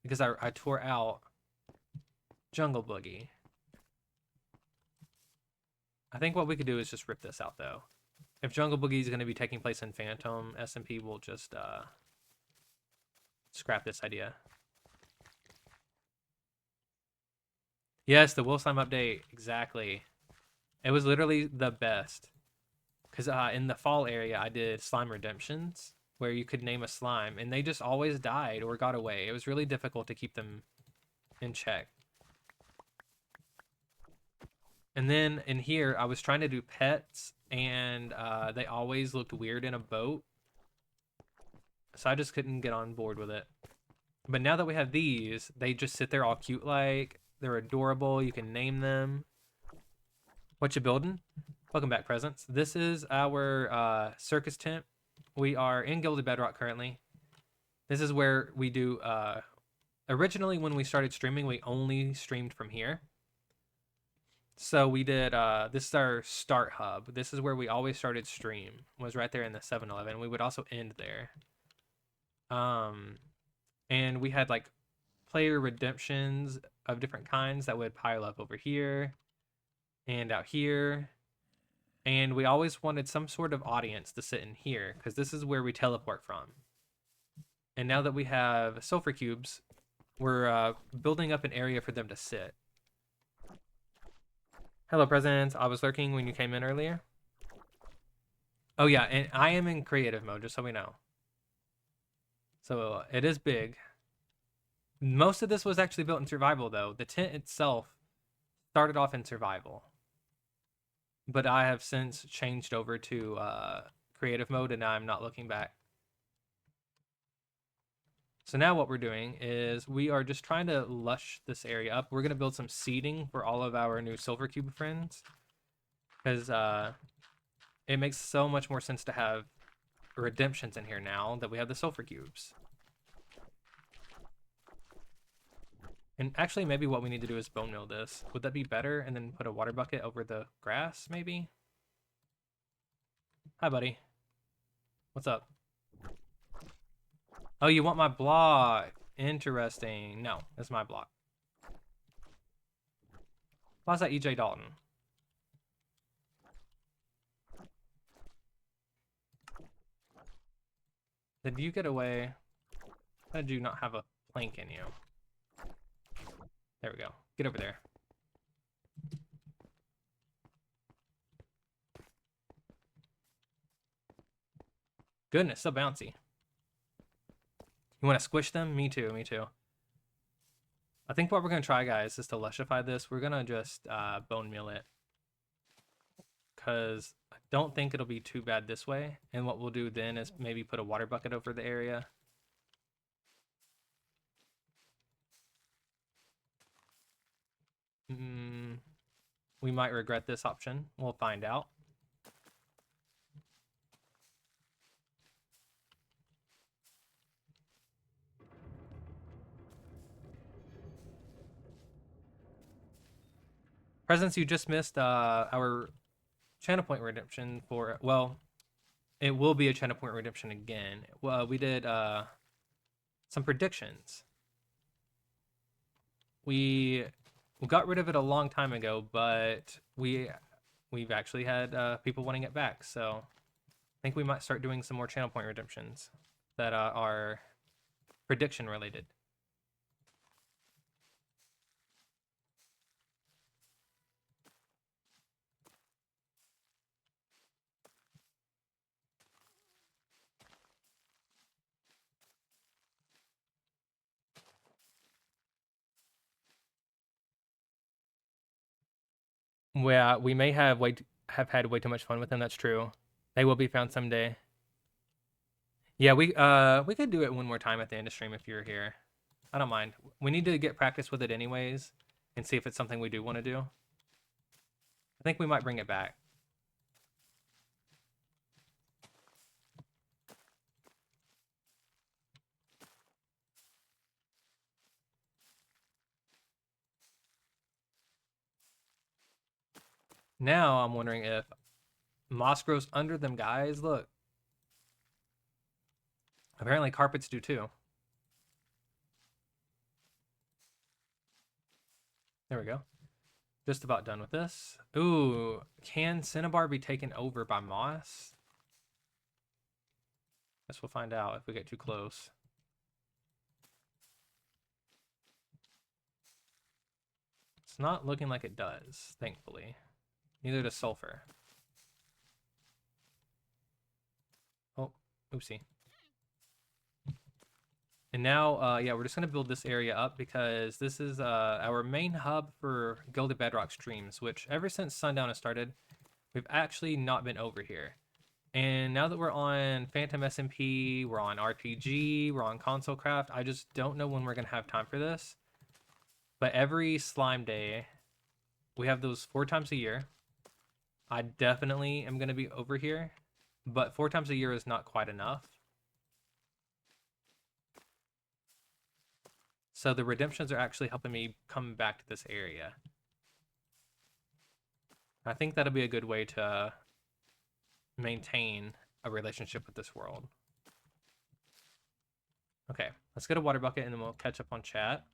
Because I tore out Jungle Boogie. I think what we could do is just rip this out, though. If Jungle Boogie is going to be taking place in Phantom, SMP will just scrap this idea. Yes, the WilSlime update. Exactly. It was literally the best. Because in the fall area, I did slime redemptions, where you could name a slime, and they just always died or got away. It was really difficult to keep them in check. And then in here, I was trying to do pets, and they always looked weird in a boat. So I just couldn't get on board with it. But now that we have these, they just sit there all cute like. They're adorable. You can name them. What you building? Welcome back, presents. This is our circus tent. We are in Gilded Bedrock currently. This is where we do, originally when we started streaming, we only streamed from here. So we did, this is our start hub. This is where we always started stream, was right there in the 7-Eleven. We would also end there. And we had like player redemptions of different kinds that would pile up over here and out here. And we always wanted some sort of audience to sit in here because this is where we teleport from. And now that we have sulfur cubes, we're building up an area for them to sit. Hello, President. I was lurking when you came in earlier. Oh, yeah, and I am in creative mode, just so we know. So it is big. Most of this was actually built in survival, though. The tent itself started off in survival. But I have since changed over to creative mode, and now I'm not looking back. So now what we're doing is we are just trying to lush this area up. We're going to build some seating for all of our new Sulfur Cube friends. Because it makes so much more sense to have redemptions in here now that we have the Sulfur Cubes. And actually, maybe what we need to do is bone meal this. Would that be better? And then put a water bucket over the grass, maybe? Hi, buddy. What's up? Oh, you want my block? Interesting. No, it's my block. Why's that EJ Dalton? Did you get away? How did you not have a plank in you? There we go. Get over there. Goodness, so bouncy. You want to squish them? Me too, me too. I think what we're going to try, guys, is to lushify this. We're going to just bone meal it. Because I don't think it'll be too bad this way. And what we'll do then is maybe put a water bucket over the area. We might regret this option. We'll find out. Presents, you just missed our channel point redemption for, well, it will be a channel point redemption again. Well, we did some predictions. We got rid of it a long time ago, but we've actually had people wanting it back. So I think we might start doing some more channel point redemptions that are prediction related. Yeah, we may have had way too much fun with them. That's true. They will be found someday. Yeah, we could do it one more time at the end of stream if you're here. I don't mind. We need to get practice with it anyways and see if it's something we do want to do. I think we might bring it back. Now I'm wondering if moss grows under them, guys. Look. Apparently carpets do too. There we go. Just about done with this. Ooh, can Cinnabar be taken over by moss? Guess we'll find out if we get too close. It's not looking like it does, thankfully. Neither does sulfur. Oh, oopsie. And now, yeah, we're just going to build this area up because this is our main hub for Gilded Bedrock streams, which ever since Sundown has started, we've actually not been over here. And now that we're on Phantom SMP, we're on RPG, we're on Console Craft, I just don't know when we're going to have time for this. But every slime day, we have those 4 times a year. I definitely am going to be over here. but 4 times a year is not quite enough. So the redemptions are actually helping me come back to this area. I think that'll be a good way to maintain a relationship with this world. Okay, let's get a water bucket and then we'll catch up on chat.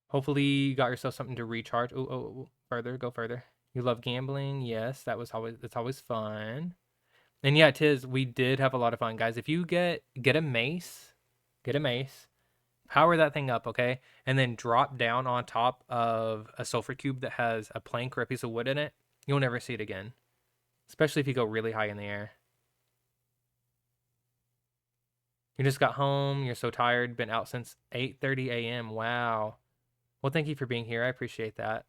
Hopefully you got yourself something to recharge. Oh, further, go further. You love gambling? Yes, it's always fun. And yeah, we did have a lot of fun, guys. If you get a mace, power that thing up, okay? And then drop down on top of a sulfur cube that has a plank or a piece of wood in it. You'll never see it again. Especially if you go really high in the air. You just got home, you're so tired, been out since 8:30 a.m. Wow. Well, thank you for being here. I appreciate that.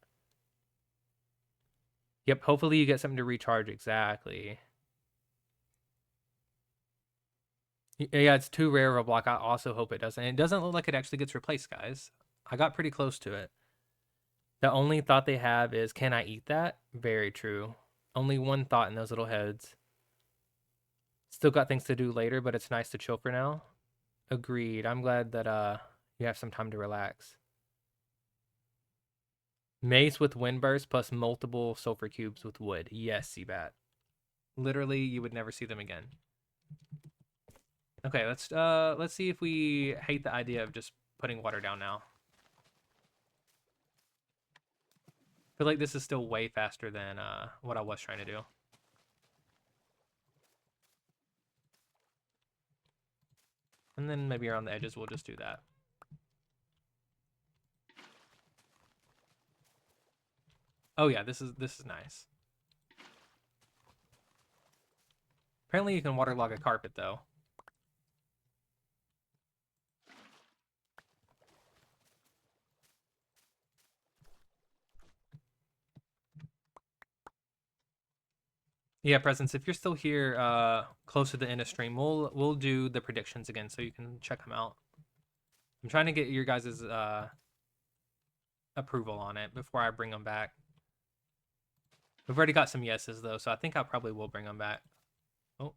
Yep, hopefully you get something to recharge. Exactly. Yeah, it's too rare of a block. I also hope it doesn't. It doesn't look like it actually gets replaced, guys. I got pretty close to it. The only thought they have is, can I eat that? Very true. Only one thought in those little heads. Still got things to do later, but it's nice to chill for now. Agreed. I'm glad that you have some time to relax. Mace with wind burst plus multiple sulfur cubes with wood. Yes, Seabat. Literally, you would never see them again. Okay, let's see if we hate the idea of just putting water down now. I feel like this is still way faster than what I was trying to do. And then maybe around the edges we'll just do that. Oh yeah, this is nice. Apparently you can waterlog a carpet though. Yeah, Presence, if you're still here close to the end of stream, we'll do the predictions again so you can check them out. I'm trying to get your guys' approval on it before I bring them back. We've already got some yeses though, so I think I probably will bring them back. Oh.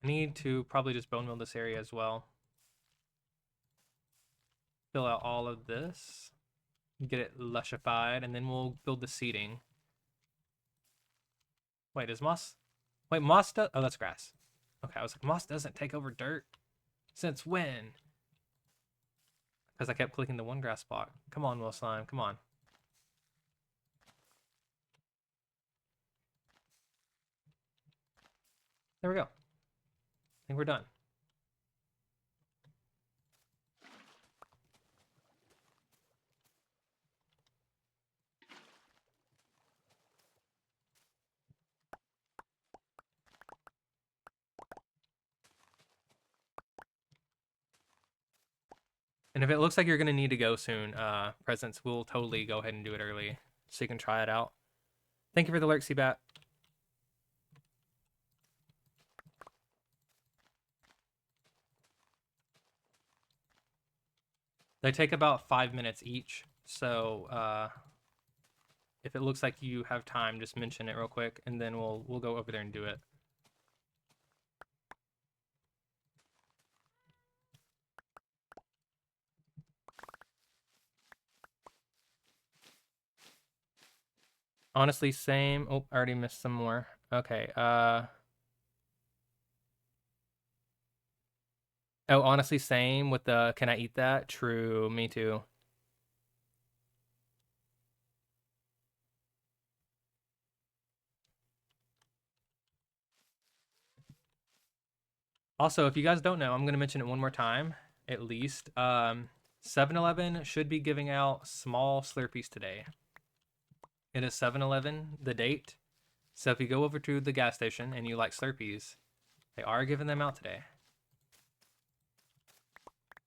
I need to probably just bone meal this area as well. Fill out all of this. Get it lushified, and then we'll build the seating. Wait, is moss? Wait, moss does... Oh, that's grass. Okay, I was like, moss doesn't take over dirt? Since when? Because I kept clicking the one grass block. Come on, WilSlime, come on. There we go. I think we're done. And if it looks like you're going to need to go soon, Presence, we'll totally go ahead and do it early so you can try it out. Thank you for the lurk, Seabat. They take about 5 minutes each, so if it looks like you have time, just mention it real quick, and then we'll go over there and do it. Honestly, same. Oh, I already missed some more. Okay. Oh, honestly, same with the can I eat that? True, me too. Also, if you guys don't know, I'm going to mention it one more time, at least. 7-Eleven should be giving out small Slurpees today. It is 7-Eleven, the date. So if you go over to the gas station and you like Slurpees, they are giving them out today.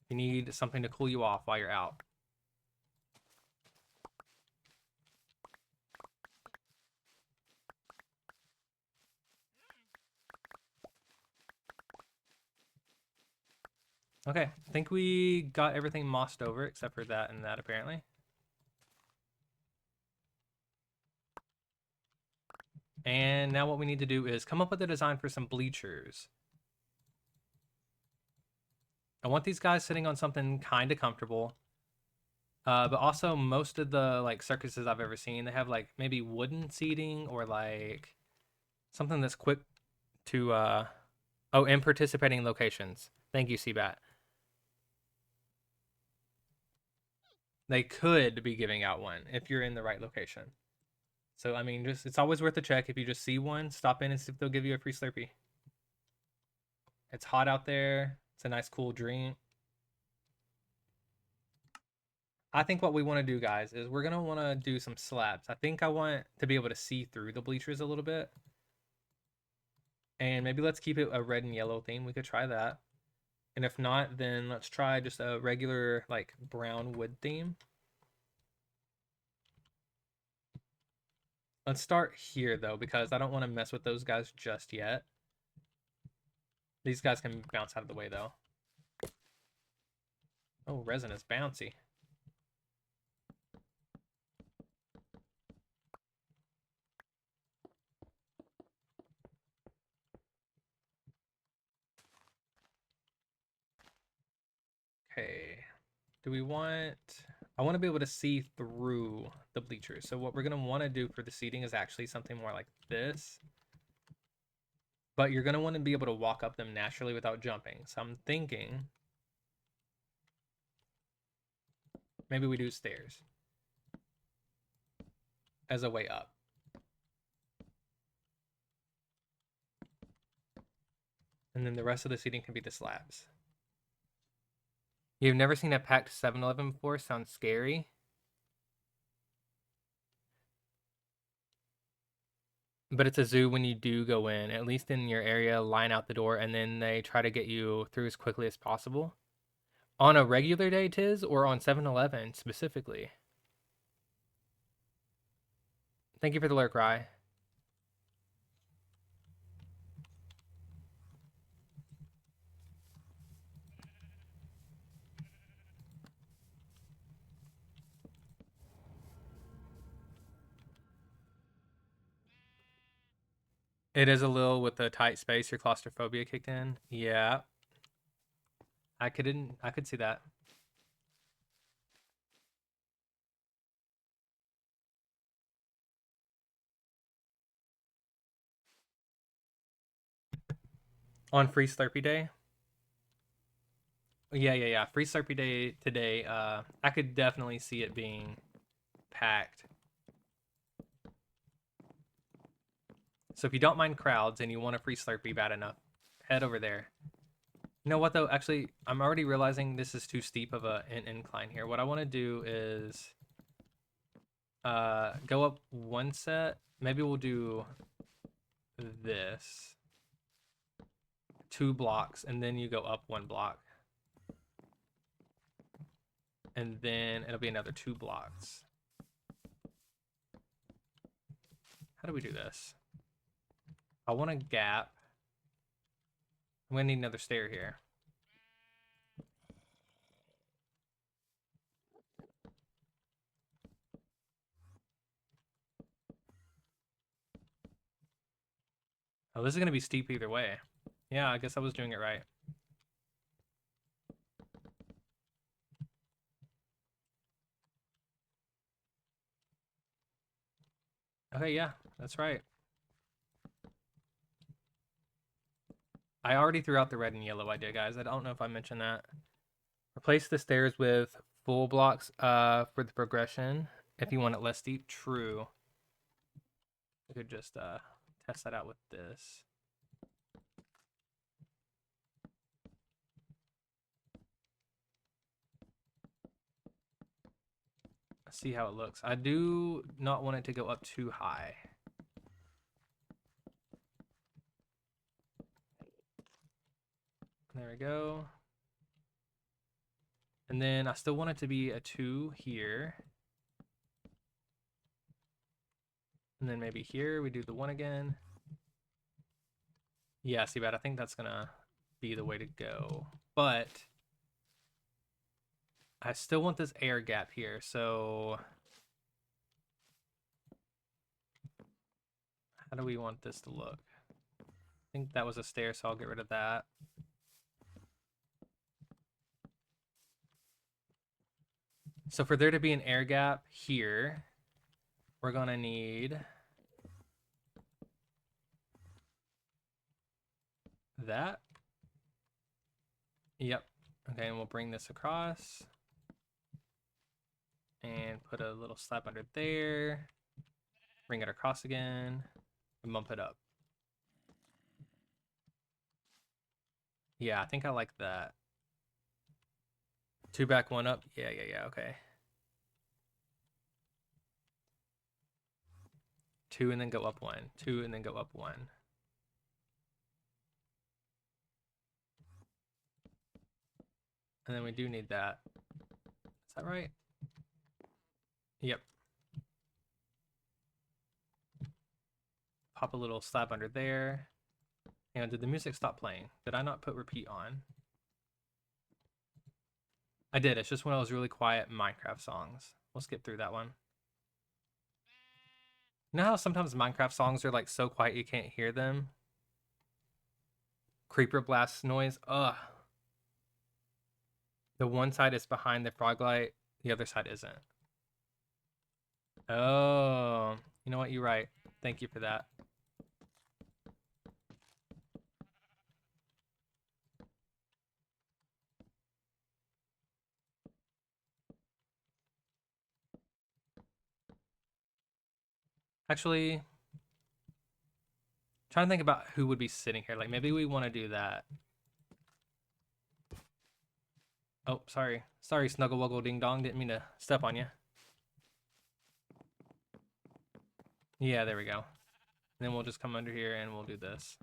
You need something to cool you off while you're out. Okay, I think we got everything mossed over except for that and that apparently. And now what we need to do is come up with a design for some bleachers. I want these guys sitting on something kind of comfortable. But also most of the like circuses I've ever seen, they have like maybe wooden seating or like something that's quick to oh, and participating locations. Thank you, Seabat. They could be giving out one if you're in the right location. So I mean, just it's always worth a check. If you just see one, stop in and see if they'll give you a free Slurpee. It's hot out there. It's a nice cool drink. I think what we want to do, guys, is we're gonna want to do some slabs. I think I want to be able to see through the bleachers a little bit. And maybe let's keep it a red and yellow theme. We could try that. And if not, then let's try just a regular like brown wood theme. Let's start here though, because I don't want to mess with those guys just yet. These guys can bounce out of the way though. Oh, resin is bouncy. Okay. Do we want... I want to be able to see through the bleachers. So what we're going to want to do for the seating is actually something more like this. But you're going to want to be able to walk up them naturally without jumping. So I'm thinking maybe we do stairs as a way up. And then the rest of the seating can be the slabs. You've never seen a packed 7-Eleven before? Sounds scary. But it's a zoo when you do go in, at least in your area, line out the door, and then they try to get you through as quickly as possible. On a regular day, Tiz, or on 7-Eleven specifically? Thank you for the lurk, Rye. It is a little with the tight space, your claustrophobia kicked in. Yeah. I could see that. On Free Slurpee Day? Yeah. Free Slurpee Day today. I could definitely see it being packed. So if you don't mind crowds and you want a free Slurpee bad enough, head over there. You know what though? Actually, I'm already realizing this is too steep of an incline here. What I want to do is go up one set. Maybe we'll do this. 2 blocks, and then you go up 1 block. And then it'll be another 2 blocks. How do we do this? I want a gap. I'm gonna need another stair here. Oh, this is gonna be steep either way. Yeah, I guess I was doing it right. Okay, yeah, that's right. I already threw out the red and yellow idea, guys. I don't know if I mentioned that. Replace the stairs with full blocks for the progression. If you want it less steep, true. I could just test that out with this. See how it looks. I do not want it to go up too high. There we go. And then I still want it to be a 2 here. And then maybe here we do the 1 again. Yeah, see, but I think that's gonna be the way to go. But I still want this air gap here, so how do we want this to look? I think that was a stair, so I'll get rid of that. So for there to be an air gap here, we're gonna need that. Yep. Okay, and we'll bring this across and put a little slab under there. Bring it across again and bump it up. Yeah, I think I like that. 2 back, 1 up. Yeah, okay. 2 and then go up 1. 2 and then go up 1. And then we do need that. Is that right? Yep. Pop a little slab under there. And did the music stop playing? Did I not put repeat on? I did. It's just when I was really quiet Minecraft songs. We'll skip through that one. You know how sometimes Minecraft songs are like so quiet you can't hear them? Creeper blast noise. Ugh. The one side is behind the frog light, the other side isn't. Oh, you know what? You're right. Thank you for that. Actually, trying to think about who would be sitting here. Like maybe we want to do that. Oh, sorry. Sorry, Snuggle Wuggle Ding Dong. Didn't mean to step on you. Yeah, there we go. And then we'll just come under here and we'll do this.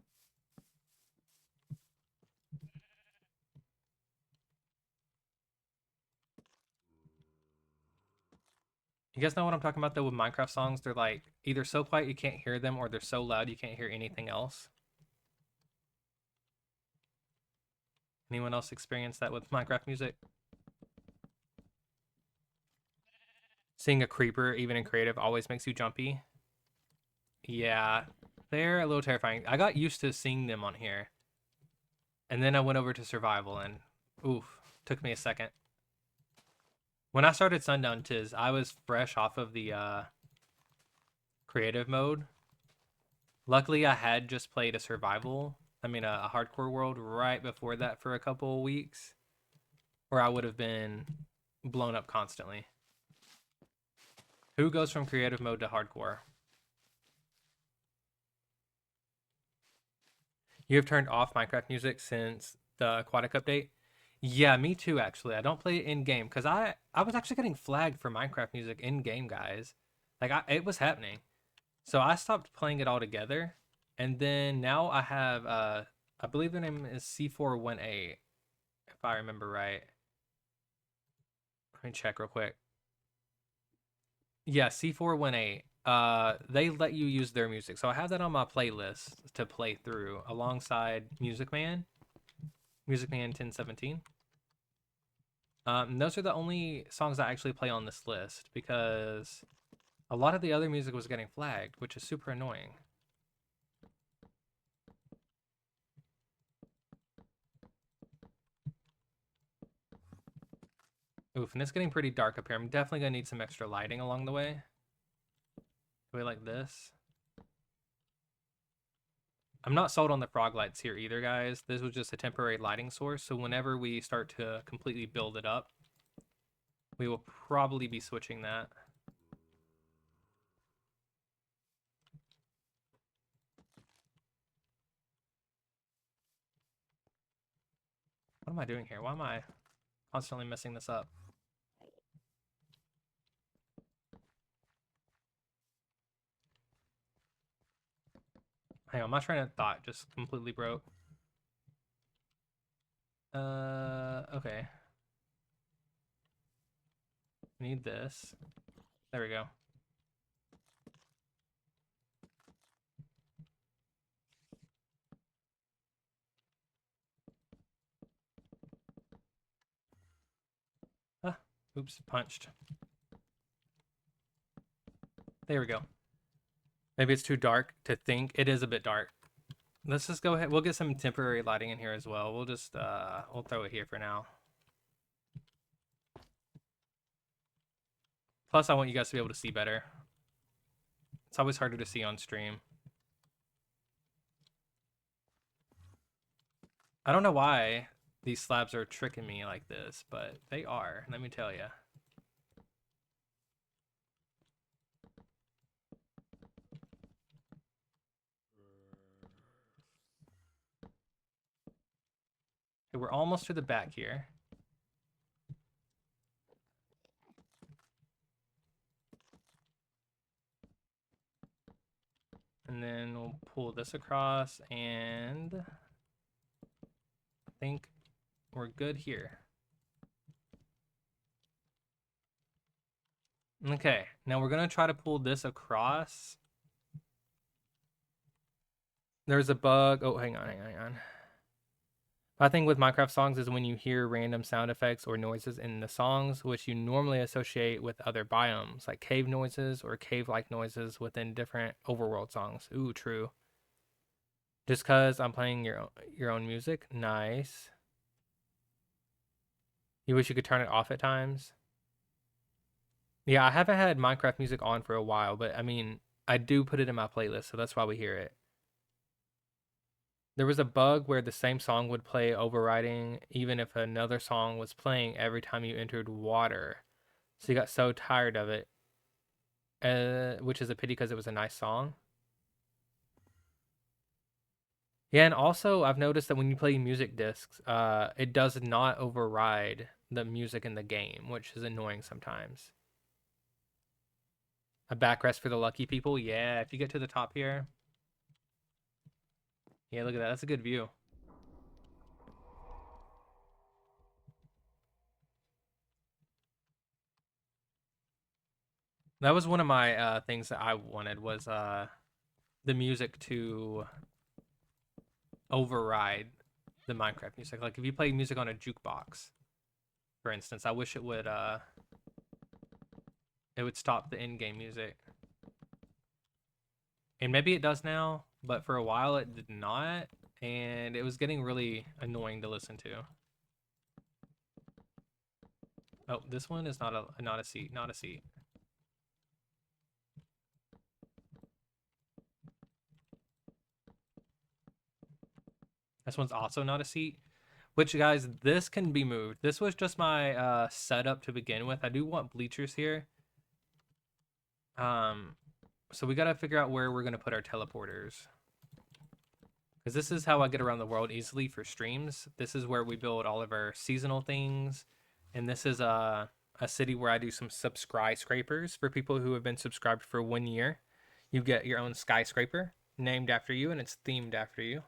You guys know what I'm talking about though with Minecraft songs? They're like either so quiet you can't hear them or they're so loud you can't hear anything else. Anyone else experience that with Minecraft music? Seeing a creeper, even in creative, always makes you jumpy. Yeah, they're a little terrifying. I got used to seeing them on here. And then I went over to survival and oof, took me a second. When I started Sundown Tiz, I was fresh off of the creative mode. Luckily, I had just played a hardcore world right before that for a couple of weeks, or I would have been blown up constantly. Who goes from creative mode to hardcore? You have turned off Minecraft music since the aquatic update? Yeah, me too, actually. I don't play it in-game, because I was actually getting flagged for Minecraft music in-game, guys. Like, it was happening. So I stopped playing it altogether, and then now I have, I believe the name is C418, if I remember right. Let me check real quick. Yeah, C418. They let you use their music. So I have that on my playlist to play through alongside Music Man 1017. Those are the only songs I actually play on this list because a lot of the other music was getting flagged, which is super annoying. Oof, and it's getting pretty dark up here. I'm definitely gonna need some extra lighting along the way. Do we like this? I'm not sold on the frog lights here either, guys. This was just a temporary lighting source, so whenever we start to completely build it up, we will probably be switching that. What am I doing here? Why am I constantly messing this up? Hang on, my train of thought just completely broke. Okay. Need this. There we go. Oops, punched. There we go. Maybe it's too dark to think. It is a bit dark. Let's just go ahead. We'll get some temporary lighting in here as well. We'll just, we'll throw it here for now. Plus, I want you guys to be able to see better. It's always harder to see on stream. I don't know why these slabs are tricking me like this, but they are, let me tell you. Okay, we're almost to the back here. And then we'll pull this across, and I think we're good here. Okay, now we're gonna try to pull this across. There's a bug. Oh, hang on. My thing with Minecraft songs is when you hear random sound effects or noises in the songs, which you normally associate with other biomes, like cave noises or cave-like noises within different overworld songs. Ooh, true. Just because I'm playing your own music? Nice. You wish you could turn it off at times? Yeah, I haven't had Minecraft music on for a while, but I mean, I do put it in my playlist, so that's why we hear it. There was a bug where the same song would play overriding even if another song was playing every time you entered water. So you got so tired of it, which is a pity because it was a nice song. Yeah, and also I've noticed that when you play music discs, it does not override the music in the game, which is annoying sometimes. A backrest for the lucky people? Yeah, if you get to the top here. Yeah, look at that. That's a good view. That was one of my things that I wanted was the music to override the Minecraft music. Like if you play music on a jukebox, for instance, I wish it would stop the in-game music. And maybe it does now, but for a while it did not, and it was getting really annoying to listen to. Oh, this one is not a seat, not a seat. This one's also not a seat. Which, guys, this can be moved. This was just my setup to begin with. I do want bleachers here. So we gotta figure out where we're gonna put our teleporters. Because this is how I get around the world easily for streams. This is where we build all of our seasonal things. And this is a city where I do some skyscrapers for people who have been subscribed for 1 year. You get your own skyscraper named after you, and it's themed after you.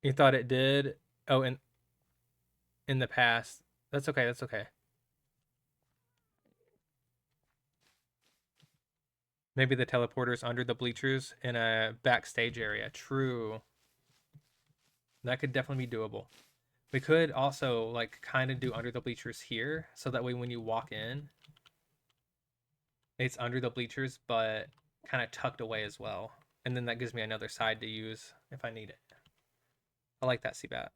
You thought it did? Oh, in the past. That's okay, that's okay. Maybe the teleporter's under the bleachers in a backstage area. True. That could definitely be doable. We could also like kind of do under the bleachers here, so that way when you walk in, it's under the bleachers, but kind of tucked away as well. And then that gives me another side to use if I need it. I like that, Seabat.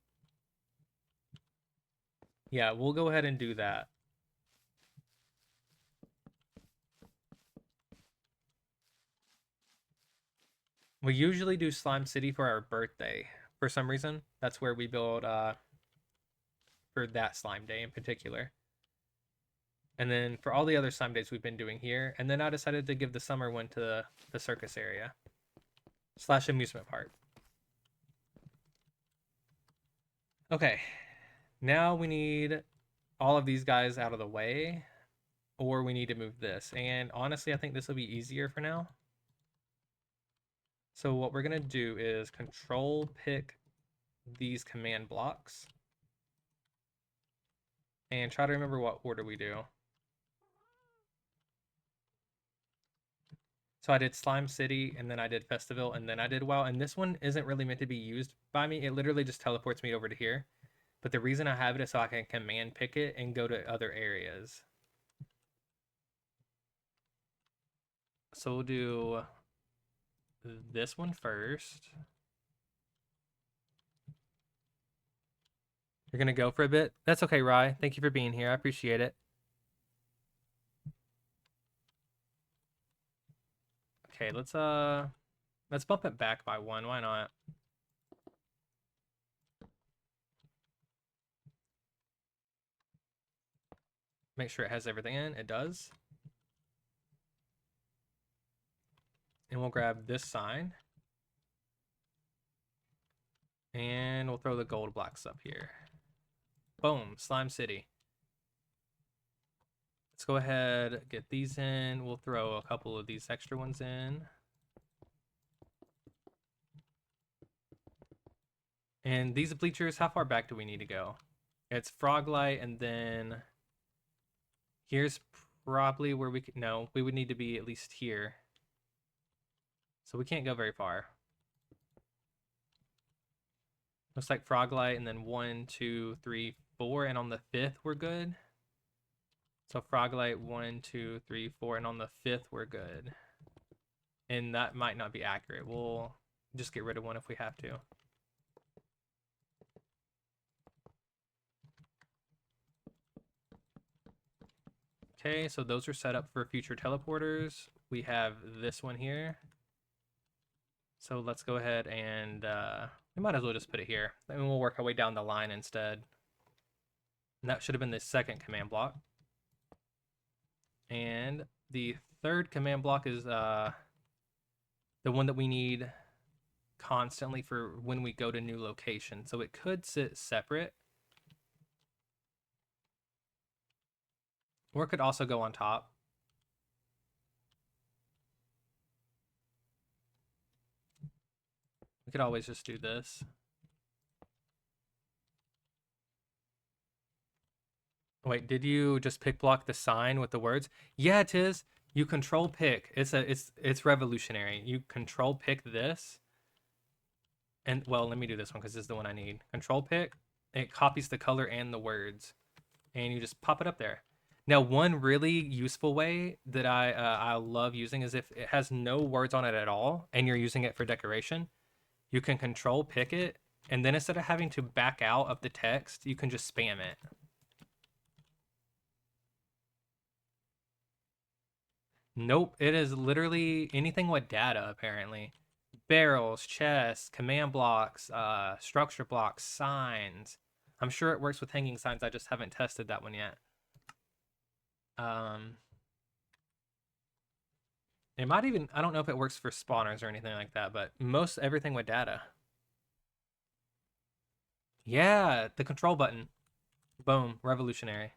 Yeah, we'll go ahead and do that. We usually do Slime City for our birthday. For some reason, that's where we build for that slime day in particular. And then for all the other slime days we've been doing here, and then I decided to give the summer one to the circus area / amusement park. Okay, now we need all of these guys out of the way, or we need to move this. And honestly, I think this will be easier for now. So what we're gonna do is control pick these command blocks and try to remember what order we do. So I did Slime City, and then I did Festival, and then I did WoW. And this one isn't really meant to be used by me. It literally just teleports me over to here. But the reason I have it is so I can command pick it and go to other areas. So we'll do this one first. You're gonna go for a bit? That's okay, Rye. Thank you for being here. I appreciate it. Okay, let's bump it back by one. Why not? Make sure it has everything in. It does. And we'll grab this sign. And we'll throw the gold blocks up here. Boom, Slime City. Let's go ahead, get these in. We'll throw a couple of these extra ones in. And these bleachers, how far back do we need to go? It's Froglight, and then here's probably where we could, no, we would need to be at least here. So we can't go very far. Looks like Froglight, and then 1, 2, 3, 4, and on the 5th we're good. So Froglight 1, 2, 3, 4, and on the 5th we're good. And that might not be accurate. We'll just get rid of one if we have to. Okay, so those are set up for future teleporters. We have this one here. So let's go ahead and we might as well just put it here. Then we'll work our way down the line instead. And that should have been the second command block. And the third command block is the one that we need constantly for when we go to new locations. So it could sit separate. Or it could also go on top. We could always just do this. Wait, did you just pick block the sign with the words? Yeah, it is. You control pick. It's revolutionary. You control pick this. And well, let me do this one because this is the one I need. Control pick. It copies the color and the words. And you just pop it up there. Now, one really useful way that I love using is if it has no words on it at all and you're using it for decoration, you can control pick it, and then instead of having to back out of the text, you can just spam it. Nope, it is literally anything with data, apparently. Barrels, chests, command blocks, structure blocks, signs. I'm sure it works with hanging signs, I just haven't tested that one yet. It might even, I don't know if it works for spawners or anything like that, but most everything with data. Yeah, the control button. Boom, revolutionary.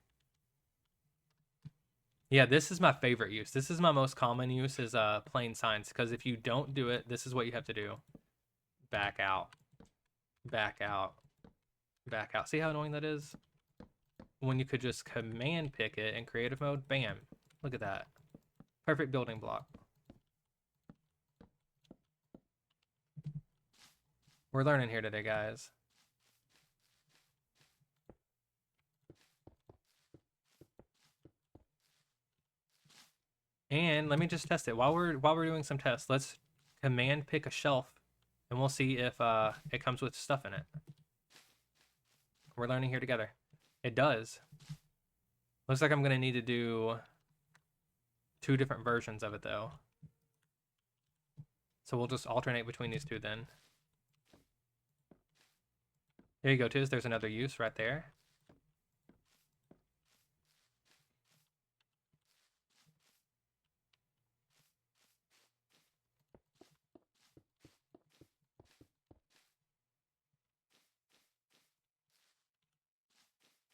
Yeah, this is my favorite use. This is my most common use is plain signs, because if you don't do it, this is what you have to do. Back out. Back out. Back out. See how annoying that is? When you could just command pick it in creative mode, bam. Look at that. Perfect building block. We're learning here today, guys. And let me just test it. While we're doing some tests, let's command pick a shelf and we'll see if it comes with stuff in it. We're learning here together. It does. Looks like I'm gonna need to do 2 different versions of it though. So we'll just alternate between these 2 then. There you go, Tiz. There's another use right there.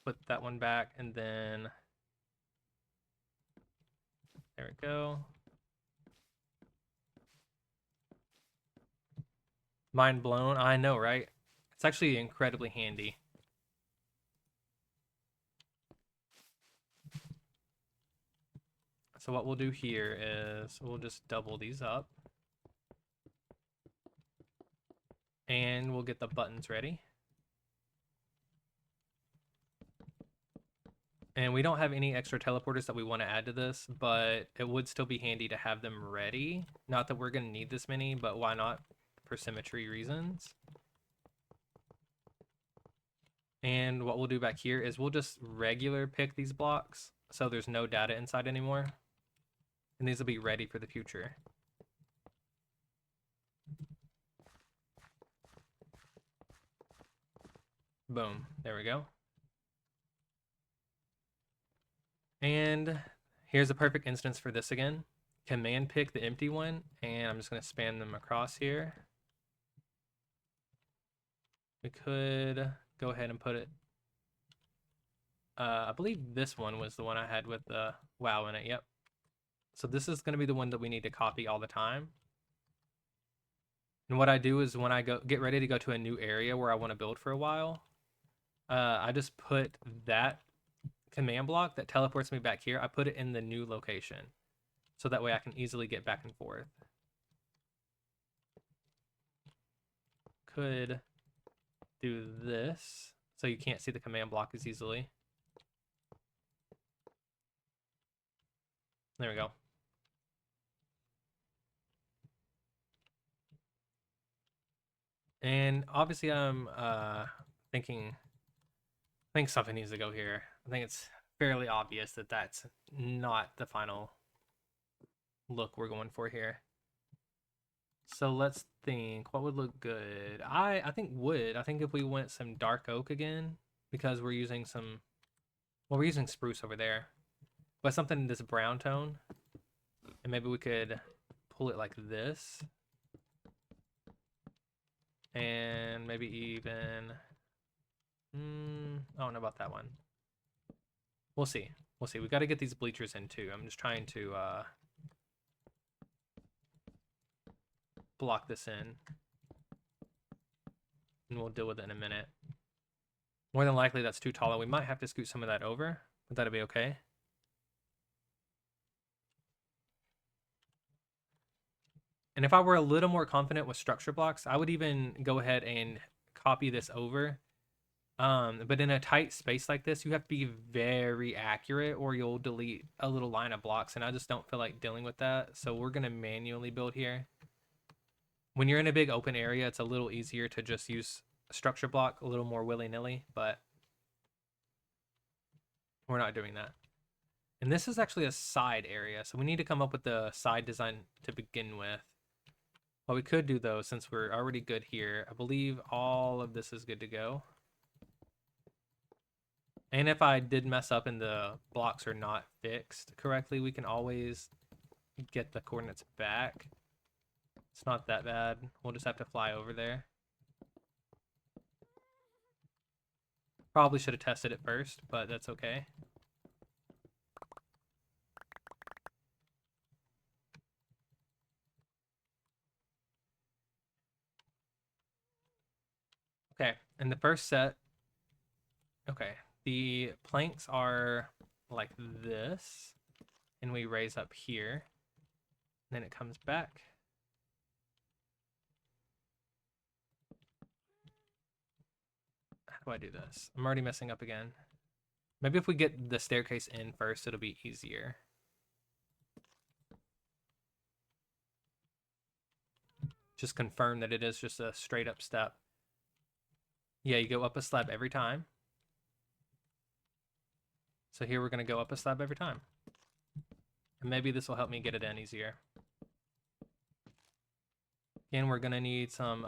Put that one back, and then there we go. Mind blown. I know, right? It's actually incredibly handy. So what we'll do here is we'll just double these up. And we'll get the buttons ready. And we don't have any extra teleporters that we want to add to this, but it would still be handy to have them ready. Not that we're going to need this many, but why not for symmetry reasons. And what we'll do back here is we'll just regular pick these blocks so there's no data inside anymore. And these will be ready for the future. Boom, there we go. And here's a perfect instance for this again. Command pick the empty one, and I'm just going to span them across here. We could go ahead and put it. I believe this one was the one I had with the wow in it. Yep. So this is going to be the one that we need to copy all the time. And what I do is when I get ready to go to a new area where I want to build for a while, I just put that command block that teleports me back here. I put it in the new location, so that way I can easily get back and forth. Could do this so you can't see the command block as easily. There we go. And obviously I'm thinking I think something needs to go here. I think it's fairly obvious that that's not the final look we're going for here. So let's think, what would look good? I think wood. I think if we went some dark oak again, because we're using some, well, we're using spruce over there, but something in this brown tone, and maybe we could pull it like this, and maybe even, I don't know about that one. We'll see. We'll see. We got to get these bleachers in too. I'm just trying to block this in, and we'll deal with it in a minute. More than likely that's too tall, and we might have to scoot some of that over, but that'll be okay. And if I were a little more confident with structure blocks, I would even go ahead and copy this over. But in a tight space like this, you have to be very accurate or you'll delete a little line of blocks, and I just don't feel like dealing with that. So we're going to manually build here. When you're in a big open area, it's a little easier to just use a structure block a little more willy-nilly, but we're not doing that. And this is actually a side area, so we need to come up with the side design to begin with. What we could do, though, since we're already good here, I believe all of this is good to go. And if I did mess up and the blocks are not fixed correctly, we can always get the coordinates back. It's not that bad. We'll just have to fly over there. Probably should have tested it first, but that's okay. Okay, and the first set, okay, the planks are like this, and we raise up here, and then it comes back. How do I do this? I'm already messing up again. Maybe if we get the staircase in first, it'll be easier. Just confirm that it is just a straight up step. Yeah, you go up a slab every time. So here we're going to go up a slab every time. And maybe this will help me get it in easier. Again, we're going to need some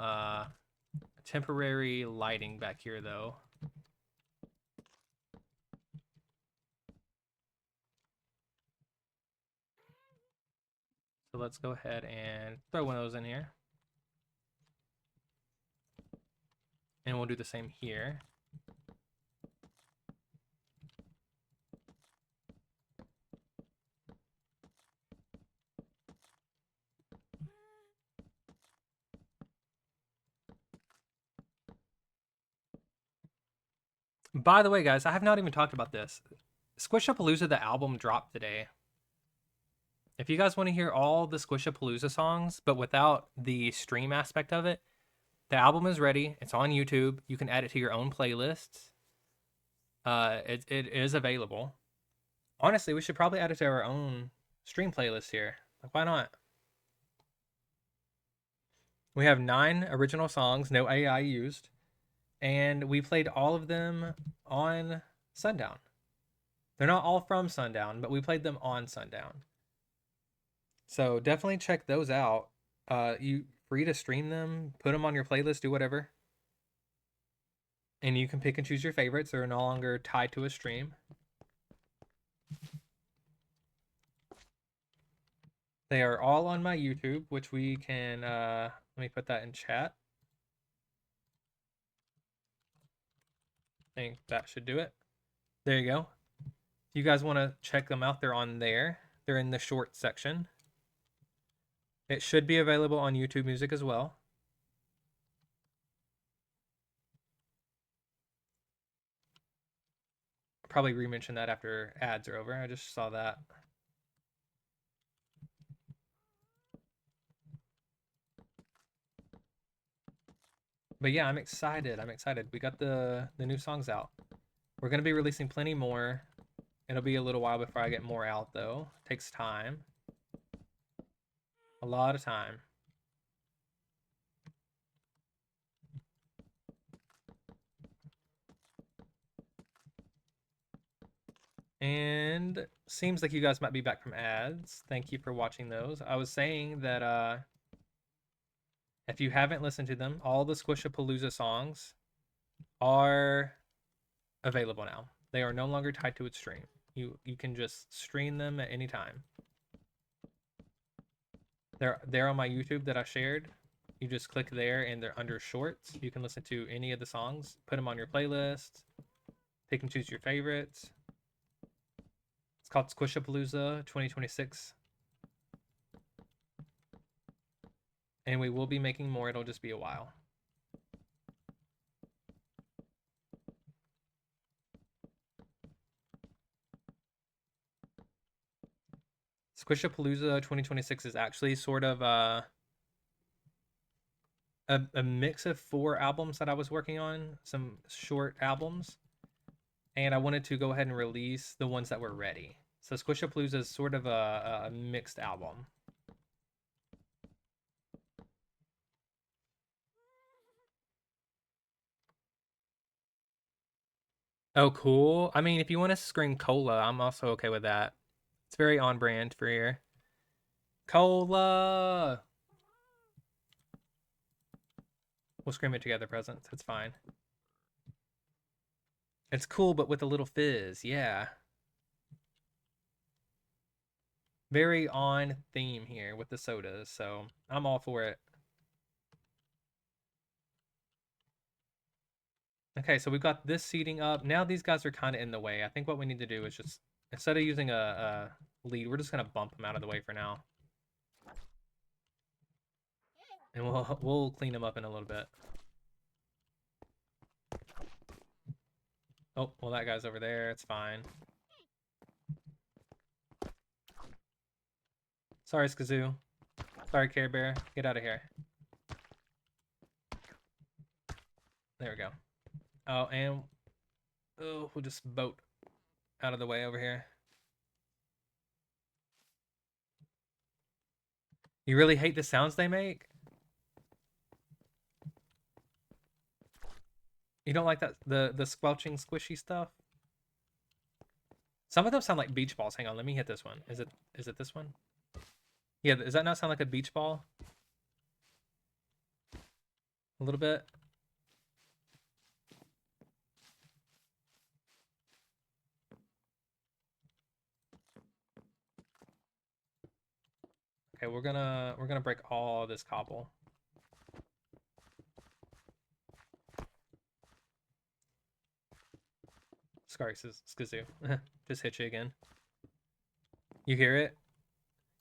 temporary lighting back here, though. So let's go ahead and throw one of those in here. And we'll do the same here. By the way, guys, I have not even talked about this. Squishapalooza, the album, dropped today. If you guys want to hear all the Squishapalooza songs, but without the stream aspect of it, the album is ready. It's on YouTube. You can add it to your own playlists. It is available. Honestly, we should probably add it to our own stream playlist here. Like, why not? We have 9 original songs, no AI used, and we played all of them on Sundown. They're not all from Sundown, but we played them on Sundown. So definitely check those out. You free to stream them, put them on your playlist, do whatever. And you can pick and choose your favorites. They're no longer tied to a stream. They are all on my YouTube, which we can, let me put that in chat. I think that should do it. There you go. If you guys want to check them out, they're on there. They're in the short section. It should be available on YouTube Music as well. I'll probably re-mention that after ads are over. I just saw that. But yeah, I'm excited. I'm excited. We got the new songs out. We're going to be releasing plenty more. It'll be a little while before I get more out, though. It takes time. A lot of time. And seems like you guys might be back from ads. Thank you for watching those. I was saying that if you haven't listened to them, all the Squishapalooza songs are available now. They are no longer tied to its stream. You can just stream them at any time. They're on my YouTube that I shared. You just click there and they're under shorts. You can listen to any of the songs, put them on your playlist, pick and choose your favorites. It's called Squishapalooza 2026. And we will be making more. It'll just be a while. Squishapalooza 2026 is actually sort of a mix of 4 albums that I was working on, some short albums. And I wanted to go ahead and release the ones that were ready. So Squishapalooza is sort of a mixed album. Oh, cool. I mean, if you want to scream cola, I'm also okay with that. It's very on brand for here. Cola! We'll scream it together, Presents. It's fine. It's cool, but with a little fizz. Yeah. Very on theme here with the sodas, so I'm all for it. Okay, so we've got this seating up. Now these guys are kind of in the way. I think what we need to do is just, instead of using a lead, we're just going to bump them out of the way for now. And we'll clean them up in a little bit. Oh, well, that guy's over there. It's fine. Sorry, Skazoo. Sorry, Care Bear. Get out of here. There we go. Oh, and we'll just boat out of the way over here. You really hate the sounds they make? You don't like that the squelching squishy stuff? Some of them sound like beach balls. Hang on, let me hit this one. Is it this one? Yeah, does that not sound like a beach ball? A little bit. Okay, we're gonna break all this cobble. Sorry, Skazoo. Just hit you again. You hear it?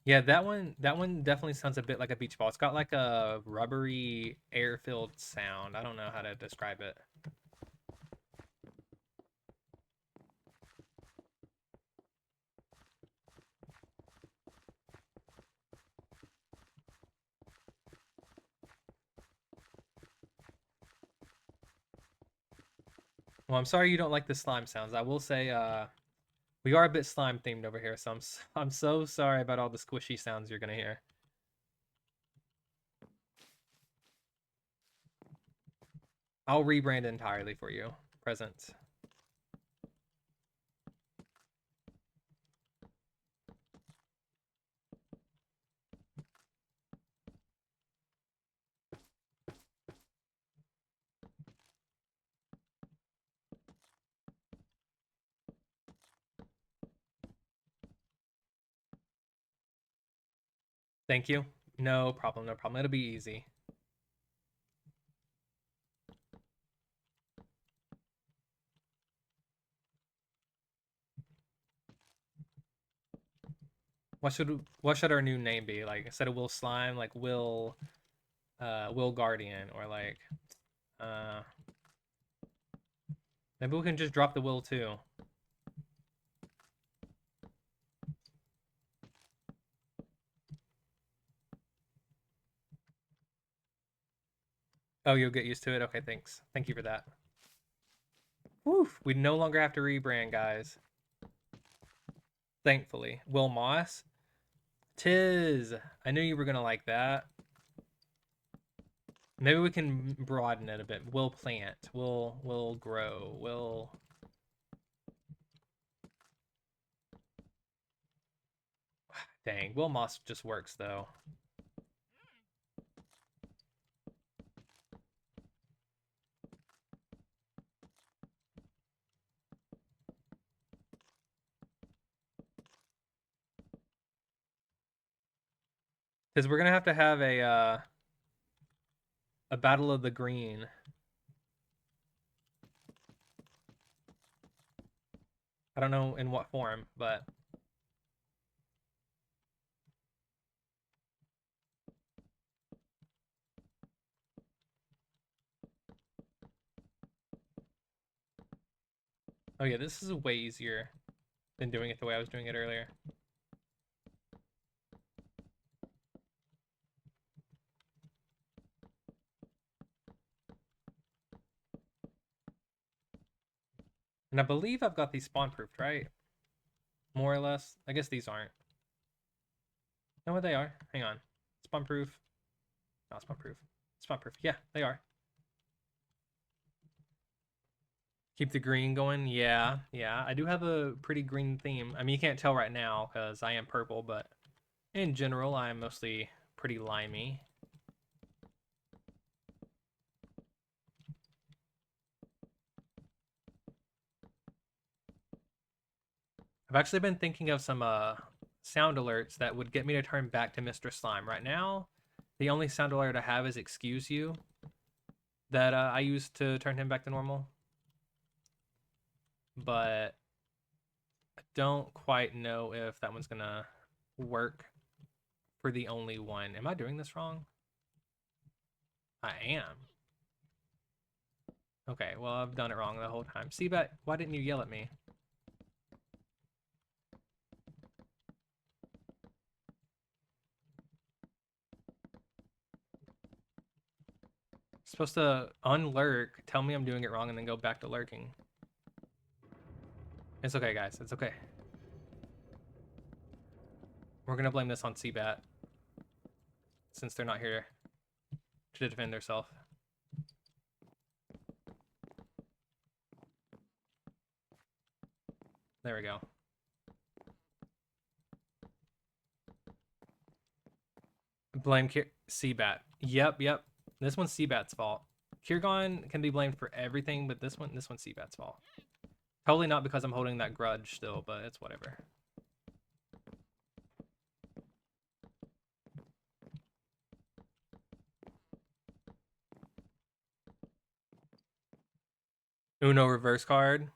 Yeah, that one definitely sounds a bit like a beach ball. It's got like a rubbery, air-filled sound. I don't know how to describe it. Well, I'm sorry you don't like the slime sounds. I will say, we are a bit slime themed over here, so I'm so sorry about all the squishy sounds you're gonna hear. I'll rebrand entirely for you. Presents. Thank you. No problem, no problem. It'll be easy. What should our new name be? Like instead of WilSlime, like Will Guardian, or like uh maybe we can just drop the Will too. Oh, you'll get used to it. Okay, thanks. Thank you for that. Woof. We no longer have to rebrand, guys. Thankfully. Will Moss. Tiz. I knew you were gonna like that. Maybe we can broaden it a bit. Will plant. Will grow. Will. Dang. Will Moss just works though. Because we're gonna have a battle of the green. I don't know in what form, but oh yeah, this is way easier than doing it the way I was doing it earlier. And I believe I've got these spawn proofed, right? More or less. I guess these aren't. No, they are. Hang on. Spawn proof. Not spawn proof. Spawn proof. Yeah, they are. Keep the green going. Yeah, yeah. I do have a pretty green theme. I mean, you can't tell right now because I am purple, but in general, I am mostly pretty limey. I've actually been thinking of some sound alerts that would get me to turn back to Mr. Slime. Right now, the only sound alert I have is "Excuse You" that I use to turn him back to normal. But I don't quite know if that one's gonna work for the only one. Am I doing this wrong? I am. Okay, well, I've done it wrong the whole time. Seabat, why didn't you yell at me? Supposed to unlurk, tell me I'm doing it wrong, and then go back to lurking. It's okay, guys. It's okay. We're gonna blame this on Seabat, since they're not here to defend themselves. There we go. Blame Seabat. Yep. This one's Seabat's fault. Kirgon can be blamed for everything, but this one's Seabat's fault. Probably not because I'm holding that grudge still, but it's whatever. Uno reverse card.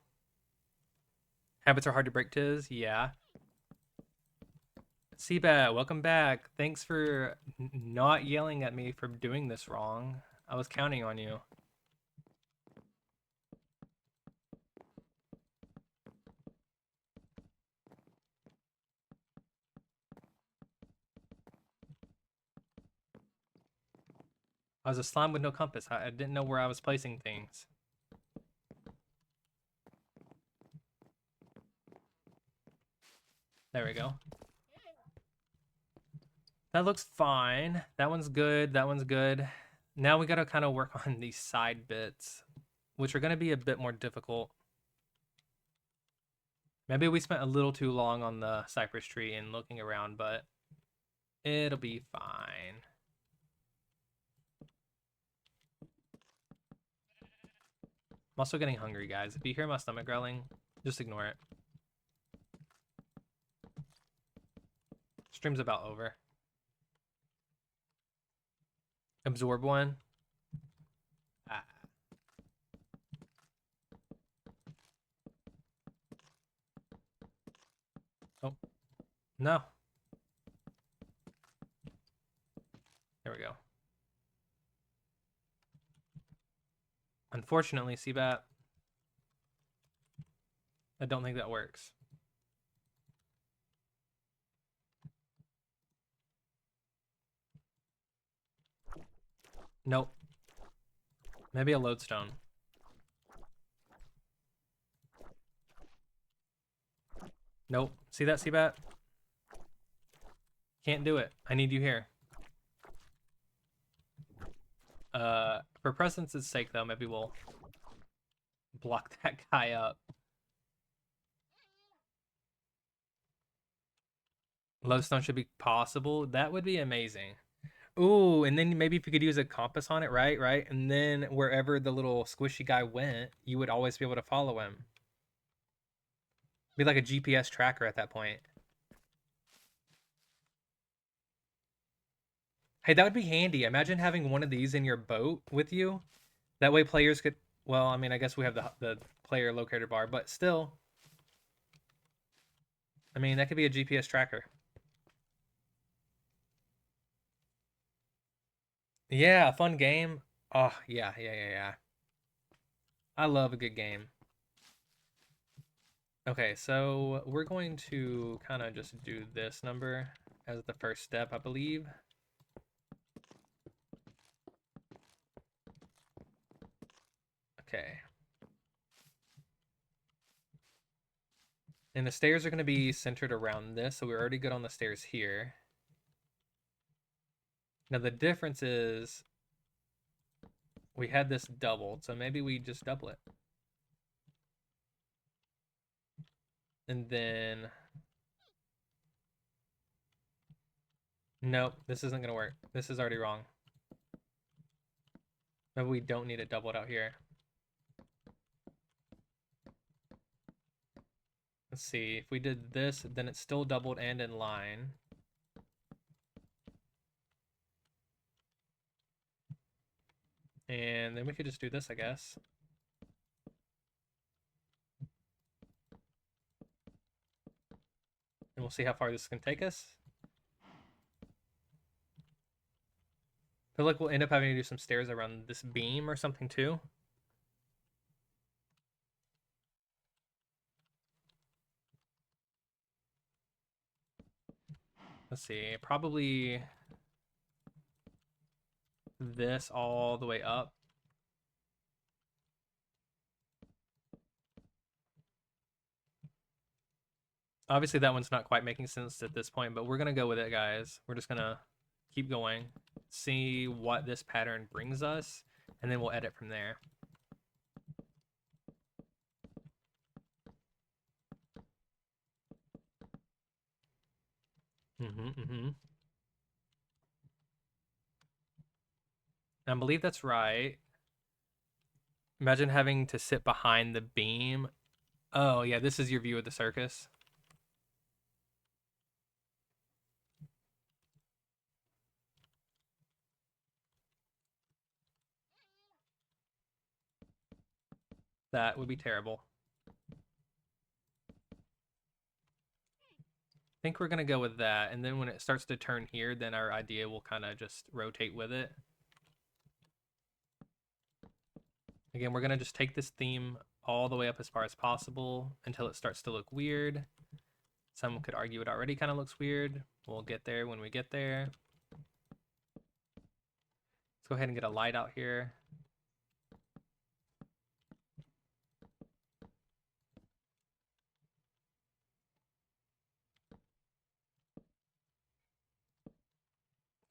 Habits are hard to break, Tiz. Yeah. Seabat, welcome back. Thanks for not yelling at me for doing this wrong. I was counting on you. I was a slime with no compass. I didn't know where I was placing things. There we go. That looks fine. That one's good. That one's good. Now we got to kind of work on these side bits, which are going to be a bit more difficult. Maybe we spent a little too long on the cypress tree and looking around, but it'll be fine. I'm also getting hungry, guys. If you hear my stomach growling, just ignore it. Stream's about over. Absorb one. Ah. Oh. No. There we go. Unfortunately, CBAT, I don't think that works. Nope. Maybe a lodestone. Nope. See that, CBAT? Can't do it. I need you here. For presence's sake, though, maybe we'll block that guy up. Lodestone should be possible. That would be amazing. Ooh, and then maybe if you could use a compass on it, right? Right? And then wherever the little squishy guy went, you would always be able to follow him. Be like a GPS tracker at that point. Hey, that would be handy. Imagine having one of these in your boat with you. That way players could, well, I mean, I guess we have the player locator bar, but still. I mean, that could be a GPS tracker. Yeah, a fun game. Oh, yeah. I love a good game. Okay, so we're going to kind of just do this number as the first step, I believe. Okay. And the stairs are going to be centered around this, so we're already good on the stairs here. Now the difference is we had this doubled, so maybe we just double it. And then... Nope, this isn't going to work. This is already wrong. Maybe we don't need it doubled out here. Let's see, if we did this, then it's still doubled and in line. And then we could just do this, I guess. And we'll see how far this can take us. I feel like we'll end up having to do some stairs around this beam or something too. Let's see, probably this all the way up. Obviously that one's not quite making sense at this point, but we're gonna go with it, guys. We're just gonna keep going, see what this pattern brings us, and then we'll edit from there. I believe that's right. Imagine having to sit behind the beam. Oh yeah, this is your view of the circus. That would be terrible. I think we're gonna go with that, and then when it starts to turn here, then our idea will kind of just rotate with it. Again, we're gonna just take this theme all the way up as far as possible until it starts to look weird. Some could argue it already kind of looks weird. We'll get there when we get there. Let's go ahead and get a light out here.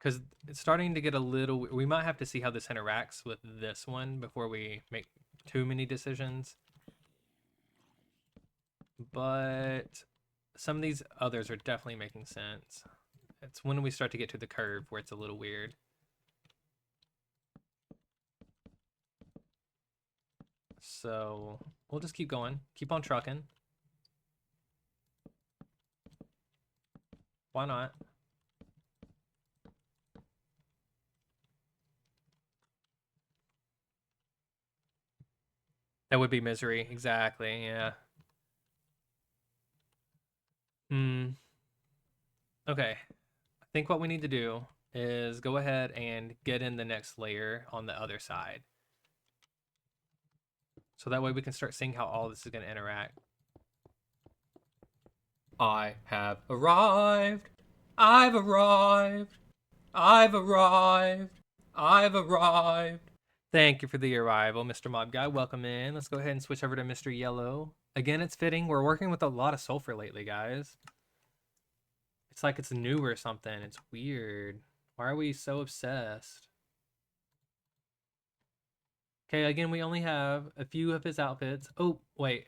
Because it's starting to get a little. We might have to see how this interacts with this one before we make too many decisions. But some of these others are definitely making sense. It's when we start to get to the curve where it's a little weird. So we'll just keep going. Keep on trucking. Why not? That would be misery. Exactly. Yeah. Hmm. Okay. I think what we need to do is go ahead and get in the next layer on the other side. So that way we can start seeing how all this is going to interact. I have arrived. I've arrived. I've arrived. I've arrived. Thank you for the arrival, Mr. Mob Guy. Welcome in. Let's go ahead and switch over to Mr. Yellow. Again, it's fitting. We're working with a lot of sulfur lately, guys. It's like it's new or something. It's weird. Why are we so obsessed? Okay, again, we only have a few of his outfits. Oh, wait.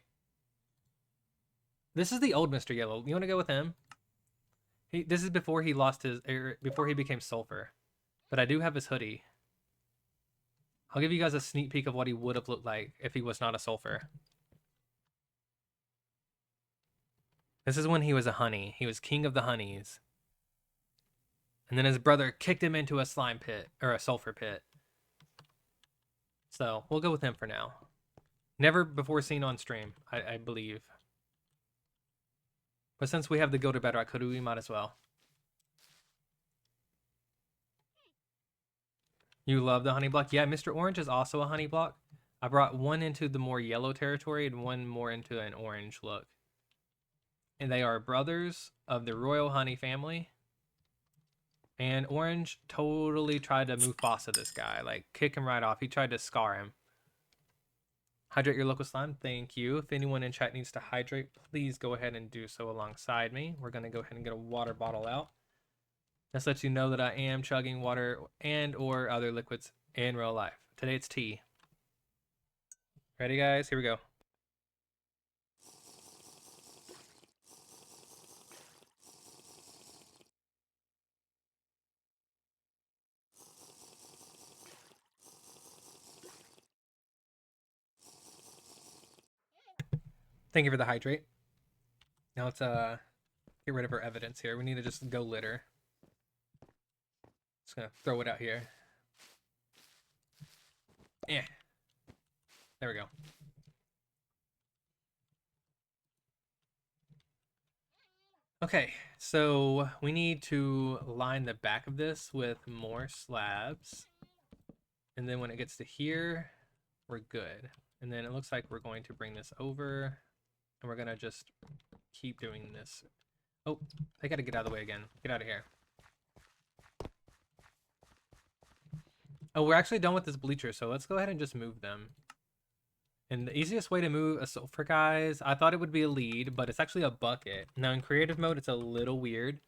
This is the old Mr. Yellow. You want to go with him? This is before he lost his, before he became sulfur. But I do have his hoodie. I'll give you guys a sneak peek of what he would have looked like if he was not a sulfur. This is when he was a honey. He was king of the honeys. And then his brother kicked him into a slime pit, or a sulfur pit. So, we'll go with him for now. Never before seen on stream, I believe. But since we have the Gilded Bedrock hoodie, we might as well. You love the honey block? Yeah, Mr. Orange is also a honey block. I brought one into the more yellow territory and one more into an orange look. And they are brothers of the royal honey family. And Orange totally tried to Mufasa this guy, like kick him right off. He tried to scar him. Hydrate your local slime. Thank you. If anyone in chat needs to hydrate, please go ahead and do so alongside me. We're going to go ahead and get a water bottle out. This lets you know that I am chugging water and or other liquids in real life. Today it's tea. Ready, guys? Here we go. Thank you for the hydrate. Now let's get rid of our evidence here. We need to just go litter. Just gonna throw it out here. Yeah. There we go. Okay, so we need to line the back of this with more slabs. And then when it gets to here, we're good. And then it looks like we're going to bring this over. And we're going to just keep doing this. Oh, I got to get out of the way again. Get out of here. Oh, we're actually done with this bleacher, so let's go ahead and just move them. And the easiest way to move a sulfur, guys, I thought it would be a lead, but it's actually a bucket. Now, in creative mode, it's a little weird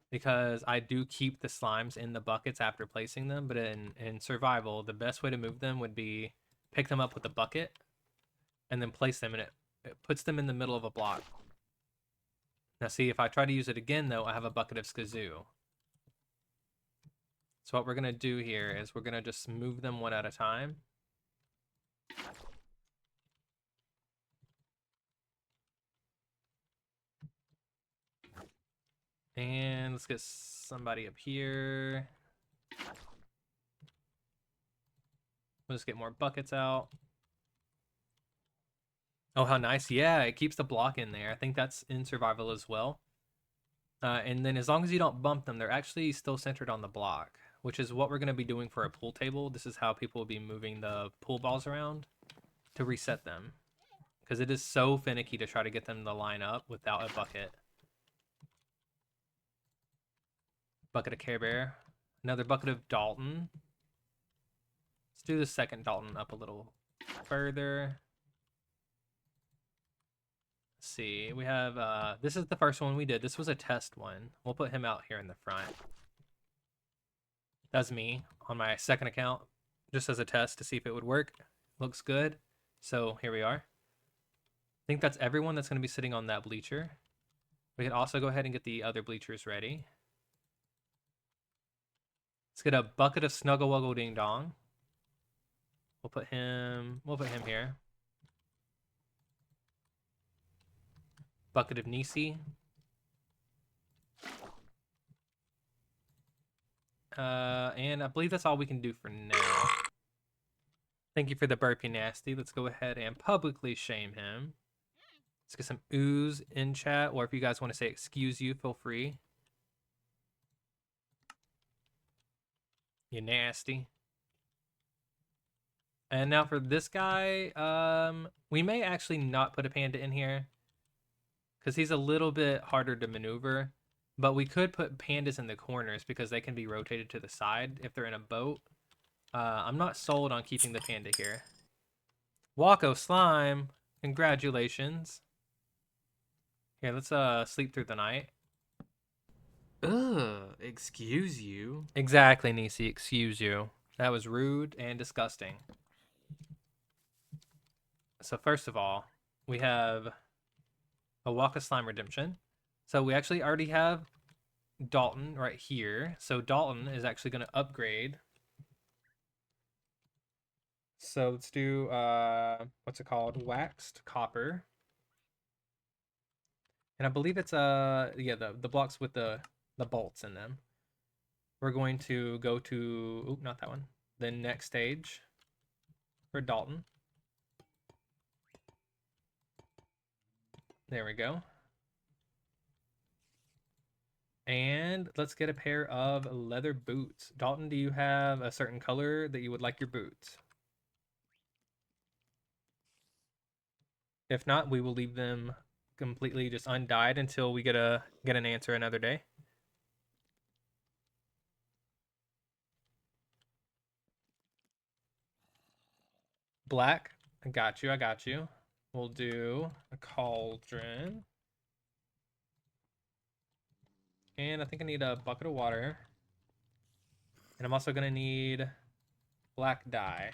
because I do keep the slimes in the buckets after placing them, but in survival, the best way to move them would be pick them up with a bucket and then place them in it. It puts them in the middle of a block. Now, see, if I try to use it again, though, I have a bucket of skazoo. So what we're going to do here is we're going to just move them one at a time. And let's get somebody up here. We'll just get more buckets out. Oh, how nice. Yeah, it keeps the block in there. I think that's in survival as well. And then as long as you don't bump them, they're actually still centered on the block, which is what we're going to be doing for a pool table. This is how people will be moving the pool balls around to reset them, because it is so finicky to try to get them to line up without a bucket. Bucket of Care Bear. Another bucket of Dalton. Let's do the second Dalton up a little further. Let's see. We have, this is the first one we did. This was a test one. We'll put him out here in the front. That's me on my second account, just as a test to see if it would work. Looks good. So here we are. I think that's everyone that's going to be sitting on that bleacher. We can also go ahead and get the other bleachers ready. Let's get a bucket of Snuggle Wuggle Ding Dong. We'll put him here. Bucket of Nisi. And I believe that's all we can do for now. Thank you for the burpee nasty. Let's go ahead and publicly shame him. Let's get some ooze in chat, or if you guys want to say excuse you, feel free. You nasty. And now for this guy, we may actually not put a panda in here because he's a little bit harder to maneuver. But we could put pandas in the corners because they can be rotated to the side if they're in a boat. I'm not sold on keeping the panda here. Wacko Slime, congratulations. Here, let's sleep through the night. Ugh, excuse you. Exactly, Nisi, excuse you. That was rude and disgusting. So first of all, we have a Waka Slime Redemption. So we actually already have Dalton right here. So Dalton is actually going to upgrade. So let's do, what's it called? Waxed Copper. And I believe it's, yeah, the blocks with the bolts in them. We're going to go to, oop, not that one. The next stage for Dalton. There we go. And let's get a pair of leather boots. Dalton, do you have a certain color that you would like your boots? If not, we will leave them completely just undyed until we get an answer another day. Black, I got you, I got you. We'll do a cauldron. And I think I need a bucket of water. And I'm also gonna need black dye.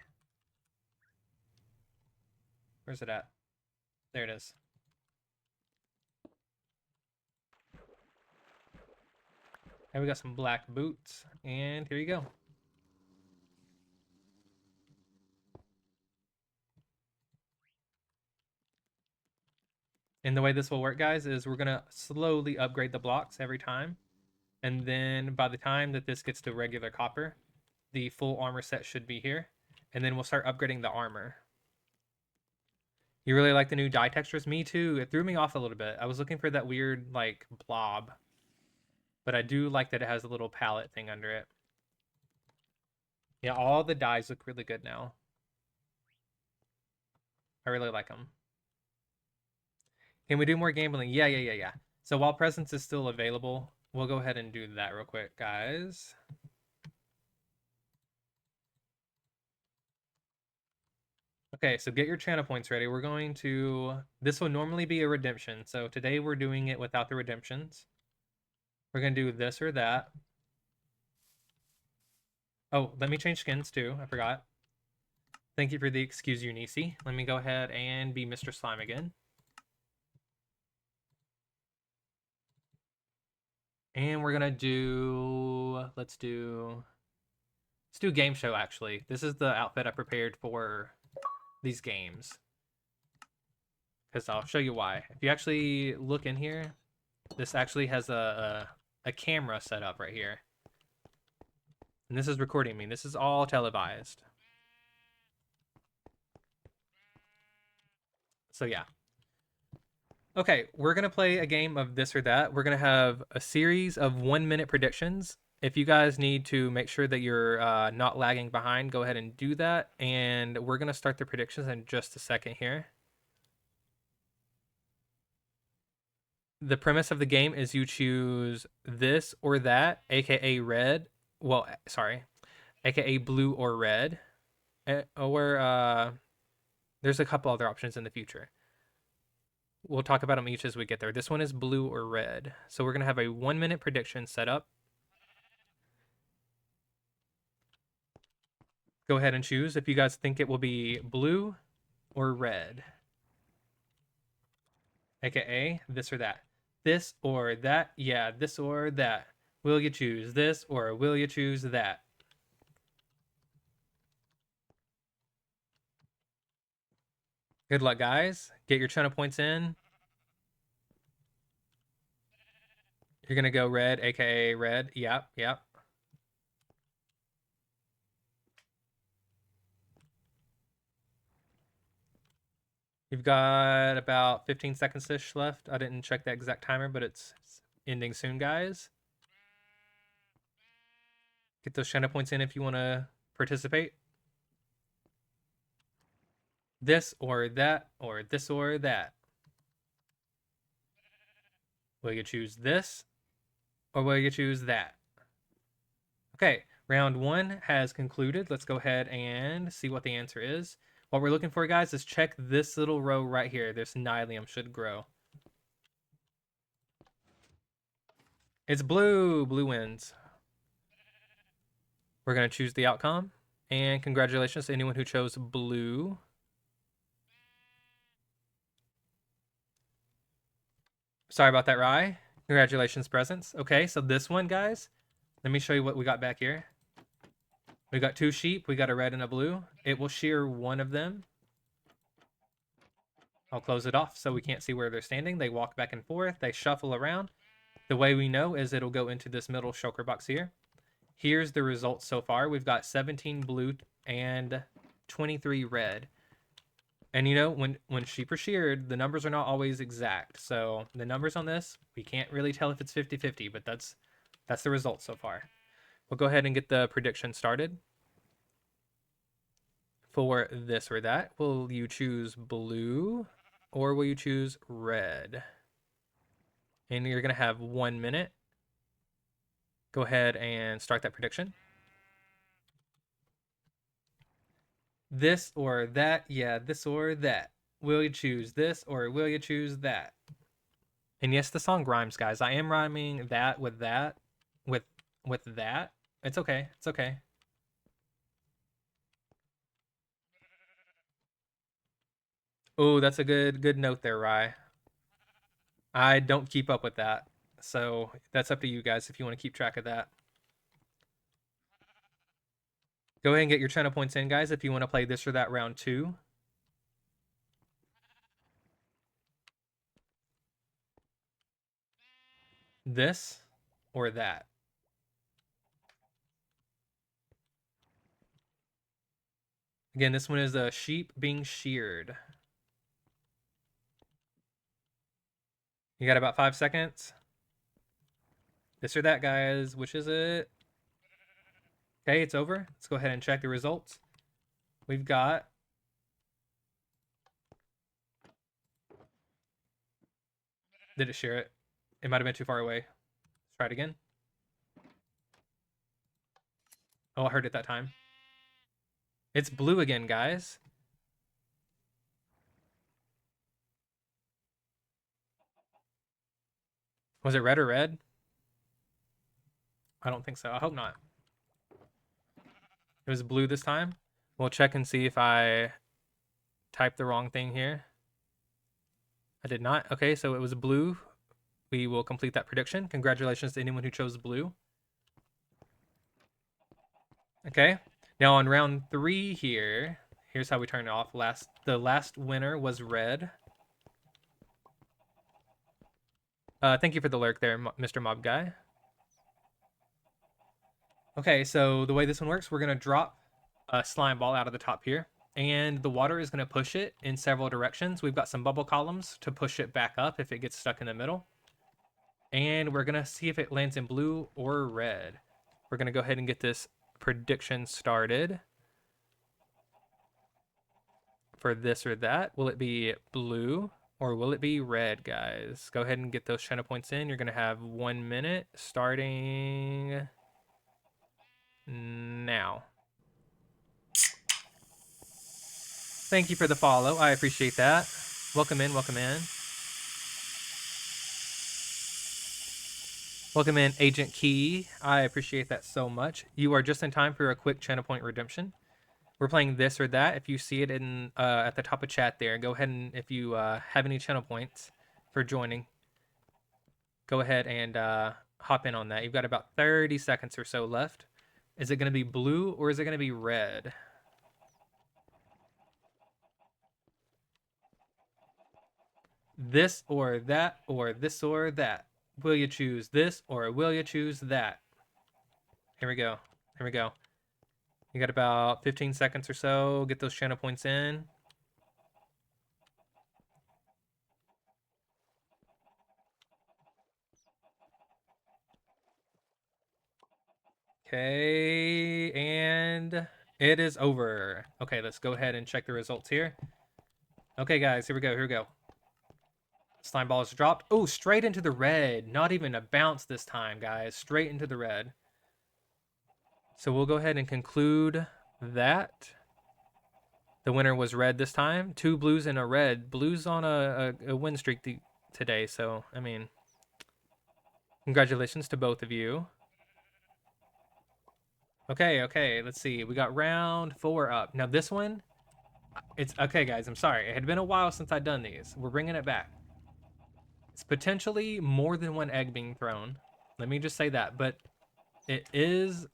Where's it at? There it is. And we got some black boots, and here you go. And the way this will work, guys, is we're gonna slowly upgrade the blocks every time. And then by the time that this gets to regular copper, the full armor set should be here. And then we'll start upgrading the armor. You really like the new dye textures? Me too. It threw me off a little bit. I was looking for that weird, like, blob. But I do like that it has a little palette thing under it. Yeah, all the dyes look really good now. I really like them. Can we do more gambling? Yeah. So while Presence is still available, we'll go ahead and do that real quick, guys. Okay, so get your channel points ready. We're going to... This will normally be a redemption. So today we're doing it without the redemptions. We're going to do this or that. Oh, let me change skins too. I forgot. Thank you for the excuse you, Nisi. Let me go ahead and be Mr. Slime again. And we're gonna do, let's do game show actually. This is the outfit I prepared for these games. Because I'll show you why. If you actually look in here, this actually has a camera set up right here. And this is recording me. This is all televised. So yeah. Okay, we're going to play a game of this or that. We're going to have a series of 1-minute predictions. If you guys need to make sure that you're not lagging behind, go ahead and do that. And we're going to start the predictions in just a second here. The premise of the game is you choose this or that, aka red. Well, sorry, aka blue or red. Or there's a couple other options in the future. We'll talk about them each as we get there. This one is blue or red. So we're going to have a 1-minute prediction set up. Go ahead and choose if you guys think it will be blue or red. AKA this or that. This or that. Yeah, this or that. Will you choose this or will you choose that? Good luck, guys. Get your channel points in. You're going to go red, AKA red. Yep, yep. You've got about 15 seconds-ish left. I didn't check the exact timer, but it's ending soon, guys. Get those channel points in if you want to participate. This or that, or this or that. Will you choose this, or will you choose that? Okay, round 1 has concluded. Let's go ahead and see what the answer is. What we're looking for, guys, is check this little row right here. This Nylium should grow. It's blue. Blue wins. We're going to choose the outcome. And congratulations to anyone who chose blue. Sorry about that, Rye. Congratulations, presents. Okay, so this one, guys, let me show you what we got back here. We got 2 sheep. We got a red and a blue. It will shear one of them. I'll close it off so we can't see where they're standing. They walk back and forth. They shuffle around. The way we know is it'll go into this middle shulker box here. Here's the results so far. We've got 17 blue and 23 red. And you know, when sheep are sheared, the numbers are not always exact. So the numbers on this, we can't really tell if it's 50-50, but that's the result so far. We'll go ahead and get the prediction started. For this or that, will you choose blue or will you choose red? And you're going to have 1 minute. Go ahead and start that prediction. This or that, yeah, this or that. Will you choose this or will you choose that? And yes, the song rhymes, guys. I am rhyming that with that, with that. It's okay. It's okay. Oh, that's a good note there, Rye. I don't keep up with that. So that's up to you guys if you want to keep track of that. Go ahead and get your channel points in, guys, if you want to play this or that round 2. This or that. Again, this one is a sheep being sheared. You got about 5 seconds. This or that, guys. Which is it? Okay, it's over. Let's go ahead and check the results. We've got Did it shear it? It might have been too far away. Let's try it again. Oh, I heard it that time. It's blue again, guys. Was it red or red? I don't think so. I hope not. It was blue this time. We'll check and see if I typed the wrong thing here. I did not. Okay, so it was blue. We will complete that prediction. Congratulations to anyone who chose blue. Okay, now on round 3 here, here's how we turn it off. The last winner was red. Thank you for the lurk there, Mr. Mob Guy. Okay, so the way this one works, we're going to drop a slime ball out of the top here, and the water is going to push it in several directions. We've got some bubble columns to push it back up if it gets stuck in the middle. And we're going to see if it lands in blue or red. We're going to go ahead and get this prediction started. For this or that, will it be blue or will it be red, guys? Go ahead and get those channel points in. You're going to have 1 minute starting now. Thank you for the follow. I appreciate that. Welcome in, welcome in. Welcome in, Agent Key. I appreciate that so much. You are just in time for a quick channel point redemption. We're playing this or that. If you see it in at the top of chat there, go ahead and if you have any channel points for joining, go ahead and hop in on that. You've got about 30 seconds or so left. Is it going to be blue or is it going to be red? This or that or this or that. Will you choose this or will you choose that? Here we go. Here we go. You got about 15 seconds or so. Get those channel points in. Okay, and it is over. Okay, let's go ahead and check the results here. Okay, guys, here we go. Here we go. Slime ball is dropped. Oh, straight into the red. Not even a bounce this time, guys. Straight into the red. So we'll go ahead and conclude that. The winner was red this time. 2 blues and a red. Blues on a win streak today. So, I mean, congratulations to both of you. Okay, let's see. We got round 4 up. Now this one, it's okay, guys. I'm sorry. It had been a while since I'd done these. We're bringing it back. It's potentially more than one egg being thrown. Let me just say that. But it is,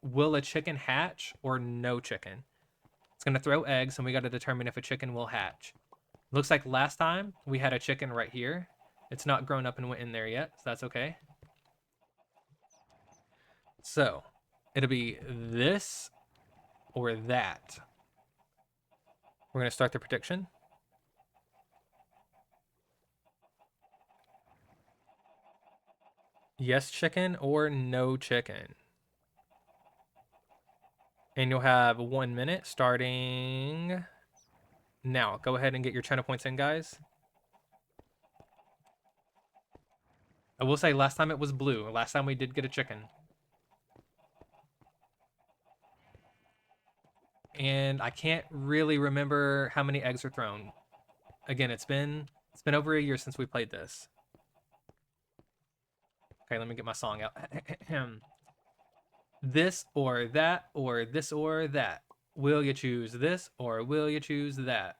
will a chicken hatch or no chicken? It's going to throw eggs, and we got to determine if a chicken will hatch. Looks like last time we had a chicken right here. It's not grown up and went in there yet, so that's okay. So, it'll be this or that. We're going to start the prediction. Yes chicken or no chicken. And you'll have 1 minute starting now. Go ahead and get your channel points in, guys. I will say last time it was blue. Last time we did get a chicken. And I can't really remember how many eggs are thrown. Again, it's been over a year since we played this. Okay, let me get my song out. This or that or this or that. Will you choose this or will you choose that?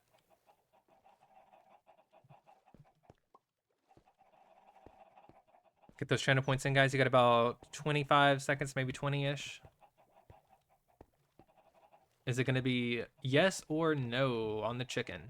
Get those channel points in, guys. You got about 25 seconds, maybe 20-ish. Is it going to be yes or no on the chicken?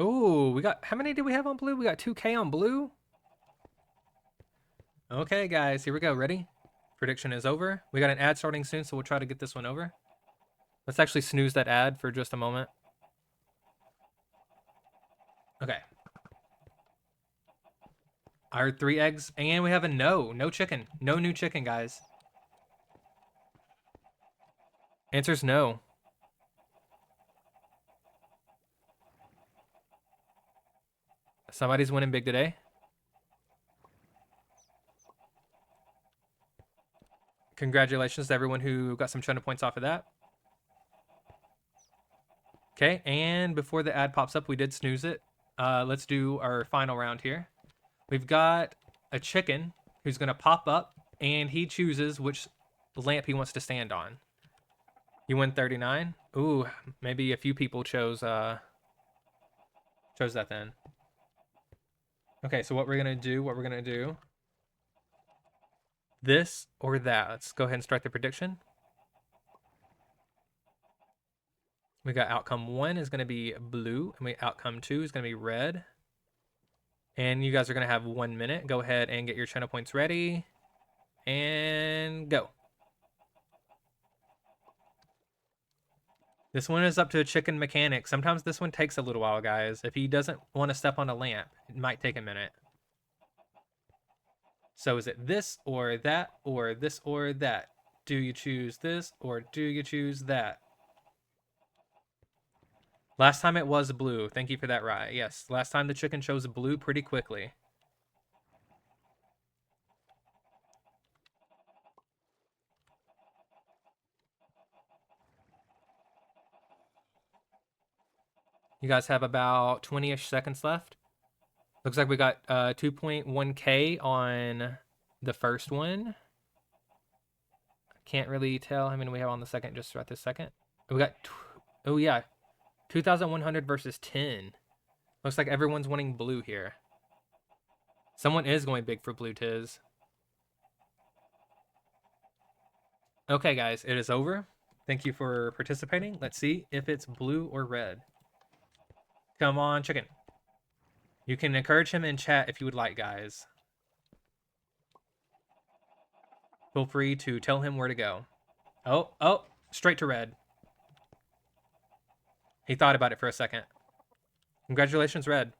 Oh, we got, how many did we have on blue? We got 2K on blue. Okay, guys, here we go. Ready? Prediction is over. We got an ad starting soon, so we'll try to get this one over. Let's actually snooze that ad for just a moment. Okay. I heard 3 eggs, and we have a no. No chicken. No new chicken, guys. Answer's no. Somebody's winning big today. Congratulations to everyone who got some channel points off of that. Okay, and before the ad pops up, we did snooze it. Let's do our final round here. We've got a chicken who's going to pop up, and he chooses which lamp he wants to stand on. You win 39. Ooh, maybe a few people chose that then. Okay, so what we're going to do, this or that. Let's go ahead and start the prediction. We got outcome 1 is going to be blue, and outcome 2 is going to be red. And you guys are going to have 1 minute. Go ahead and get your channel points ready. And go. This one is up to a chicken mechanic. Sometimes this one takes a little while, guys. If he doesn't want to step on a lamp, it might take a minute. So is it this or that or this or that? Do you choose this or do you choose that? Last time it was blue. Thank you for that, Rye. Yes, last time the chicken chose blue pretty quickly. You guys have about 20-ish seconds left. Looks like we got 2.1K on the first one. Can't really tell how many we have on the second just right this second. We got, oh yeah, 2,100 versus 10. Looks like everyone's wanting blue here. Someone is going big for blue tiz. Okay, guys, it is over. Thank you for participating. Let's see if it's blue or red. Come on, chicken. You can encourage him in chat if you would like, guys. Feel free to tell him where to go. Oh, straight to red. He thought about it for a second. Congratulations, red.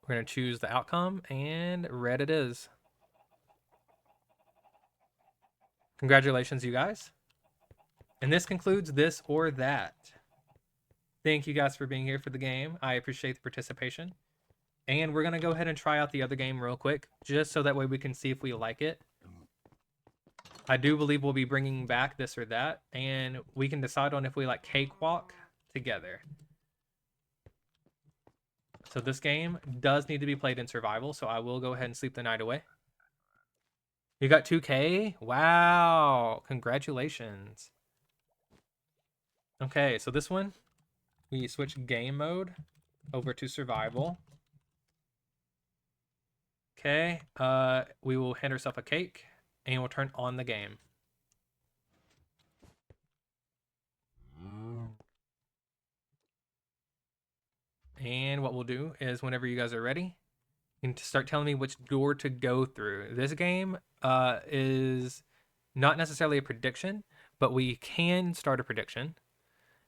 We're going to choose the outcome, and red it is. Congratulations, you guys. And this concludes this or that. Thank you guys for being here for the game. I appreciate the participation. And we're going to go ahead and try out the other game real quick, just so that way we can see if we like it. I do believe we'll be bringing back this or that, and we can decide on if we like Cakewalk together. So this game does need to be played in survival, so I will go ahead and sleep the night away. You got 2K? Wow. Congratulations. Okay, so this one, we switch game mode over to survival. Okay, we will hand ourselves a cake, and we'll turn on the game. And what we'll do is whenever you guys are ready, you can start telling me which door to go through. This game is not necessarily a prediction, but we can start a prediction.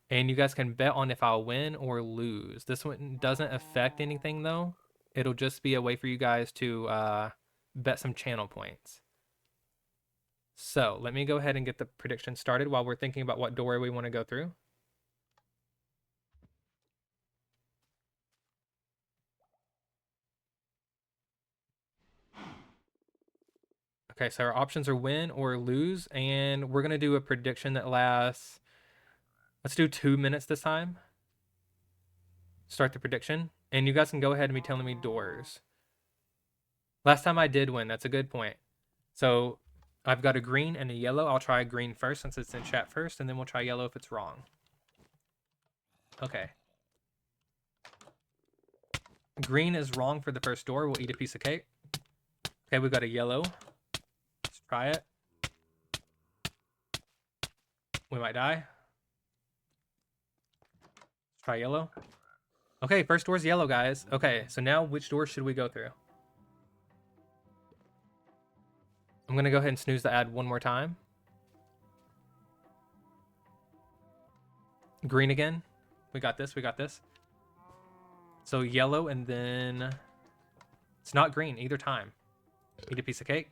And you guys can bet on if I'll win or lose. This one doesn't affect anything, though. It'll just be a way for you guys to bet some channel points. So let me go ahead and get the prediction started while we're thinking about what door we want to go through. Okay, so our options are win or lose, and we're going to do a prediction that lasts, let's do 2 minutes this time. Start the prediction, and you guys can go ahead and be telling me doors. Last time I did win, that's a good point. So I've got a green and a yellow. I'll try green first since it's in chat first, and then we'll try yellow if it's wrong. Okay. Green is wrong for the first door. We'll eat a piece of cake. Okay, we've got a yellow. Let's try it. We might die. Let's try yellow. Okay, first door's yellow, guys. Okay, so now which door should we go through? I'm going to go ahead and snooze the ad one more time. Green again. We got this, we got this. So yellow, and then it's not green either time. Eat a piece of cake.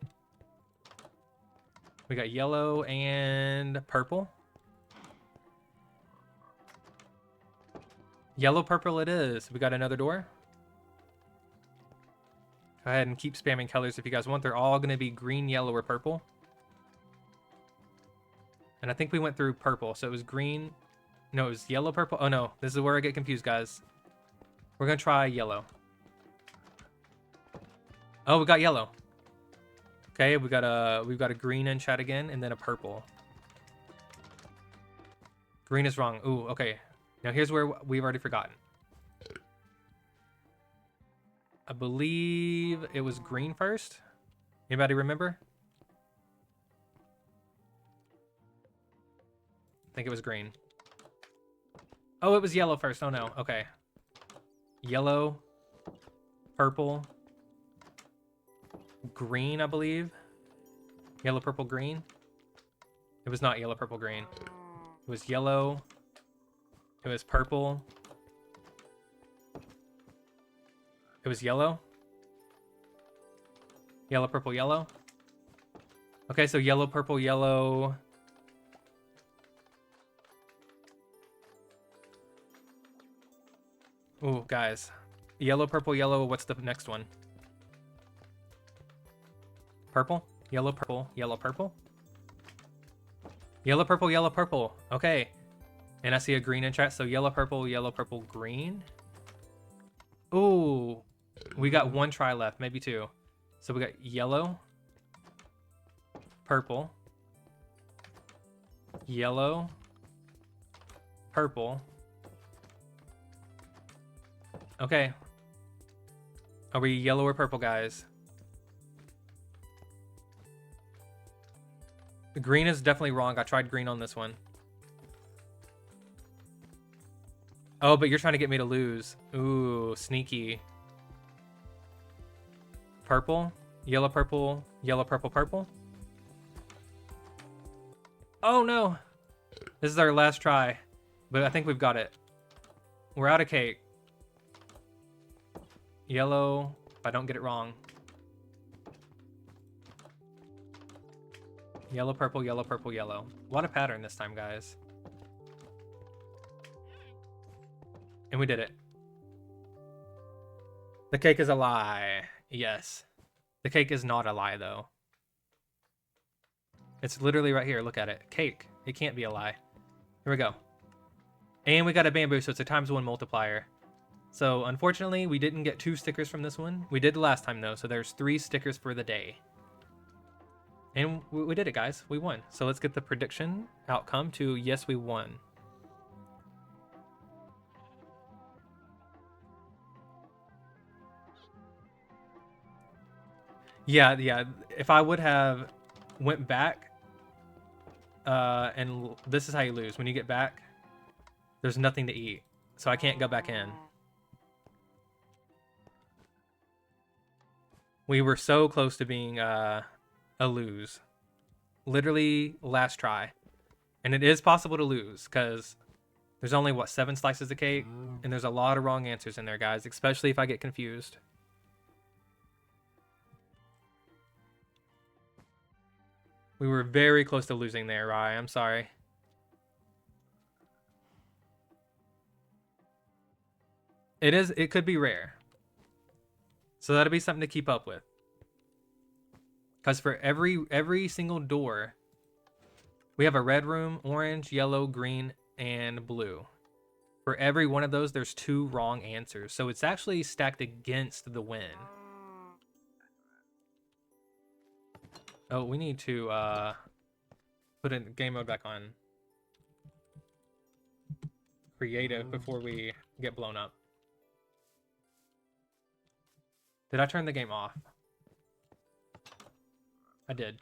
We got yellow and purple. Yellow, purple it is. We got another door. Go ahead and keep spamming colors if you guys want. They're all going to be green, yellow, or purple. And I think we went through purple. So it was green. No, it was yellow, purple. Oh, no. This is where I get confused, guys. We're going to try yellow. Oh, we got yellow. Okay, we've got a green in chat again, and then a purple. Green is wrong. Ooh, okay. Now here's where we've already forgotten. I believe it was green first. Anybody remember? I think it was green. Oh, it was yellow first. Oh no. Okay. Yellow, purple, green, I believe. Yellow, purple, green. It was not yellow, purple, green. It was yellow. It was purple. It was yellow. Yellow, purple, yellow. Okay, so yellow, purple, yellow. Ooh, guys. Yellow, purple, yellow. What's the next one? Purple? Yellow, purple, yellow, purple? Yellow, purple, yellow, purple. Okay. And I see a green in chat, so yellow, purple, green. Ooh, we got one try left, maybe two. So we got yellow, purple, yellow, purple. Okay. Are we yellow or purple, guys? The green is definitely wrong. I tried green on this one. Oh, but you're trying to get me to lose. Ooh, sneaky. Purple, yellow, purple, yellow, purple, purple. Oh no. This is our last try, but I think we've got it. We're out of cake. Yellow, if I don't get it wrong. Yellow, purple, yellow, purple, yellow. What a pattern this time, guys. And we did it. The cake is a lie. Yes. The cake is not a lie, though. It's literally right here. Look at it. Cake. It can't be a lie. Here we go. And we got a bamboo, so it's a ×1 multiplier. So, unfortunately, we didn't get 2 stickers from this one. We did the last time, though, so there's 3 stickers for the day. And we did it, guys. We won. So let's get the prediction outcome to yes, we won. Yeah. If I would have went back, and this is how you lose. When you get back, there's nothing to eat. So I can't go back in. We were so close to being a lose. Literally last try. And it is possible to lose because there's only, what, 7 slices of cake? And there's a lot of wrong answers in there, guys, especially if I get confused. We were very close to losing there, Rye. I'm sorry. It could be rare. So that'll be something to keep up with. Because for every single door, we have a red room, orange, yellow, green, and blue. For every one of those, there's 2 wrong answers. So it's actually stacked against the win. Oh, we need to put in game mode back on creative before we get blown up. Did I turn the game off? I did.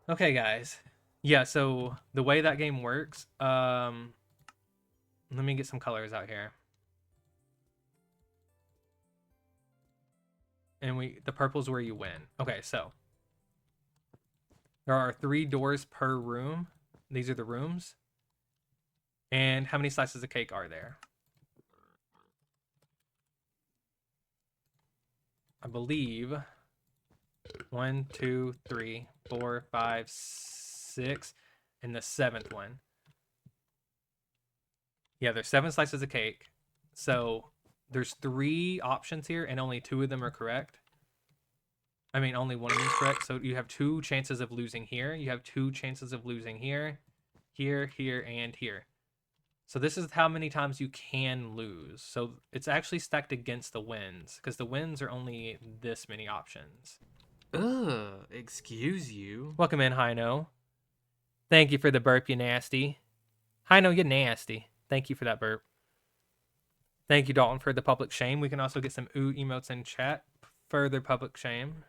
Okay, guys. Yeah, so the way that game works, let me get some colors out here. And the purple's where you win. Okay, so there are 3 doors per room. These are the rooms. And how many slices of cake are there? I believe 1, 2, 3, 4, 5, 6, and the 7th one. Yeah, there's 7 slices of cake. So there's 3 options here, and only 2 of them are correct. I mean, only one of them is correct. So you have 2 chances of losing here. You have 2 chances of losing here, here, and here. So this is how many times you can lose. So it's actually stacked against the wins, because the wins are only this many options. Ugh, excuse you. Welcome in, Hino. Thank you for the burp, you nasty. Hino, you're nasty. Thank you for that burp. Thank you, Dalton, for the public shame. We can also get some ooh emotes in chat. Further public shame.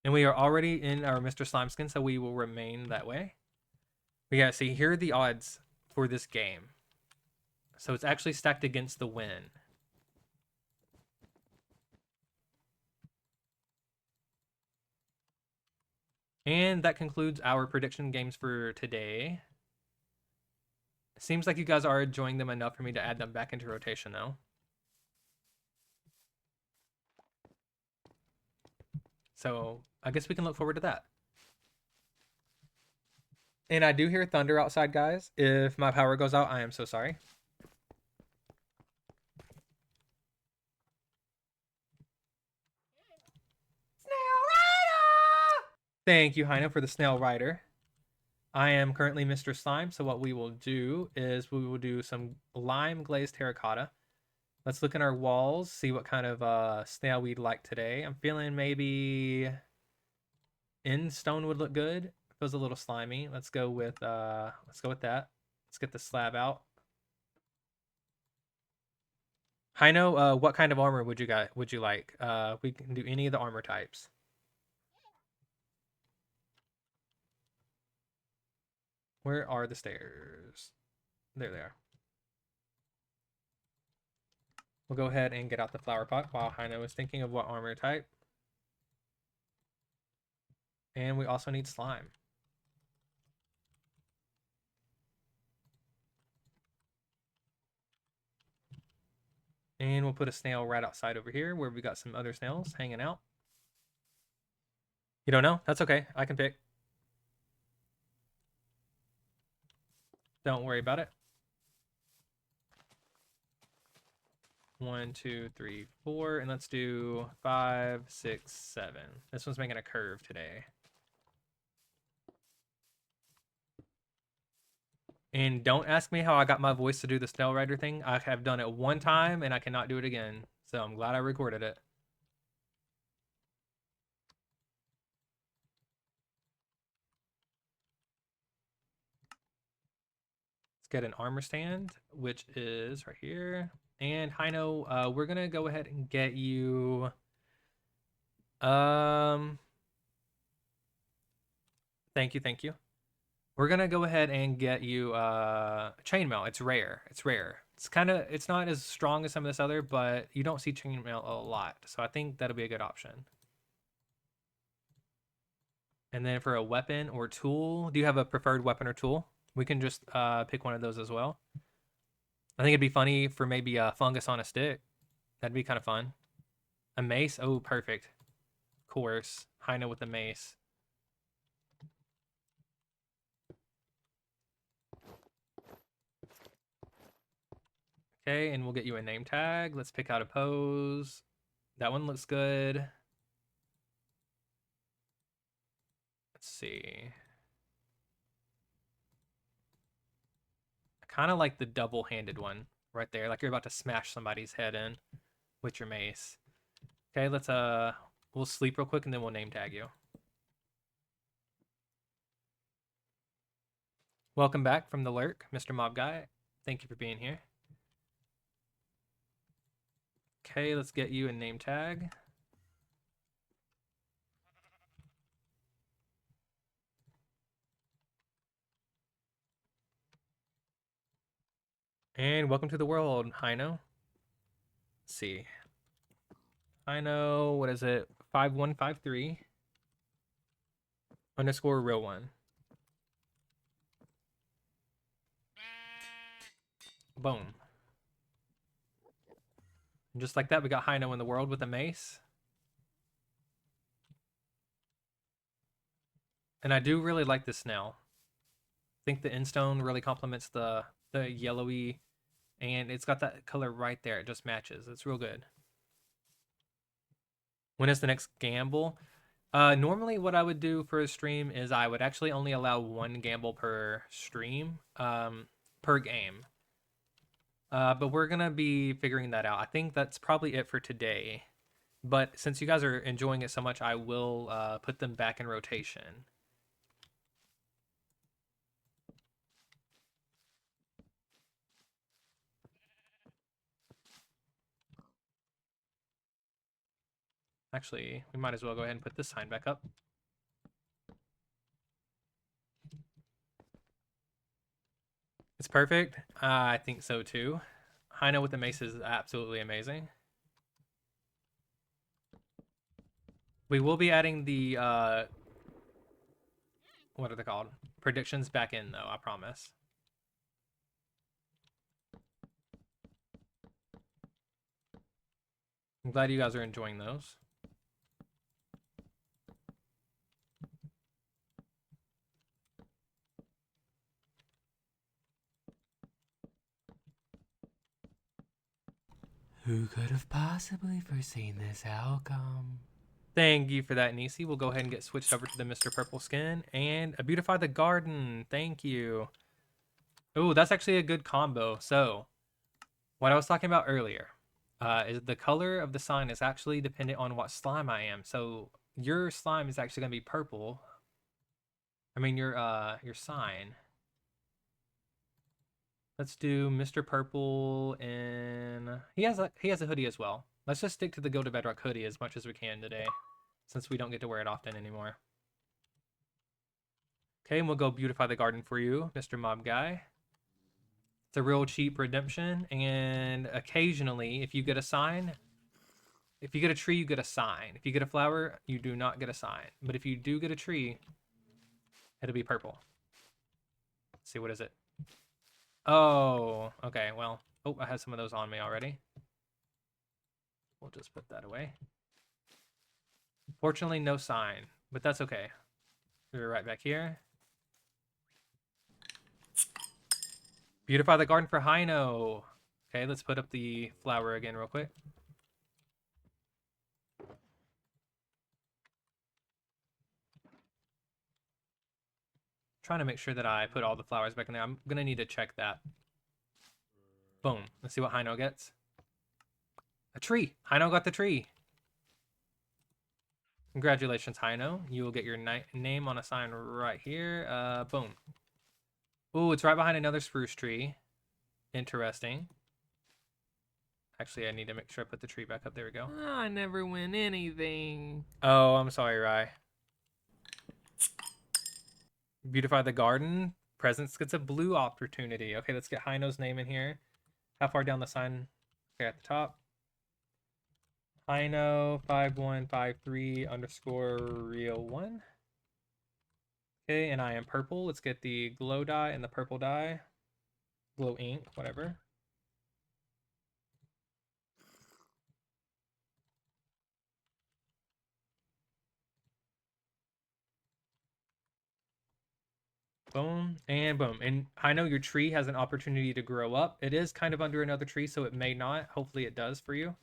And we are already in our Mr. Slime skin, so we will remain that way. But yeah, see, here are the odds for this game. So it's actually stacked against the win. And that concludes our prediction games for today. Seems like you guys are enjoying them enough for me to add them back into rotation, though. So I guess we can look forward to that. And I do hear thunder outside, guys. If my power goes out, I am so sorry. Thank you, Heino, for the snail rider. I am currently Mr. Slime, so what we will do is we will do some lime glazed terracotta. Let's look in our walls, see what kind of snail we'd like today. I'm feeling maybe in stone would look good. Feels a little slimy. Let's go with that. Let's get the slab out. Heino, what kind of armor would you like? We can do any of the armor types. Where are the stairs? There they are. We'll go ahead and get out the flower pot while Heino is thinking of what armor type. And we also need slime. And we'll put a snail right outside over here where we got some other snails hanging out. You don't know? That's okay. I can pick. Don't worry about it. 1, 2, 3, 4, and let's do 5, 6, 7. This one's making a curve today. And don't ask me how I got my voice to do the snail rider thing. I have done it one time and I cannot do it again. So I'm glad I recorded it. Let's get an armor stand, which is right here. And Heino, we're gonna go ahead and get you thank you. We're gonna go ahead and get you chainmail. It's rare. It's not as strong as some of this other, but you don't see chainmail a lot. So I think that'll be a good option. And then for a weapon or tool, do you have a preferred weapon or tool? We can just pick one of those as well. I think it'd be funny for maybe a fungus on a stick. That'd be kind of fun. A mace? Oh, perfect. Of course. Heino with the mace. Okay, and we'll get you a name tag. Let's pick out a pose. That one looks good. Let's see. I kind of like the double-handed one right there, like you're about to smash somebody's head in with your mace. Okay, we'll sleep real quick and then we'll name tag you. Welcome back from the lurk, Mr. Mob Guy. Thank you for being here. Okay, let's get you a name tag. And welcome to the world, Heino. Let's see. Heino, what is it? 5153 _ real one. Boom. And just like that, we got Heino in the world with a mace. And I do really like this snail. I think the endstone really complements the yellowy, and it's got that color right there. It just matches. It's real good. When is the next gamble? Normally what I would do for a stream is I would actually only allow one gamble per stream, per game. But we're gonna be figuring that out. I think that's probably it for today. But since you guys are enjoying it so much, I will put them back in rotation. Actually, we might as well go ahead and put this sign back up. It's perfect. I think so too. Heino with the mace is absolutely amazing. We will be adding the what are they called? Predictions back in though, I promise. I'm glad you guys are enjoying those. Who could have possibly foreseen this outcome? Thank you for that, Nisi. We'll go ahead and get switched over to the Mr. Purple skin and beautify the garden. Thank you. Oh, that's actually a good combo. So, what I was talking about earlier is the color of the sign is actually dependent on what slime I am. So, your slime is actually going to be purple. I mean, your sign. Let's do Mr. Purple, and he has a hoodie as well. Let's just stick to the Gilded Bedrock hoodie as much as we can today, since we don't get to wear it often anymore. Okay, and we'll go beautify the garden for you, Mr. Mob Guy. It's a real cheap redemption, and occasionally, if you get a sign, if you get a tree, you get a sign. If you get a flower, you do not get a sign. But if you do get a tree, it'll be purple. Let's see, what is it? Oh, okay, well, oh, I had some of those on me already. We'll just put that away. Fortunately, no sign, but that's okay. We're right back here. Beautify the garden for Hino. Okay, let's put up the flower again real quick. Trying to make sure that I put all the flowers back in there. I'm gonna need to check that. Boom. Let's see what Hino gets. A tree. Hino got the tree. Congratulations, Hino. You will get your name on a sign right here. Boom. Ooh, it's right behind another spruce tree. Interesting. Actually, I need to make sure I put the tree back up. There we go. I never win anything. Oh, I'm sorry, Rye. Beautify the garden. Presents gets a blue opportunity. Okay, let's get Hino's name in here. How far down the sign? Okay, at the top. Hino 5153 underscore real 1. Okay, and I am purple. Let's get the glow dye and the purple dye. Glow ink, whatever. Boom, and boom. And I know your tree has an opportunity to grow up. It is kind of under another tree, so it may not. Hopefully it does for you.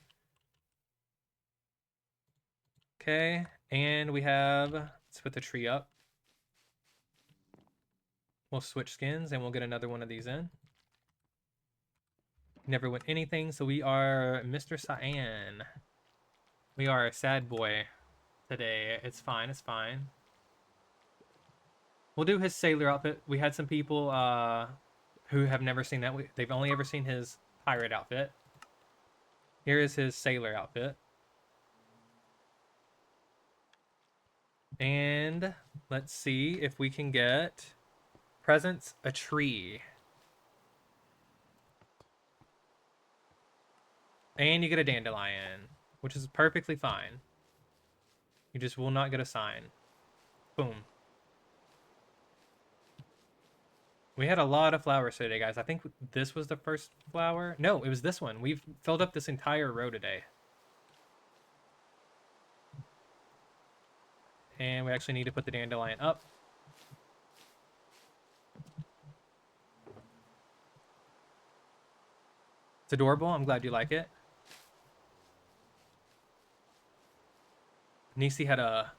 Okay, and we have, let's put the tree up. We'll switch skins and we'll get another one of these in. Never win anything, so we are Mr. Cyan. We are a sad boy today. It's fine, it's fine. We'll do his sailor outfit. We had some people who have never seen that. They've only ever seen his pirate outfit. Here is his sailor outfit. And let's see if we can get presents, a tree. And you get a dandelion, which is perfectly fine. You just will not get a sign. Boom. We had a lot of flowers today, guys. I think this was the first flower. No, it was this one. We've filled up this entire row today. And we actually need to put the dandelion up. It's adorable. I'm glad you like it. Nisi had a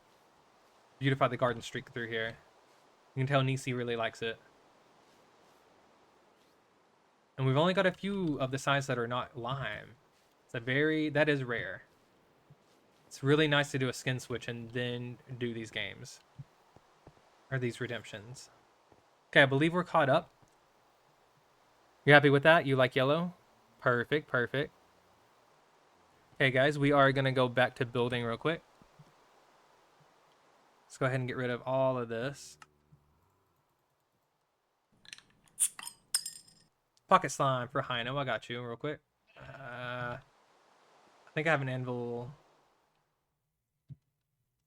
beautify the garden streak through here. You can tell Nisi really likes it. And we've only got a few of the signs that are not lime. That is rare. It's really nice to do a skin switch and then do these games. Or these redemptions. Okay, I believe we're caught up. You happy with that? You like yellow? Perfect, perfect. Okay, guys, we are going to go back to building real quick. Let's go ahead and get rid of all of this. Pocket slime for Hino. I got you real quick. I think I have an anvil.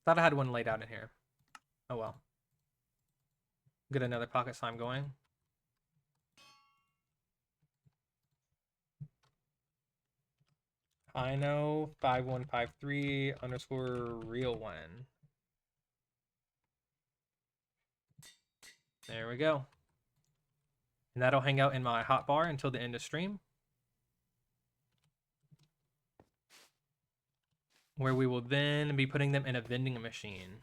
Thought I had one laid out in here. Oh well. Get another pocket slime going. Hino 5153 underscore real 1. There we go. And that'll hang out in my hotbar until the end of stream. where we will then be putting them in a vending machine.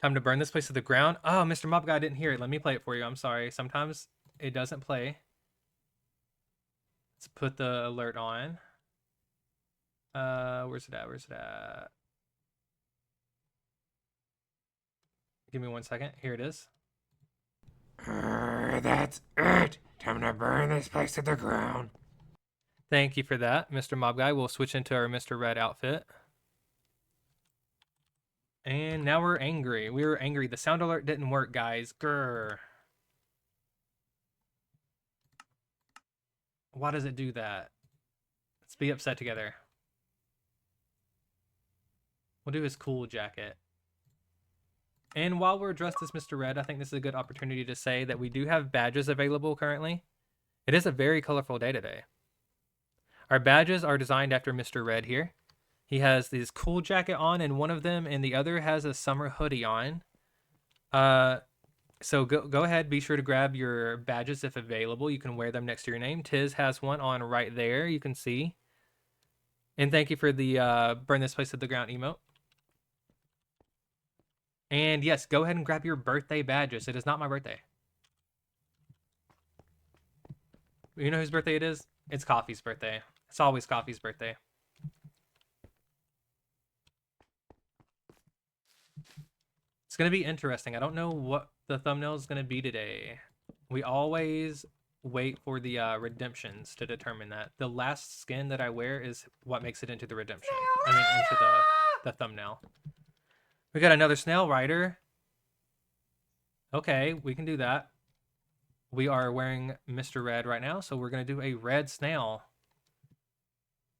Time to burn this place to the ground. Oh, Mr. Mob Guy didn't hear it. Let me play it for you. I'm sorry. Sometimes it doesn't play. Let's put the alert on. Where's it at? Where's it at? Give me 1 second. Here it is. That's it. Time to burn this place to the ground. Thank you for that, Mr. Mob Guy. We'll switch into our Mr. Red outfit. And now we're angry. We were angry. The sound alert didn't work, guys. Grr. Why does it do that? Let's be upset together. We'll do his cool jacket. And while we're dressed as Mr. Red, I think this is a good opportunity to say that we do have badges available currently. It is a very colorful day today. Our badges are designed after Mr. Red here. He has this cool jacket on in one of them, and the other has a summer hoodie on. So go ahead, be sure to grab your badges if available. You can wear them next to your name. Tiz has one on right there, you can see. And thank you for the burn this place to the ground emote. And yes, go ahead and grab your birthday badges. It is not my birthday. You know whose birthday it is? It's Coffee's birthday. It's always Coffee's birthday. It's going to be interesting. I don't know what the thumbnail is going to be today. We always wait for the redemptions to determine that. The last skin that I wear is what makes it into the redemption. I mean, into the thumbnail. We got another snail rider. Okay, we can do that. We are wearing Mr. Red right now, so we're going to do a red snail.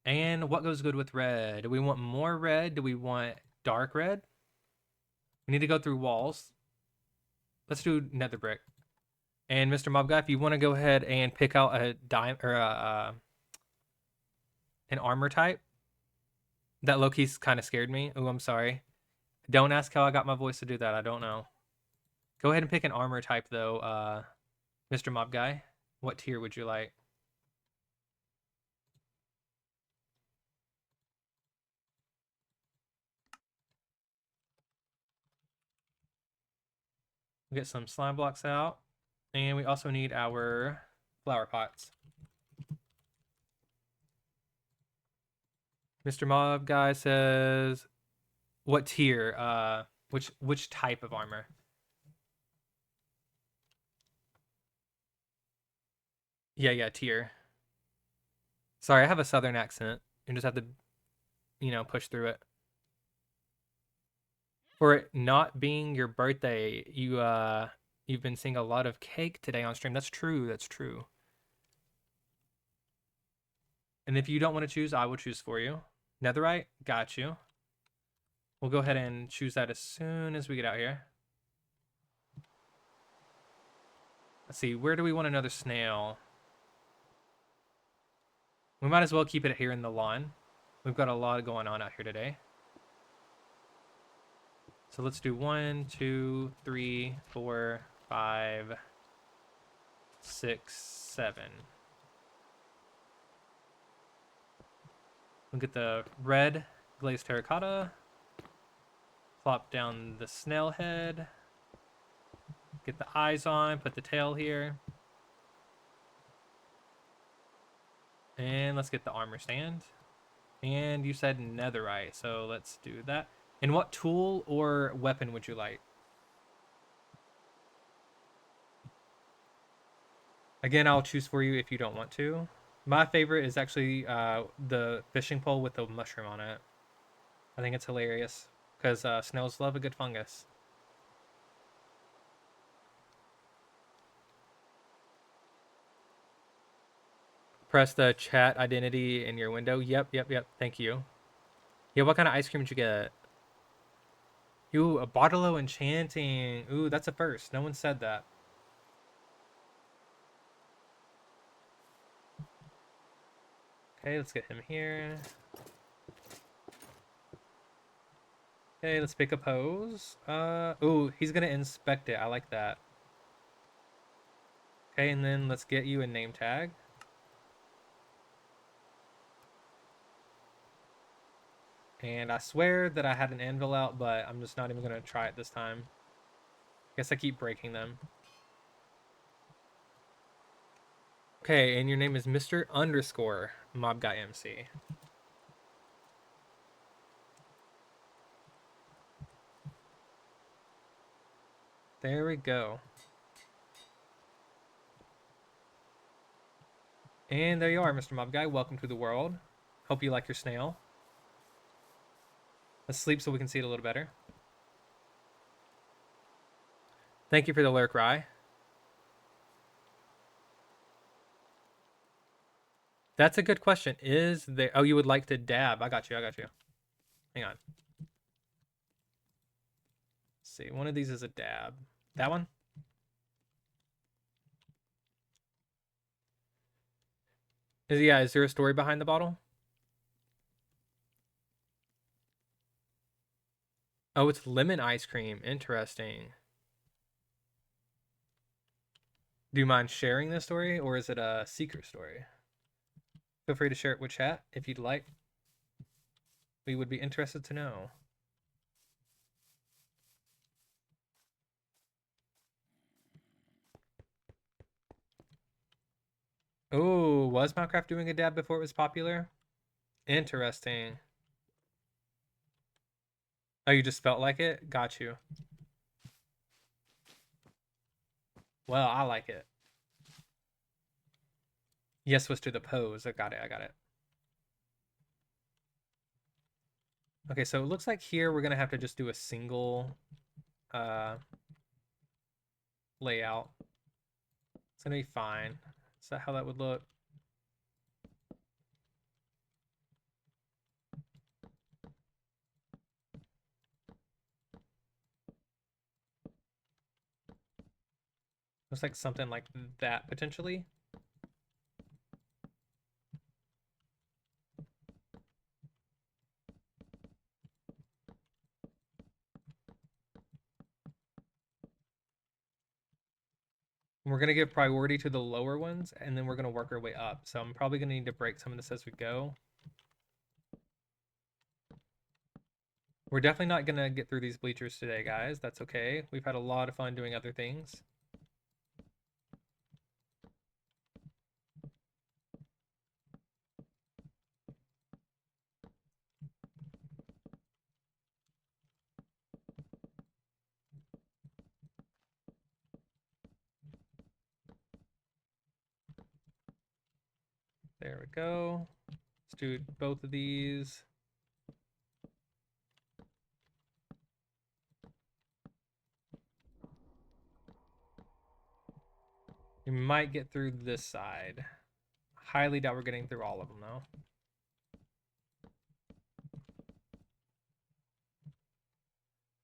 And what goes good with red? Do we want more red? Do we want dark red? We need to go through walls. Let's do nether brick. And Mr. Mob Guy, if you want to go ahead and pick out a an armor type. That low-key's kind of scared me. Oh, I'm sorry. Don't ask how I got my voice to do that. I don't know. Go ahead and pick an armor type, though, Mr. Mob Guy. What tier would you like? We'll get some slime blocks out. And we also need our flower pots. Mr. Mob Guy says, what tier? Which type of armor? Yeah, tier. Sorry, I have a southern accent. You just have to, push through it. For it not being your birthday, you've been seeing a lot of cake today on stream. That's true. That's true. And if you don't want to choose, I will choose for you. Netherite, got you. We'll go ahead and choose that as soon as we get out here. Let's see, where do we want another snail? We might as well keep it here in the lawn. We've got a lot going on out here today. So let's do 1, 2, 3, 4, 5, 6, 7. We'll get the red glazed terracotta. Plop down the snail head. Get the eyes on, put the tail here. And let's get the armor stand. And you said netherite, so let's do that. And what tool or weapon would you like? Again, I'll choose for you if you don't want to. My favorite is actually the fishing pole with the mushroom on it. I think it's hilarious because snails love a good fungus. Press the chat identity in your window. Yep. Thank you. Yeah, what kind of ice cream did you get? Ooh, a Bartolo enchanting. Ooh, that's a first. No one said that. Okay, let's get him here. Okay, let's pick a pose. Ooh, he's gonna inspect it. I like that. Okay, and then let's get you a name tag. And I swear that I had an anvil out, but I'm just not even going to try it this time. Guess I keep breaking them. Okay, and your name is Mr. Underscore Mob Guy MC. There we go. And there you are, Mr. Mob Guy. Welcome to the world. Hope you like your snail. Let's sleep so we can see it a little better. Thank you for the lurk, Rye. That's a good question. Is there... Oh, you would like to dab. I got you. Hang on. Let's see. One of these is a dab. That one? Is there a story behind the bottle? Oh, it's lemon ice cream. Interesting. Do you mind sharing this story, or is it a secret story? Feel free to share it with chat if you'd like. We would be interested to know. Oh, was Minecraft doing a dab before it was popular? Interesting. Oh, you just felt like it? Got you. Well, I like it. Yes was to the pose. I got it. Okay, so it looks like here we're going to have to just do a single layout. It's going to be fine. Is that how that would look? Looks like something like that, potentially. We're going to give priority to the lower ones, and then we're going to work our way up. So I'm probably going to need to break some of this as we go. We're definitely not going to get through these bleachers today, guys. That's okay. We've had a lot of fun doing other things. There we go. Let's do both of these. We might get through this side. Highly doubt we're getting through all of them, though.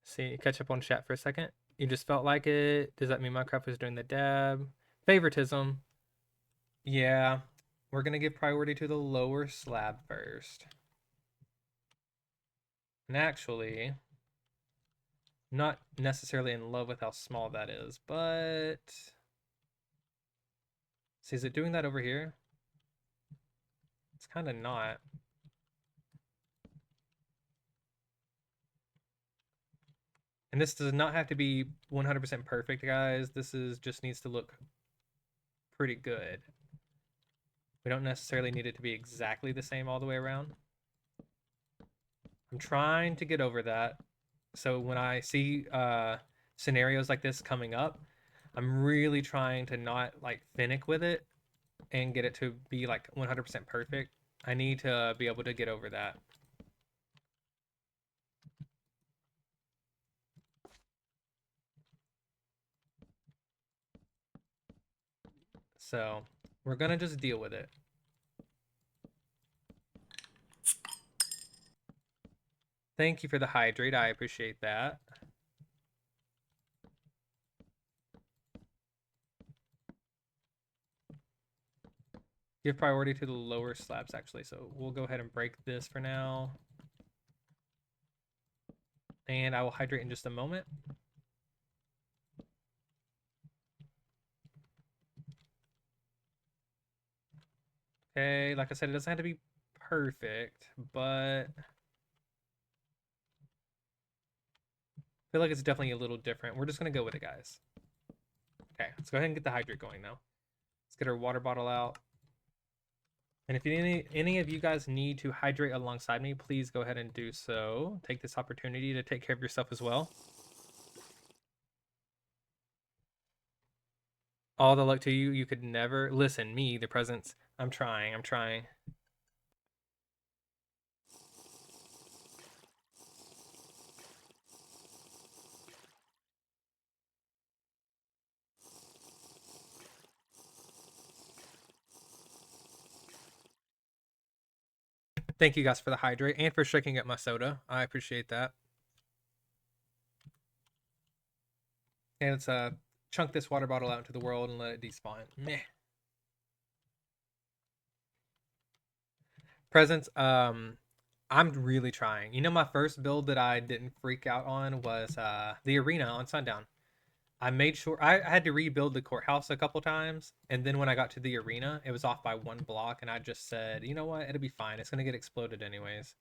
See, catch up on chat for a second. You just felt like it. Does that mean Minecraft was doing the dab? Favoritism. Yeah, we're going to give priority to the lower slab first. And actually, not necessarily in love with how small that is, but... See, is it doing that over here? It's kind of not. And this does not have to be 100% perfect, guys. This is just needs to look pretty good. We don't necessarily need it to be exactly the same all the way around. I'm trying to get over that. So when I see scenarios like this coming up, I'm really trying to not like finick with it and get it to be like 100% perfect. I need to be able to get over that. So we're going to just deal with it. Thank you for the hydrate. I appreciate that. Give priority to the lower slabs, actually. So we'll go ahead and break this for now. And I will hydrate in just a moment. Okay, like I said, it doesn't have to be perfect, but feel like it's definitely a little different. We're just gonna go with it, guys. Okay, let's go ahead and get the hydrate going now. Let's get our water bottle out. And if any of you guys need to hydrate alongside me, please go ahead and do so. Take this opportunity to take care of yourself as well. All the luck to you. You could never listen. Me, the presence. I'm trying. I'm trying. Thank you guys for the hydrate and for shaking up my soda. I appreciate that. And let's chunk this water bottle out into the world and let it despawn. Meh. Presents, I'm really trying. You know, my first build that I didn't freak out on was the arena on Sundown. I made sure I had to rebuild the courthouse a couple times, and then when I got to the arena, it was off by 1 block, and I just said, you know what, it'll be fine. It's gonna get exploded anyways.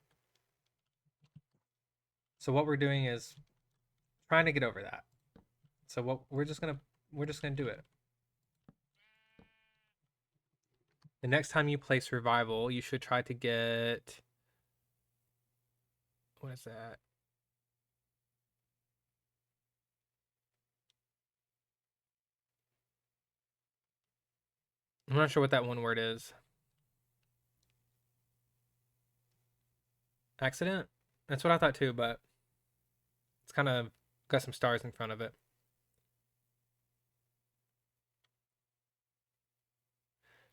So what we're doing is trying to get over that. So what we're just gonna do it. The next time you play survival, you should try to get, what is that? I'm not sure what that one word is. Accident? That's what I thought too, but it's kind of got some stars in front of it.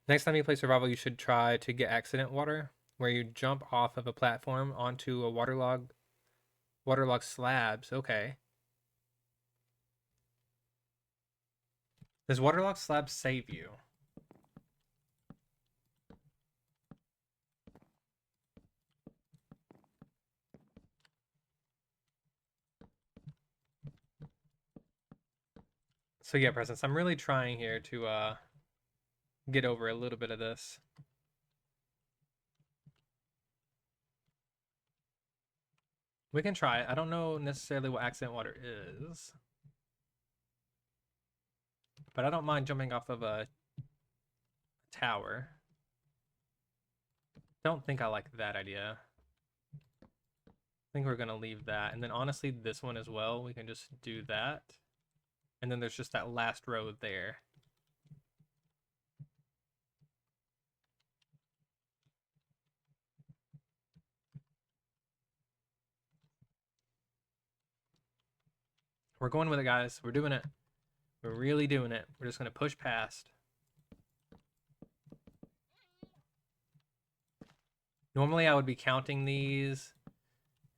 Next time you play survival, you should try to get accident water, where you jump off of a platform onto a waterlogged slabs. Okay. Does waterlogged slabs save you? So yeah, Presence, I'm really trying here to get over a little bit of this. We can try it. I don't know necessarily what accident water is, but I don't mind jumping off of a tower. Don't think I like that idea. I think we're gonna leave that. And then honestly, this one as well, we can just do that. And then there's just that last row there. We're going with it, guys. We're doing it. We're really doing it. We're just gonna push past. Normally I would be counting these,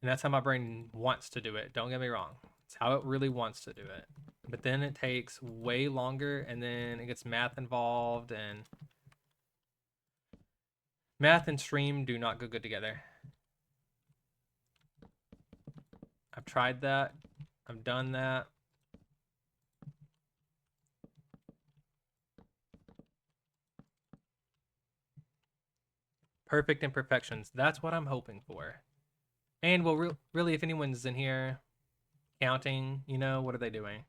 and that's how my brain wants to do it. Don't get me wrong. It's how it really wants to do it. But then it takes way longer, and then it gets math involved, and math and stream do not go good together. I've tried that. I've done that. Perfect imperfections. That's what I'm hoping for. And well, really, if anyone's in here counting, you know, what are they doing?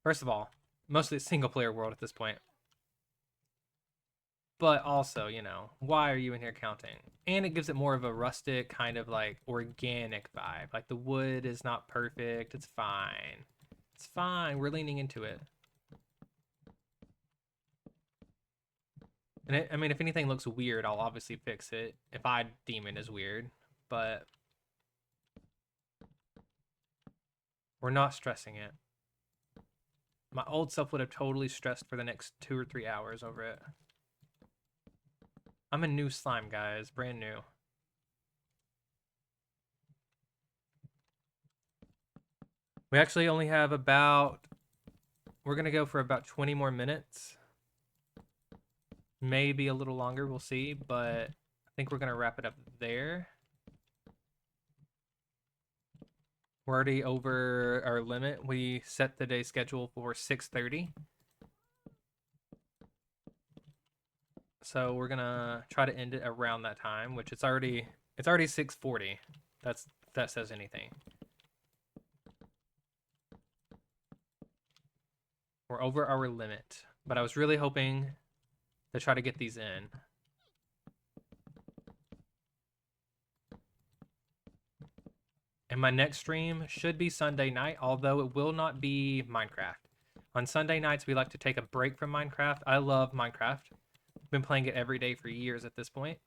First of all, mostly a single player world at this point. But also, you know, why are you in here counting? And it gives it more of a rustic kind of like organic vibe. Like the wood is not perfect. It's fine. It's fine. We're leaning into it. And I mean, if anything looks weird, I'll obviously fix it if I deem it as weird. But we're not stressing it. My old self would have totally stressed for the next 2 or 3 hours over it. I'm a new slime, guys. Brand new. We actually only have about... We're going to go for about 20 more minutes. Maybe a little longer. We'll see. But I think we're going to wrap it up there. We're already over our limit. We set the day schedule for 6:30. So we're gonna try to end it around that time, which it's already 6:40. If that says anything. We're over our limit, but I was really hoping to try to get these in. And my next stream should be Sunday night, although it will not be Minecraft. On Sunday nights, we like to take a break from Minecraft. I love Minecraft. Been playing it every day for years at this point.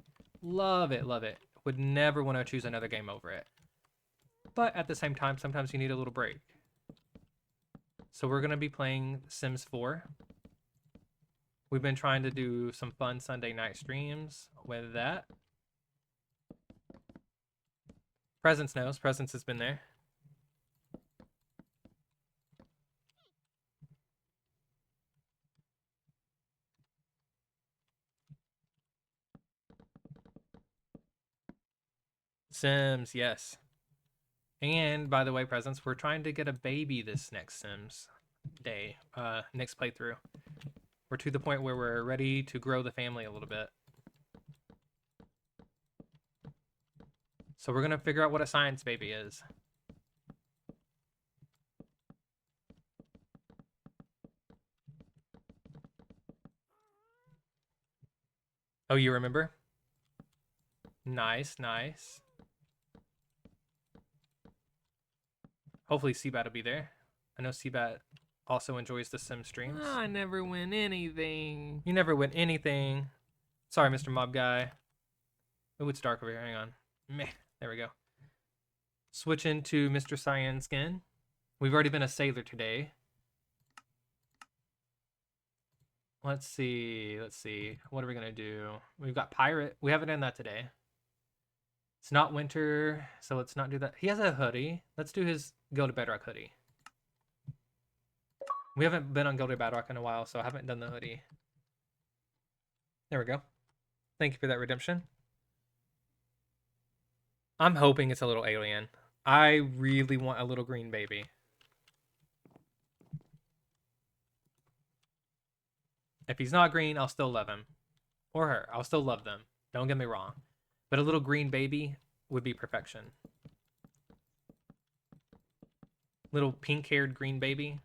Love it, love it. Would never want to choose another game over it. But at the same time, sometimes you need a little break. So we're going to be playing Sims 4. We've been trying to do some fun Sunday night streams with that. Presence knows. Presence has been there. Sims, yes. And by the way, Presence, we're trying to get a baby this next Sims day, next playthrough. We're to the point where we're ready to grow the family a little bit. So we're gonna figure out what a science baby is. Oh, you remember? Nice, nice. Hopefully Seabat will be there. I know Seabat also enjoys the Sim streams. I never win anything. You never win anything. Sorry, Mr. Mob Guy. Oh, it's dark over here. Hang on. Meh. There we go. Switch into Mr. Cyan Skin. We've already been a sailor today. Let's see. Let's see. What are we going to do? We've got pirate. We haven't done that today. It's not winter, so let's not do that. He has a hoodie. Let's do his Gilded Bedrock hoodie. We haven't been on Gilded Bedrock in a while, so I haven't done the hoodie. There we go. Thank you for that redemption. I'm hoping it's a little alien. I really want a little green baby. If he's not green, I'll still love him. Or her. I'll still love them. Don't get me wrong. But a little green baby would be perfection. Little pink-haired green baby.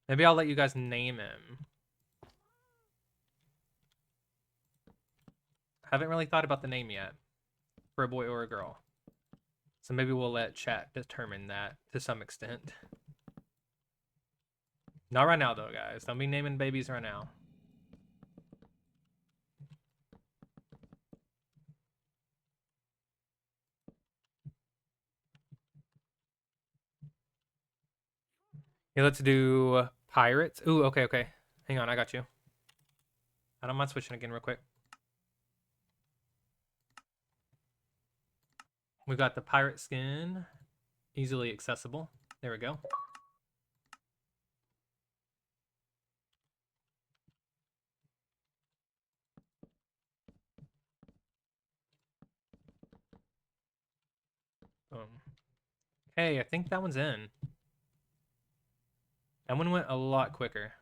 Maybe I'll let you guys name him. Haven't really thought about the name yet. For a boy or a girl. So maybe we'll let chat determine that to some extent. Not right now, though, guys. Don't be naming babies right now. Yeah, let's do pirates. Ooh, okay, okay. Hang on, I got you. I don't mind switching again real quick. We got the pirate skin. Easily accessible. There we go. Hey, I think that one's in. That one went a lot quicker.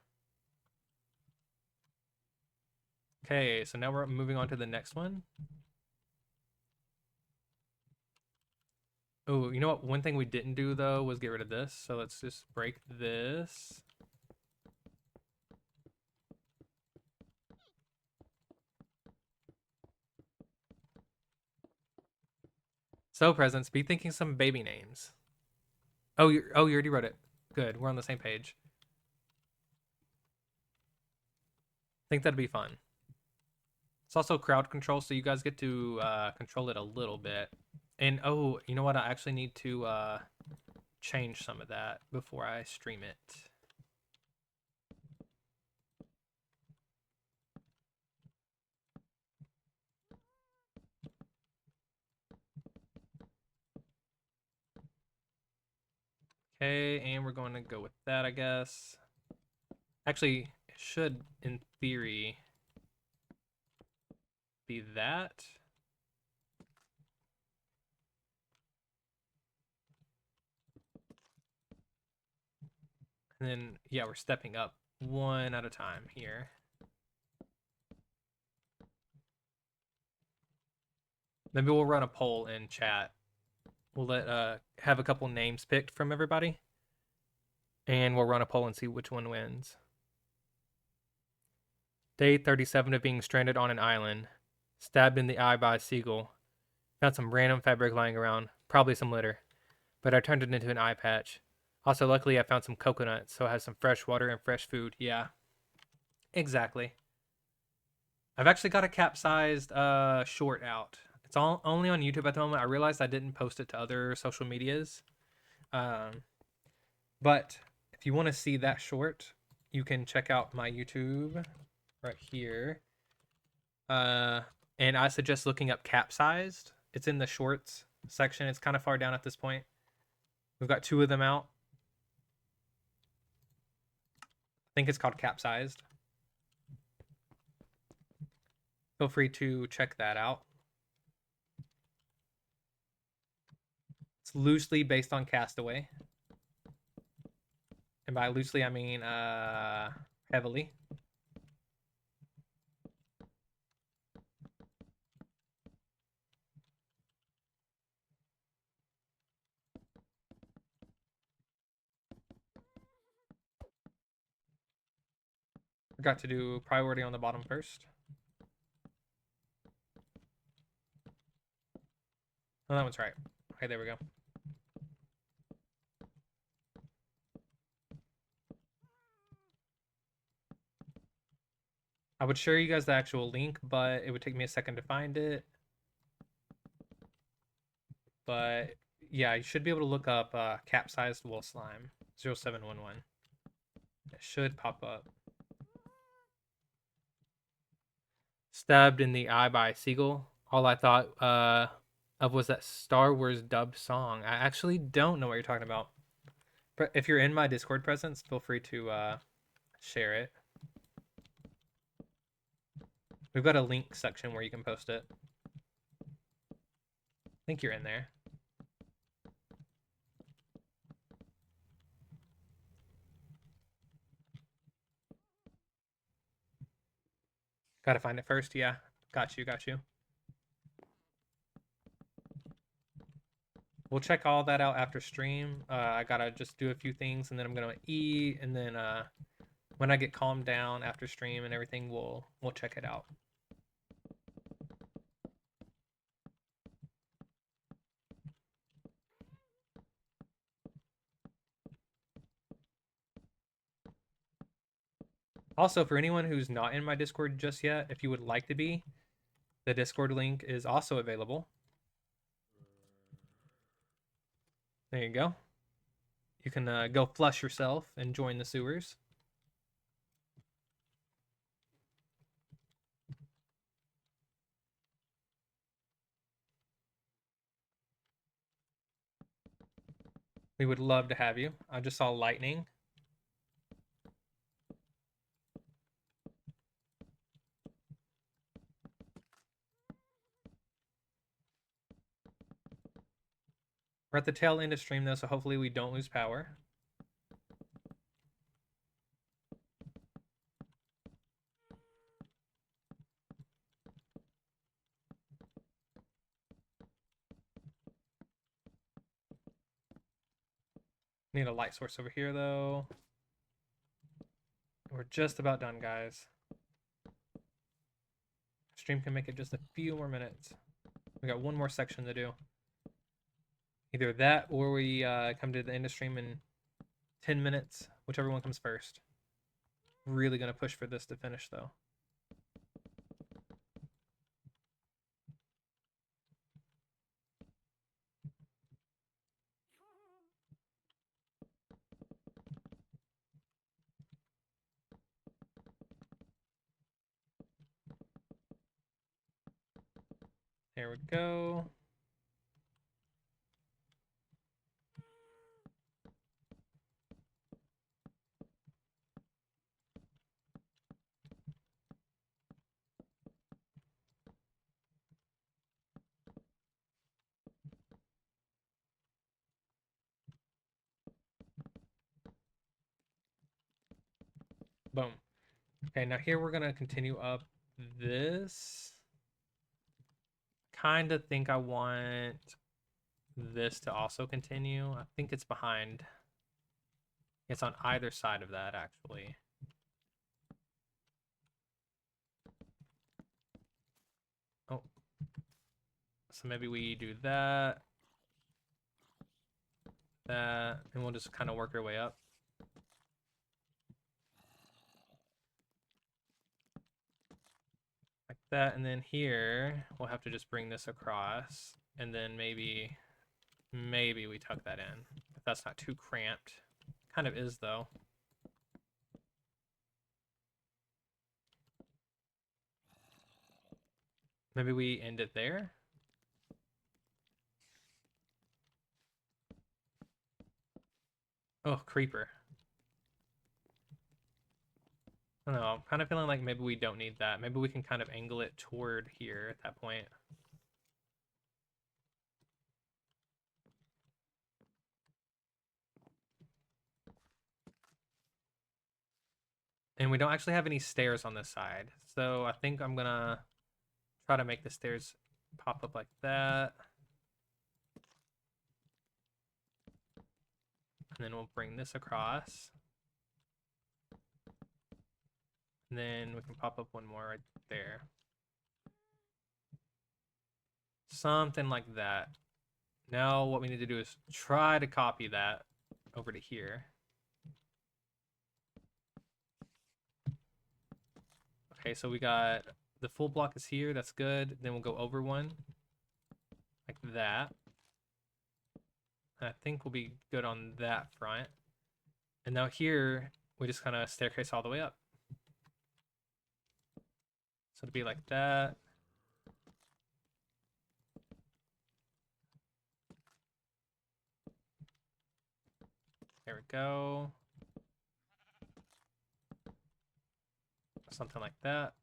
Okay, so now we're moving on to the next one. Oh, you know what? One thing we didn't do, though, was get rid of this. So let's just break this. So, Presents, be thinking some baby names. Oh, you already wrote it. Good, we're on the same page. I think that'd be fun. It's also crowd control, so you guys get to control it a little bit. And, oh, you know what? I actually need to change some of that before I stream it. Okay, and we're going to go with that, I guess. Actually, it should, in theory, be that. And then, yeah, we're stepping up one at a time here. Maybe we'll run a poll in chat. We'll let have a couple names picked from everybody, and we'll run a poll and see which one wins. Day 37 of being stranded on an island. Stabbed in the eye by a seagull. Found some random fabric lying around, probably some litter, but I turned it into an eye patch. Also, luckily, I found some coconuts, so I have some fresh water and fresh food. Yeah, exactly. I've actually got a capsized short out. It's all only on YouTube at the moment. I realized I didn't post it to other social medias. Um, but if you want to see that short, you can check out my YouTube right here. And I suggest looking up capsized. It's in the shorts section. It's kind of far down at this point. We've got 2 of them out. I think it's called capsized. Feel free to check that out. It's loosely based on Castaway. And by loosely, I mean heavily. Forgot to do priority on the bottom first. Oh, that one's right. Okay, there we go. I would share you guys the actual link, but it would take me a second to find it. But yeah, you should be able to look up capsized WilSlime 0711. It should pop up. Stabbed in the eye by a seagull. All I thought of was that Star Wars dubbed song. I actually don't know what you're talking about. But if you're in my Discord presence, feel free to share it. We've got a link section where you can post it. I think you're in there. Gotta find it first. Yeah, got you. We'll check all that out after stream. I gotta just do a few things, and then I'm gonna eat, and then when I get calmed down after stream and everything, we'll check it out. Also, for anyone who's not in my Discord just yet, if you would like to be, the Discord link is also available. There you go. You can go flush yourself and join the sewers. We would love to have you. I just saw lightning. We're at the tail end of stream though, so hopefully we don't lose power. Need a light source over here though. We're just about done, guys. Stream can make it just a few more minutes. We got one more section to do. Either that or we come to the end of stream in 10 minutes, whichever one comes first. Really gonna push for this to finish though. There we go. Boom. Okay, now here we're gonna continue up this. kind of think I want this to also continue. I think it's behind. It's on either side of that, actually. Oh. So maybe we do that. That, and we'll just kind of work our way up. Like that, and then here, we'll have to just bring this across, and then maybe we tuck that in, if that's not too cramped. Kind of is, though. Maybe we end it there. Oh, creeper. I don't know, I'm kind of feeling like maybe we don't need that. Maybe we can kind of angle it toward here at that point. And we don't actually have any stairs on this side. So I think I'm gonna try to make the stairs pop up like that. And then we'll bring this across. And then we can pop up one more right there. Something like that. Now what we need to do is try to copy that over to here. Okay, so we got the full block is here. That's good. Then we'll go over one like that. I think we'll be good on that front. And now here, we just kind of staircase all the way up. So it'll be like that. There we go. Something like that.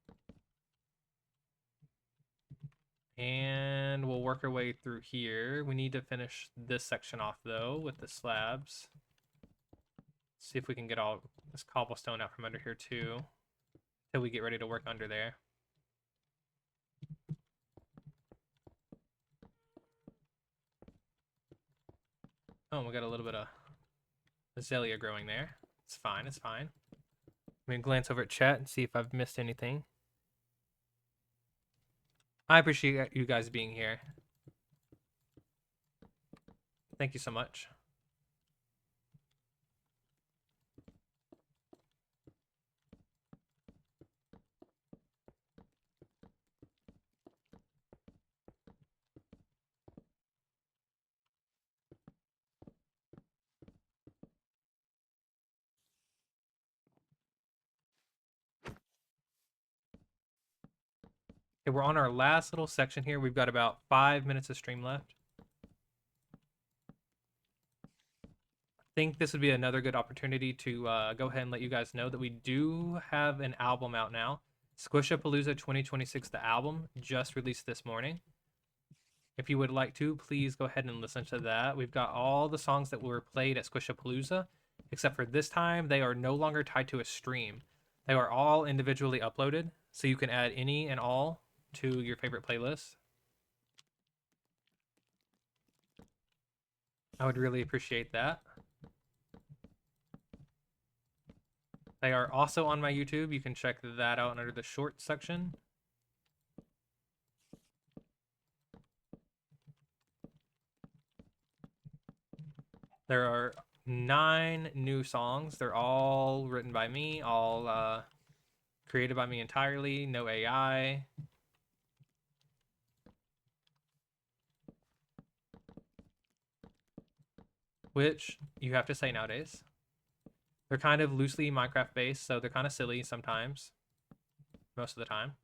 And we'll work our way through here. We need to finish this section off, though, with the slabs. See if we can get all this cobblestone out from under here, too, till we get ready to work under there. Oh, we got a little bit of azalea growing there. It's fine, it's fine. Let me glance over at chat and see if I've missed anything. I appreciate you guys being here. Thank you so much. Okay, we're on our last little section here. We've got about 5 minutes of stream left. I think this would be another good opportunity to go ahead and let you guys know that we do have an album out now. Squishapalooza 2026, the album, just released this morning. If you would like to, please go ahead and listen to that. We've got all the songs that were played at Squishapalooza, except for this time, they are no longer tied to a stream. They are all individually uploaded, so you can add any and all to your favorite playlist. I would really appreciate that. They are also on my YouTube. You can check that out under the short section. There are 9 new songs. They're all written by me, all created by me entirely, no AI. Which you have to say nowadays. They're kind of loosely Minecraft based, so they're kind of silly sometimes. Most of the time.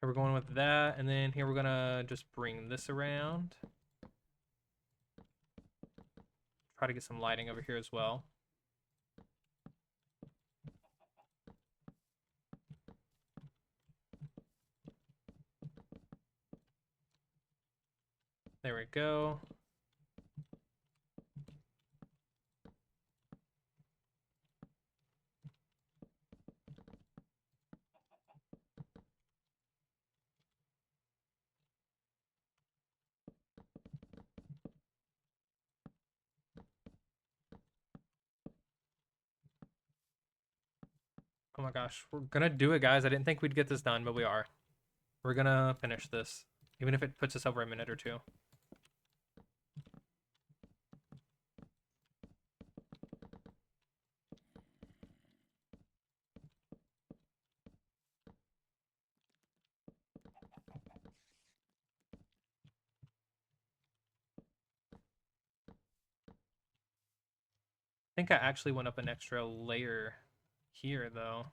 Here we're going with that, and then here we're gonna just bring this around. try to get some lighting over here as well. There we go. Oh my gosh, we're gonna do it, guys. I didn't think we'd get this done, but we are. We're gonna finish this, even if it puts us over a minute or two. I think I actually went up an extra layer here, though.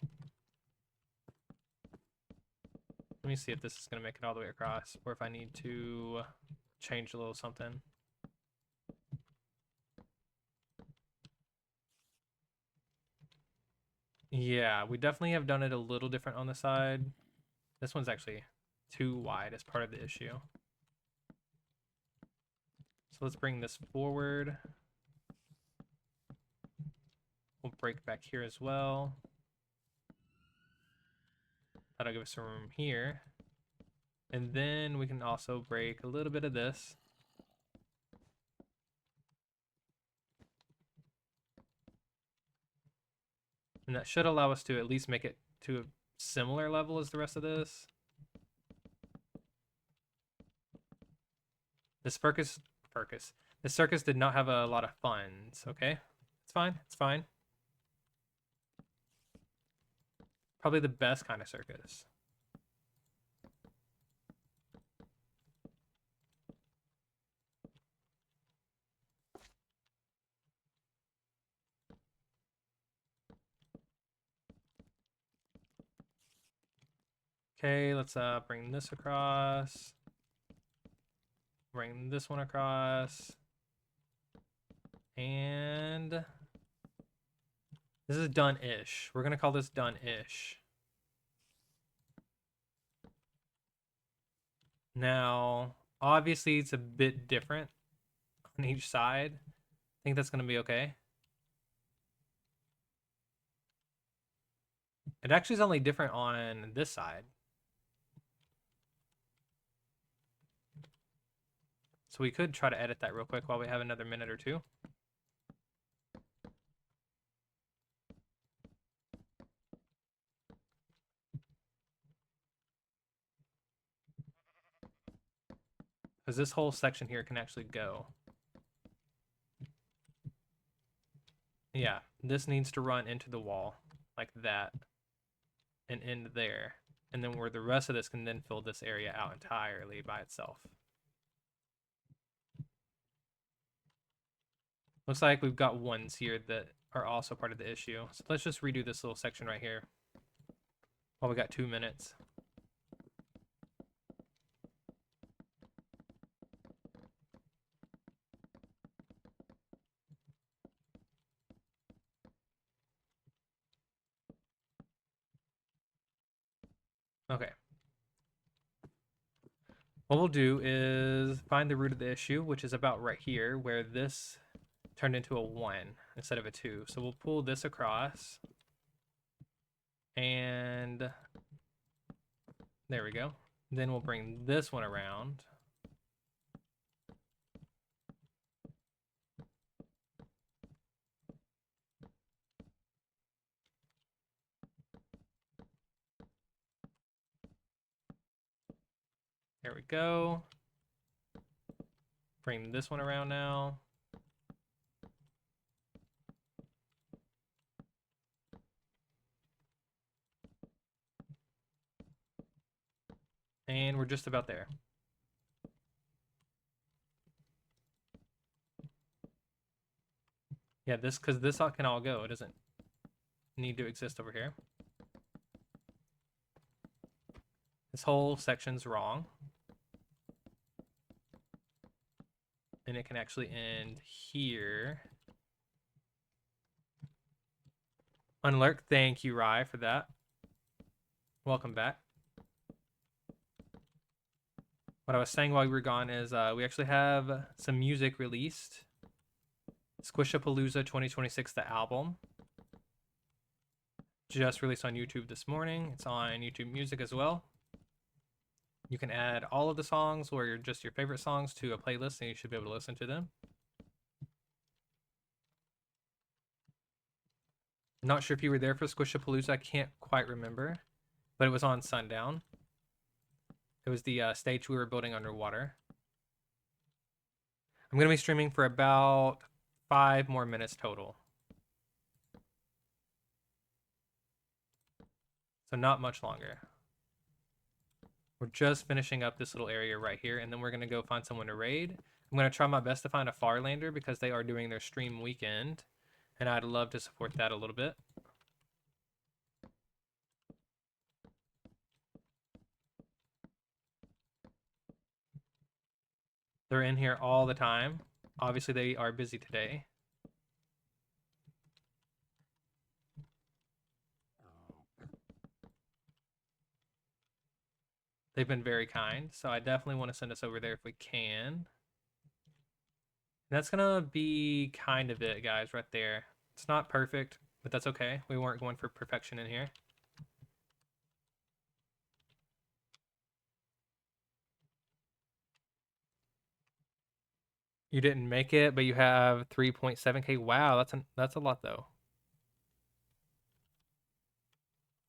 Let me see if this is going to make it all the way across, or if I need to change a little something. Yeah, we definitely have done it a little different on the side. This one's actually too wide as part of the issue. So let's bring this forward. We'll break back here as well. That'll give us some room here. And then we can also break a little bit of this. And that should allow us to at least make it to a similar level as the rest of this. This circus did not have a lot of funds, okay? It's fine, it's fine. Probably the best kind of circus. Okay, let's bring this across. Bring this one across. And this is done-ish. We're gonna call this done-ish. Now, obviously it's a bit different on each side. I think that's gonna be okay. It actually is only different on this side. So we could try to edit that real quick while we have another minute or two. Because this whole section here can actually go. Yeah, this needs to run into the wall like that and end there. And then where the rest of this can then fill this area out entirely by itself. Looks like we've got ones here that are also part of the issue. So let's just redo this little section right here while we got 2 minutes. Okay. What we'll do is find the root of the issue, which is about right here, where this turned into a 1 instead of a 2. So we'll pull this across. And there we go. Then we'll bring this one around. There we go. Bring this one around now. And we're just about there. Yeah, because this can all go. It doesn't need to exist over here. This whole section's wrong. And it can actually end here. Unlurk, thank you, Rye, for that. Welcome back. What I was saying while we were gone is we actually have some music released. Squishapalooza 2026, the album. Just released on YouTube this morning. It's on YouTube Music as well. You can add all of the songs or just your favorite songs to a playlist and you should be able to listen to them. Not sure if you were there for Squishapalooza. I can't quite remember, but it was on Sundown. It was the stage we were building underwater. I'm going to be streaming for about 5 more minutes total. So not much longer. We're just finishing up this little area right here, and then we're going to go find someone to raid. I'm going to try my best to find a Farlander because they are doing their stream weekend, and I'd love to support that a little bit. They're in here all the time. Obviously, they are busy today. They've been very kind, so I definitely want to send us over there if we can. And that's going to be kind of it, guys, right there. It's not perfect, but that's okay. We weren't going for perfection in here. You didn't make it, but you have 3.7K. Wow, that's a lot though.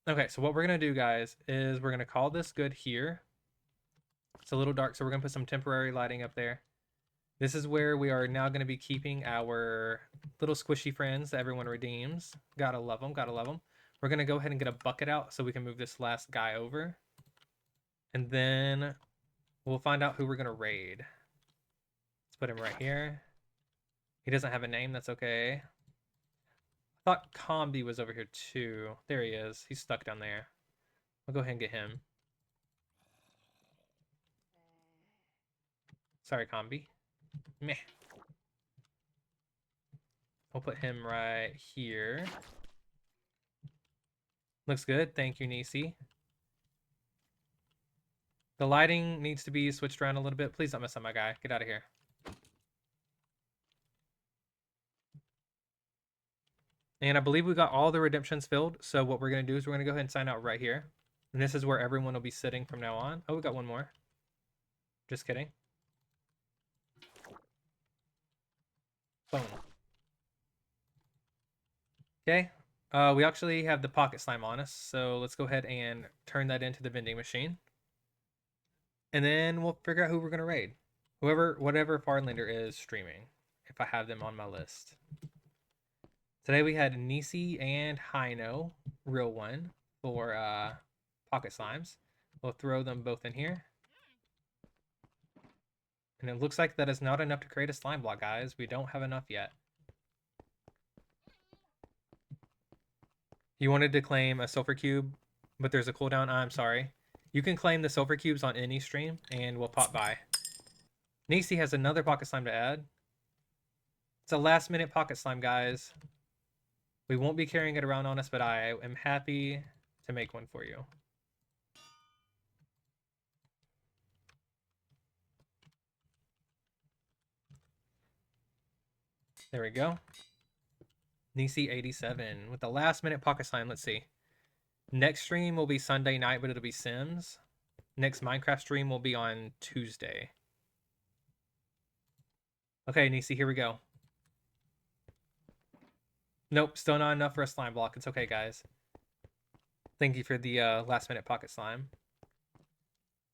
Okay, so what we're gonna do, guys, is we're gonna call this good here. It's a little dark, so we're gonna put some temporary lighting up there. This is where we are now gonna be keeping our little squishy friends that everyone redeems. Gotta love them, gotta love them. We're gonna go ahead and get a bucket out so we can move this last guy over. And then we'll find out who we're gonna raid. Let's put him right here. He doesn't have a name, that's okay. I thought Combi was over here too. There he is. He's stuck down there. I'll go ahead and get him. Sorry, Combi. Meh. We'll put him right here. Looks good. Thank you, Nisi. The lighting needs to be switched around a little bit. Please don't mess up my guy. Get out of here. And I believe we got all the redemptions filled. So what we're going to do is we're going to go ahead and sign out right here. And this is where everyone will be sitting from now on. Oh, we got one more. Just kidding. Boom. Okay. We actually have the pocket slime on us. So let's go ahead and turn that into the vending machine. And then we'll figure out who we're going to raid. Whatever Farlander is streaming. If I have them on my list. Today we had Nisi and Hino, real one, for pocket slimes. We'll throw them both in here. And it looks like that is not enough to create a slime block, guys. We don't have enough yet. You wanted to claim a Sulfur Cube, but there's a cooldown. I'm sorry. You can claim the Sulfur Cubes on any stream, and we'll pop by. Nisi has another pocket slime to add. It's a last-minute pocket slime, guys. We won't be carrying it around on us, but I am happy to make one for you. There we go. Nisi 87 with the last minute pocket slime. Let's see. Next stream will be Sunday night, but it'll be Sims. Next Minecraft stream will be on Tuesday. Okay, Nisi, here we go. Nope, still not enough for a slime block. It's okay, guys. Thank you for the last minute pocket slime.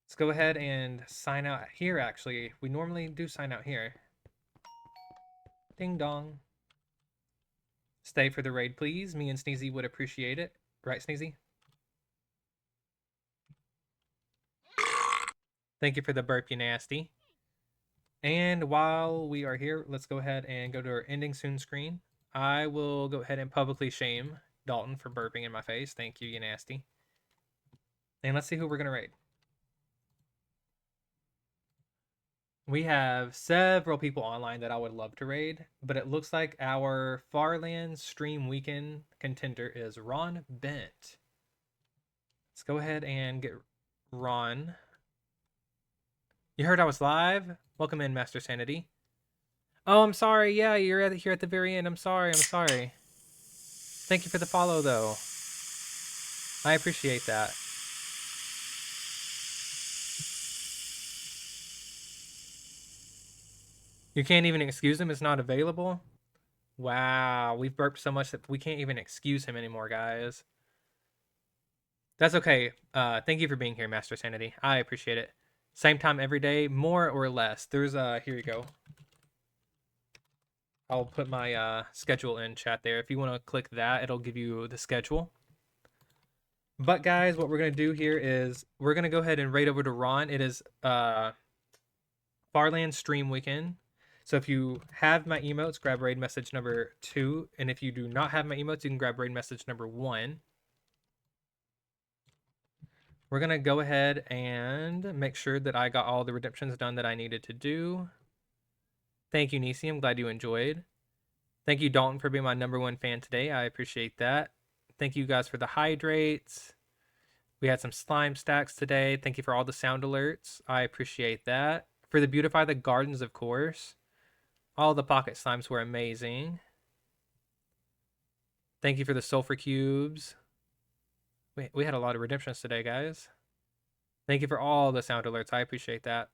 Let's go ahead and sign out here, actually. We normally do sign out here. Ding dong. Stay for the raid, please. Me and Sneezy would appreciate it. Right, Sneezy? Thank you for the burp, you nasty. And while we are here, let's go ahead and go to our ending soon screen. I will go ahead and publicly shame Dalton for burping in my face. Thank you, you nasty. And let's see who we're going to raid. We have several people online that I would love to raid, but it looks like our Farland stream weekend contender is Ron Bent. Let's go ahead and get Ron. You heard I was live? Welcome in, Master Sanity. Oh, I'm sorry. Yeah, you're here at the very end. I'm sorry. Thank you for the follow, though. I appreciate that. You can't even excuse him. It's not available. Wow, we've burped so much that we can't even excuse him anymore, guys. That's okay. Thank you for being here, Master Sanity. I appreciate it. Same time every day, more or less. There's here you go. I'll put my schedule in chat there. If you want to click that, it'll give you the schedule. But guys, what we're gonna do here is we're gonna go ahead and raid over to Ron. It is Farland stream weekend. So if you have my emotes, grab raid message number 2, and if you do not have my emotes, you can grab raid message number 1. We're gonna go ahead and make sure that I got all the redemptions done that I needed to do. Thank you, Nisi. I'm glad you enjoyed. Thank you, Dalton, for being my #1 fan today. I appreciate that. Thank you guys for the hydrates. We had some slime stacks today. Thank you for all the sound alerts. I appreciate that. For the beautify the gardens, of course. All the pocket slimes were amazing. Thank you for the sulfur cubes. We had a lot of redemptions today, guys. Thank you for all the sound alerts. I appreciate that.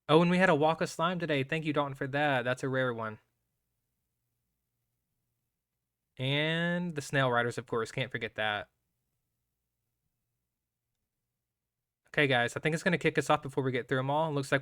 Oh, and we had a walk of slime today. Thank you, Dalton, for that. That's a rare one. And the snail riders, of course. Can't forget that. Okay, guys. I think it's going to kick us off before we get through them all. Looks like